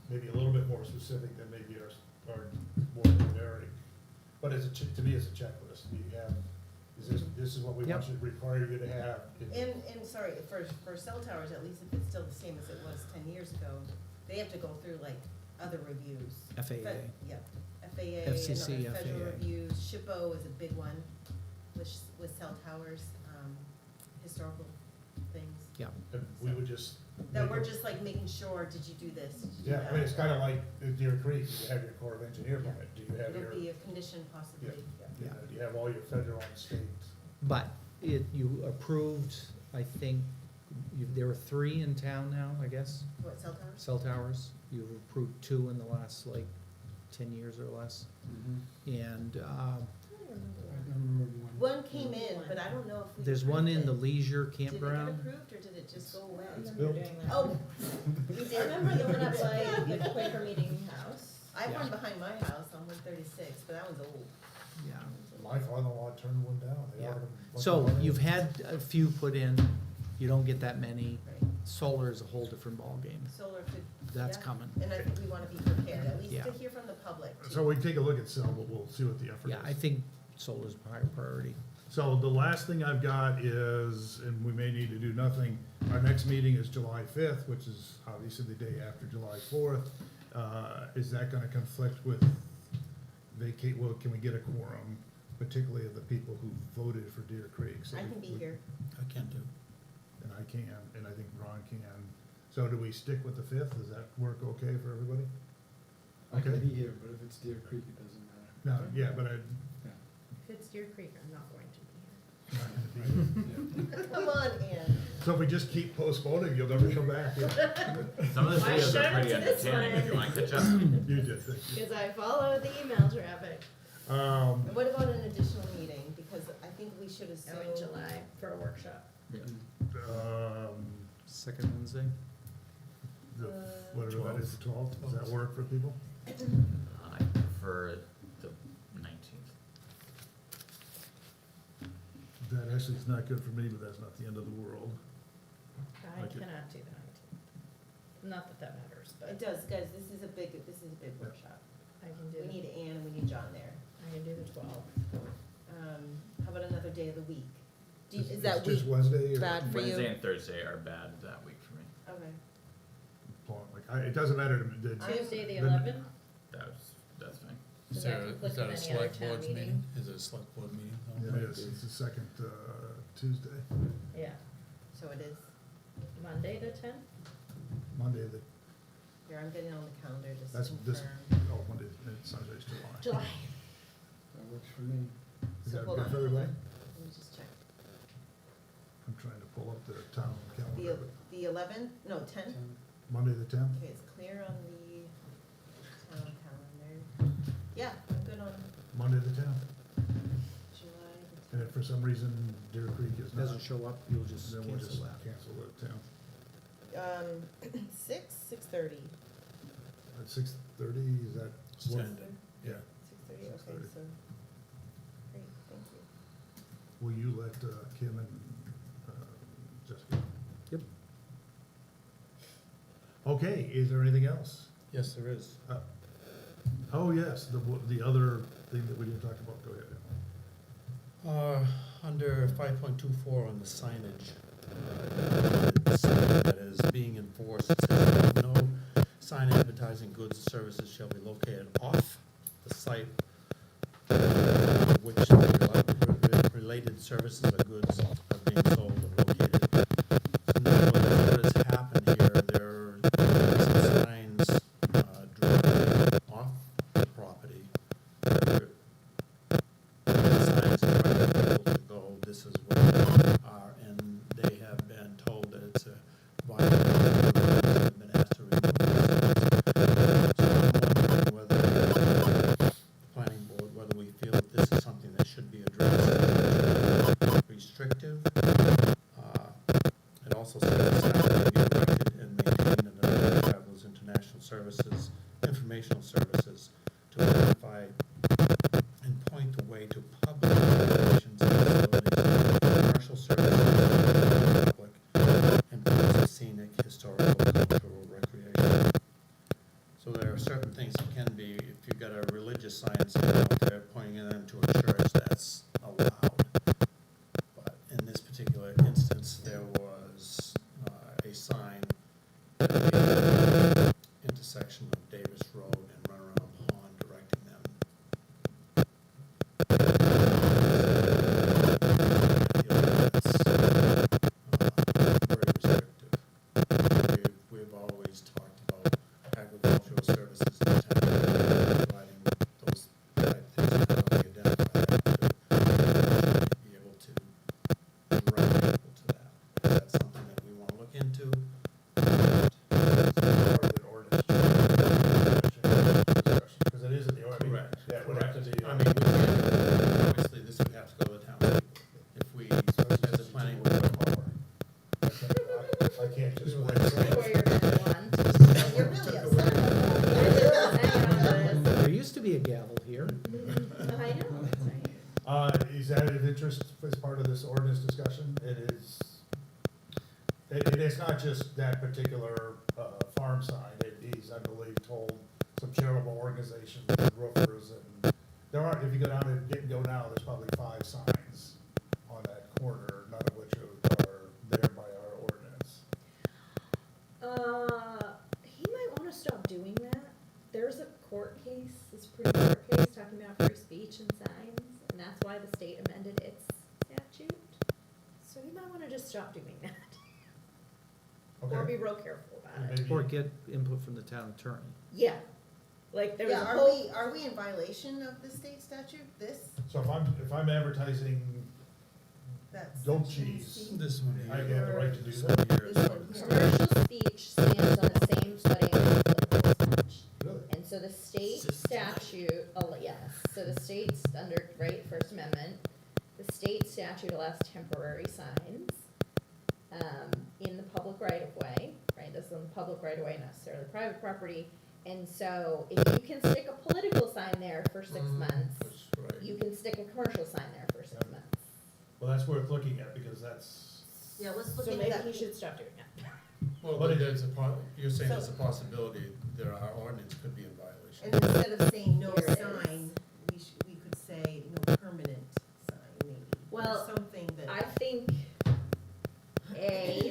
Maybe a little bit more specific than maybe our more generic, but as a, to me, it's a checklist, do you have, this is what we want you, require you to have. And sorry, for cell towers, at least if it's still the same as it was 10 years ago, they have to go through like other reviews. FAA. Yeah, FAA FCC, and other federal FAA. reviews. SHPO is a big one with cell towers, historical things. Yeah, And we would just. That make we're it- just like making sure, did you do this? Did you do Yeah, I mean, it's that? kinda like Deer Creek, you have your Corps of Engineer permit, do you have your, It'll be a condition possibly. you know, do you have all your federal and state? but you approved, I think, there are 3 in town now, I guess, What, cell towers? cell towers. You've approved 2 in the last, like, 10 years or less. And I don't remember one. One came in, but I don't know if we. there's one in the approved it. leisure Did it get campground. approved, or did it just go away? It's remember built. doing that. Oh, you I did? remember the one up by the Quaker Meeting House. I have one Yeah. behind my house on 136, but that one's old. Yeah. My father-in-law turned one down. They Yeah. offered him a bunch So of money. you've had a few put in, you don't get that many. Right. Solar is a whole different ballgame. Solar could. That's yeah. coming. And I think we wanna be prepared, at least Yeah. to hear from the public. too. So we take a look at cell, but we'll see what the effort is. Yeah, I think solar's a higher priority. So the last thing I've got is, and we may need to do nothing, our next meeting is July 5th, which is obviously the day after July 4th. Is that gonna conflict with well, can we get a quorum, particularly of the people who voted for Deer Creek? So I can be we- here. I can't do. And I can, and I think Ron can. So do we stick with the 5th? Does that work okay for everybody? I can Okay. be here, but if it's Deer Creek, it doesn't matter. No, yeah, but I, If it's Deer Creek, I'm not going to be here. not gonna be here. Come on, Ann. So if we just keep postponing, you'll never come back. Some of the I videos showed are pretty it to this entertaining if one. you wanna catch up. You did, thank you. Because I follow the email traffic. And what about an additional meeting, because I think we should assume. Oh, in July for a workshop. Second Wednesday? The, whatever that is, the 12th, does that work for people? I prefer the 19th. That actually is not good for me, but that's not the end of the world. I Okay. cannot do the 19th. Not that that matters, but It does, guys, this is a big workshop. I can do, We need Ann and we need John there. I can do the 12th. How about another day of the week? Is It's that just week Wednesday or? bad for you? Wednesday and Thursday are bad that week for me. Okay. Like, it doesn't matter to me. Tuesday, the the- 11th? That's fine. Does Is that there, conflict is that with a any other select town board's meeting? meeting? Is it a select board meeting? Yeah, it is, it's the second, Tuesday, Yeah. So it is. Monday, the 10th? Monday, the, Here, I'm getting on the calendar just that's to this, confirm. oh, Monday, Sunday's July. July. That works for me. Is So that hold good on, for hold on. everybody? Let me just check. I'm trying to pull up the town The, calendar. the 11th, no, 10th? Monday, the 10th? Okay, it's clear on the town calendar. Yeah, I'm good on Monday, the 10th. July And if for some reason Deer Creek is not, Doesn't show up, you'll just then we'll just cancel that. cancel the 10th. the 10th. 6:30. At 6:30, is that? It's what- 10. Yeah. 6:30, okay, 6:30. so, great, thank you. Will you let Kim and Jessica? Yep. Okay, is there anything else? Yes, there is. Oh, yes, the other thing that we didn't talk about, go ahead. Under 5.24 on the signage, that is being enforced, it says no sign advertising goods or services shall be located off the site, which shall be related services or goods are being sold or located. So in other words, what has happened here, there are some signs directly off the property. There are signs inviting people to go, this is where they are, and they have been told that it's a violation, have been asked to remove those signs. So I'm wondering whether the planning board, whether we feel that this is something that should be addressed, restrictive. It also says the sign will be erected and maintained under the Travelers International Services, Informational Services to identify and point the way to public operations and facilities, commercial services to the public, and points of scenic, historical, cultural, recreation. So there are certain things that can be, if you've got a religious sign sitting out there pointing them to a church, that's allowed. But in this particular instance, there was a sign at the intersection of Davis Road and Runaround Pond directing them. Very restrictive. We've always talked about agricultural services in town, providing those type things, and how we identify that to be able to direct people to that. Is that something that we wanna look into? Part of the ordinance. Because it is in the ordinance. Correct. Yeah, it would have to be. I mean, we can't, obviously, this would have to go to the town people. If we, as a planning board, I can't just. Before you're gonna want. You're really I upset. didn't know There used to be a gavel here. this. I know, Is that of interest as part of this ordinance discussion? It is, it is not just that particular, farm sign, he's, I believe, told some charitable organizations, and roofers, and there are, if you go down and go now, there's probably 5 signs on that corner, none of which are there by our ordinance. he might wanna stop doing that. There's a court case, this pretty court case talking about free speech and signs, and that's why the state amended its statute. So he might wanna just stop doing that, or be Okay? real careful about it. Maybe- Or get input from the town attorney. Yeah, like there was Yeah, a are whole. are we in violation of the state statute, this, So if I'm advertising that's. goat cheese, this one here. I have the right to do This that. one here is This part of one the here. Commercial speech stands on the same footing as political speech. Really? And so the state statute, yes, so the state's under, right, First Amendment, the state statute allows temporary signs, in the public right of way, right, this is on the public right of way, not necessarily private property. And so if you can stick a political sign there for 6 months, That's right. you can stick a commercial sign there for 6 months. Well, that's worth looking at, because that's, Yeah, let's look So into maybe that. he should stop doing that. Well, But but it- there's you're saying there's a possibility that our ordinance could be in violation. And instead of saying no Here it is. sign, we could say no permanent sign, maybe. Or Well, something that. I think,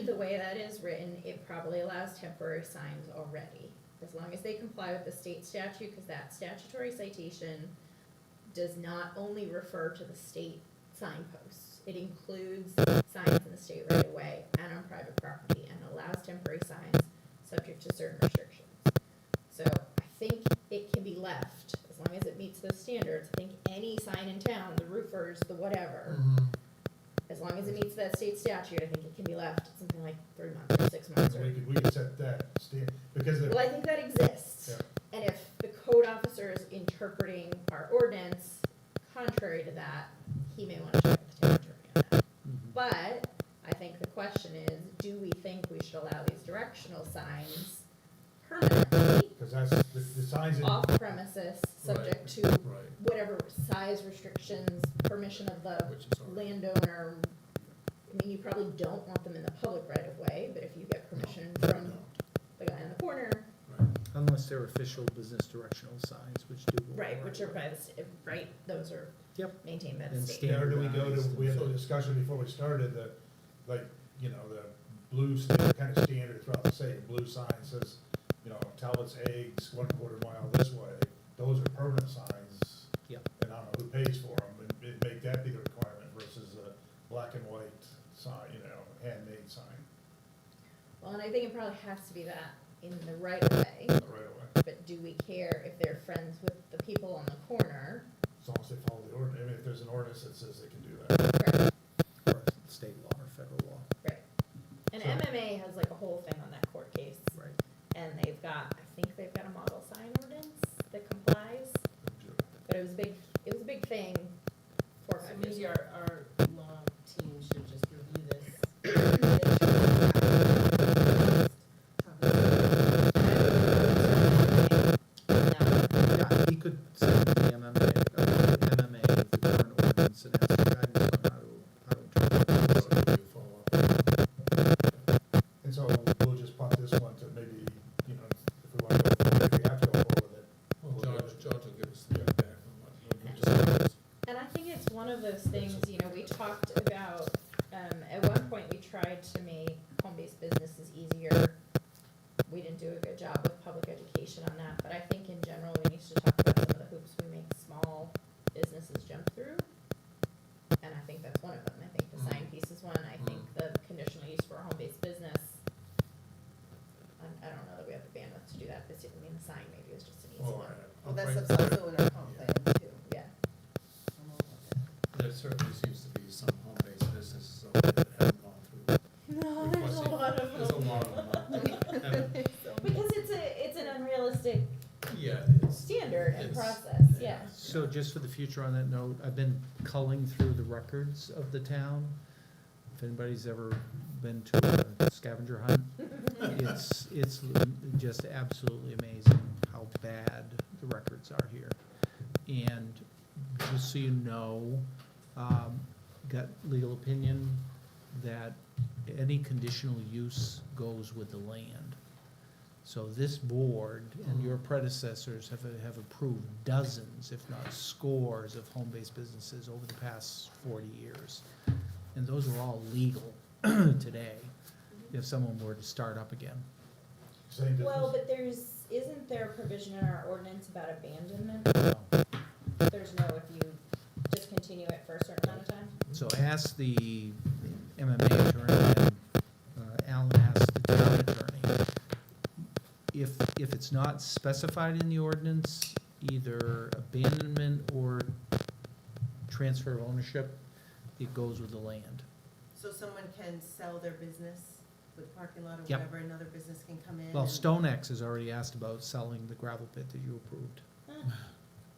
the way that is written, it probably allows temporary signs already. As long as they comply with the state statute, cause that statutory citation does not only refer to the state signposts. It includes signs in the state right of way and on private property and allows temporary signs subject to certain restrictions. So I think it can be left, as long as it meets those standards. I think any sign in town, the roofers, the whatever, as long as it meets that state statute, I think it can be left at something like 3 months or 6 months. Or, we could set that stand, because well, I think that exists. Yeah. And if the code officer is interpreting our ordinance contrary to that, he may want to check with the town attorney on that. But I think the question is, do we think we should allow these directional signs permanently because that's, the signs in. off premises, subject to Right, whatever size restrictions, permission of the which is all right. landowner? I mean, you probably don't want them in the public right of way, but if you get permission No, from no, the guy in the corner, right. Unless they're official business directional signs, which do. go right, on which the are by the state, right, those are Yep. maintained by the And state. Yeah, or do we go to, we had a discussion before we started, the, like, you know, the blue, kind of standard throughout the state, blue sign says, you know, Talbot's Eggs, 1/4 mile this way, those are permanent signs. Yep. And I don't know who pays for them, and make that be the requirement versus sign Well, and I think it probably has to be that in the right of way, right away, but do we care if they're friends with the people on the corner? as long as they follow the ordinance. I mean, if there's an ordinance that says they can do that. Correct, Or state law or federal law. right. And So- MMA has like a whole thing on that court case, Right. and they've got, I think they've got a model sign ordinance that complies, but it was a big thing 4 or So 5 years maybe ago. our law team should just review this. Yeah, he could send the MMA, the current ordinance and ask for guidance on how to interpret it. And so we'll just pop this one to maybe, you know, if we wanna go, if we have to go forward with it. Well, we'll do George, it. George will give us the feedback on what we discussed. And I think it's one of those things, you know, we talked about, at one point, we tried to make home-based businesses easier. We didn't do a good job with public education on that, but I think in general, we need to talk about some of the hoops we make small businesses jump through. And I think that's one of them. I think the sign piece is one. I think the conditional use for a home-based business. I don't know that we have the bandwidth to do that this year. I mean, the sign maybe is just an easy Well, one. Well, that stuff's also in our comp plan too. Yeah. I'm all about that. There certainly seems to be some home-based businesses over there that haven't gone through. No, there's a lot of them. There's a lot of them out there. And, Because it's an unrealistic yeah, it's, standard and It's- process, yeah. So just for the future on that note, I've been culling through the records of the town. If anybody's ever been to a scavenger hunt, it's just absolutely amazing how bad the records are here. And just so you know, got legal opinion that any conditional use goes with the land. So this board and your predecessors have approved dozens, if not scores, of home-based businesses over the past 40 years. And those are all legal today, if someone were to start up again. Same difference. Well, but isn't there a provision in our ordinance about abandonment? So- There's no if you discontinue it for a certain amount of time? So ask the MMA attorney, and Alan asked the town attorney. If it's not specified in the ordinance, either abandonment or transfer of ownership, it goes with the land. So someone can sell their business with parking lot or Yep. whatever, another business can come in Well, and- StoneX has already asked about selling the gravel pit that you approved.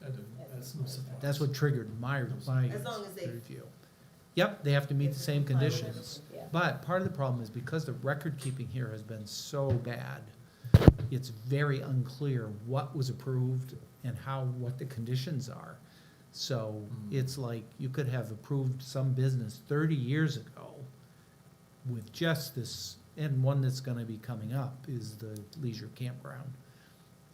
that's no surprise. That's what triggered my As long as they- review. Yep, they have to meet the same Comply with conditions. Yeah. But part of the problem is because the record keeping here has been so bad, it's very unclear what was approved and what the conditions are. So it's like you could have approved some business 30 years ago with just this, and one that's gonna be coming up is the leisure campground.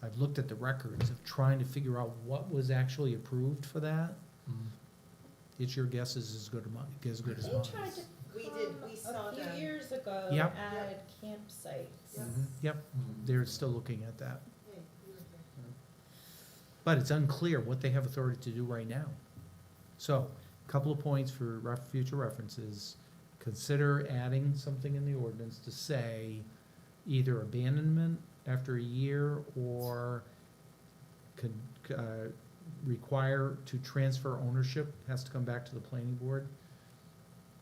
I've looked at the records of trying to figure out what was actually approved for that. It's your guess is as good as mine. They tried to We did, we come saw a few them. years ago, Yep. add campsites. Yep. Yep, they're still looking at that. Hey, you were here. But it's unclear what they have authority to do right now. So, couple of points for future references. Consider adding something in the ordinance to say either abandonment after a year or could, require to transfer ownership, has to come back to the planning board.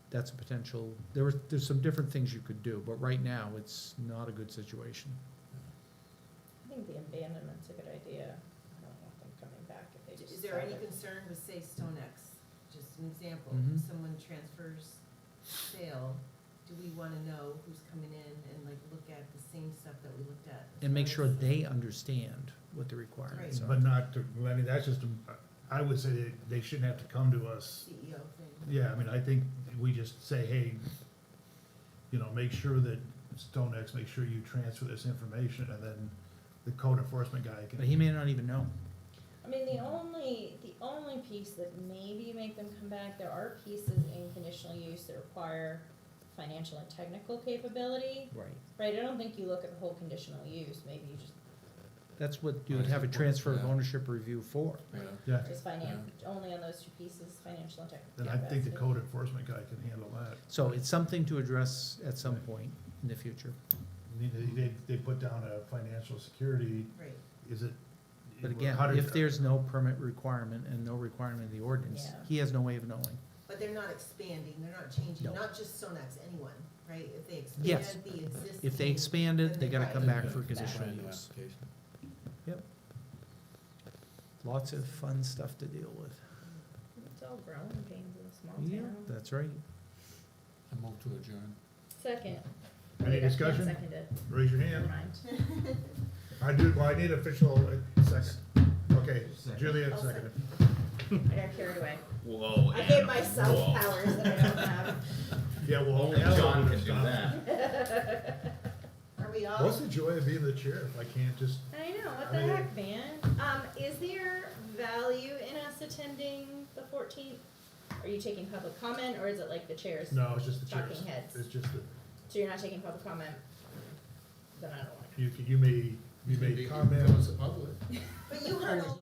That's a potential, there's some different things you could do, but right now, it's not a good situation. I think the abandonment's a good idea. I don't want them coming back if they just. Is there any sell it. concern with, say, StoneX, just an example, Mhm. if someone transfers sale, do we wanna know who's coming in and like look at the same stuff that we looked at? as And make far sure as- they understand what the requirements are. But not to, I mean, that's just, I would say they shouldn't have to come to us. CEO thing. Yeah, I mean, I think we just say, hey, you know, make sure that StoneX, make sure you transfer this information, and then the code enforcement guy can. But he may not even know. I mean, the only piece that maybe you make them come back, there are pieces in conditional use that require financial and technical capability, Right. right? I don't think you look at the whole conditional use, maybe you just That's what you would have a transfer of Yeah. ownership review for. Yeah. Yeah, Just only on those two pieces, financial and technical. and I think the code enforcement guy can handle that. So it's something to address at some point in the future. They put down a financial security, Right. is it? But again, how did- if there's no permit requirement and no requirement in the ordinance, Yeah. he has no way of knowing. But they're not expanding, they're not changing, No. not just Sonax, anyone, right? If they Yes. expand the existing. If they expand it, they gotta come back for Yeah, conditional brand new use. application. Lots of fun stuff to deal with. It's all growing pains in a small Yeah, town. that's right. I move to adjourn. Second. Any Wait, I can't discussion? second it. Raise your Never hand. mind. I need official second. Okay, Juliet I'll seconded. I got carried away. Whoa. I gave myself powers that I don't have. Yeah, well, Only Alan John would can have do stopped. that. Are we all? What's the joy of being the chair if I can't just, I know, what the heck, man? Is there value in us attending the 14th? Are you taking public comment, or is it like the chairs? no, it's just the chairs. Talking heads. It's just that So you're not taking public comment? Then I don't want to. you may comment. But you heard all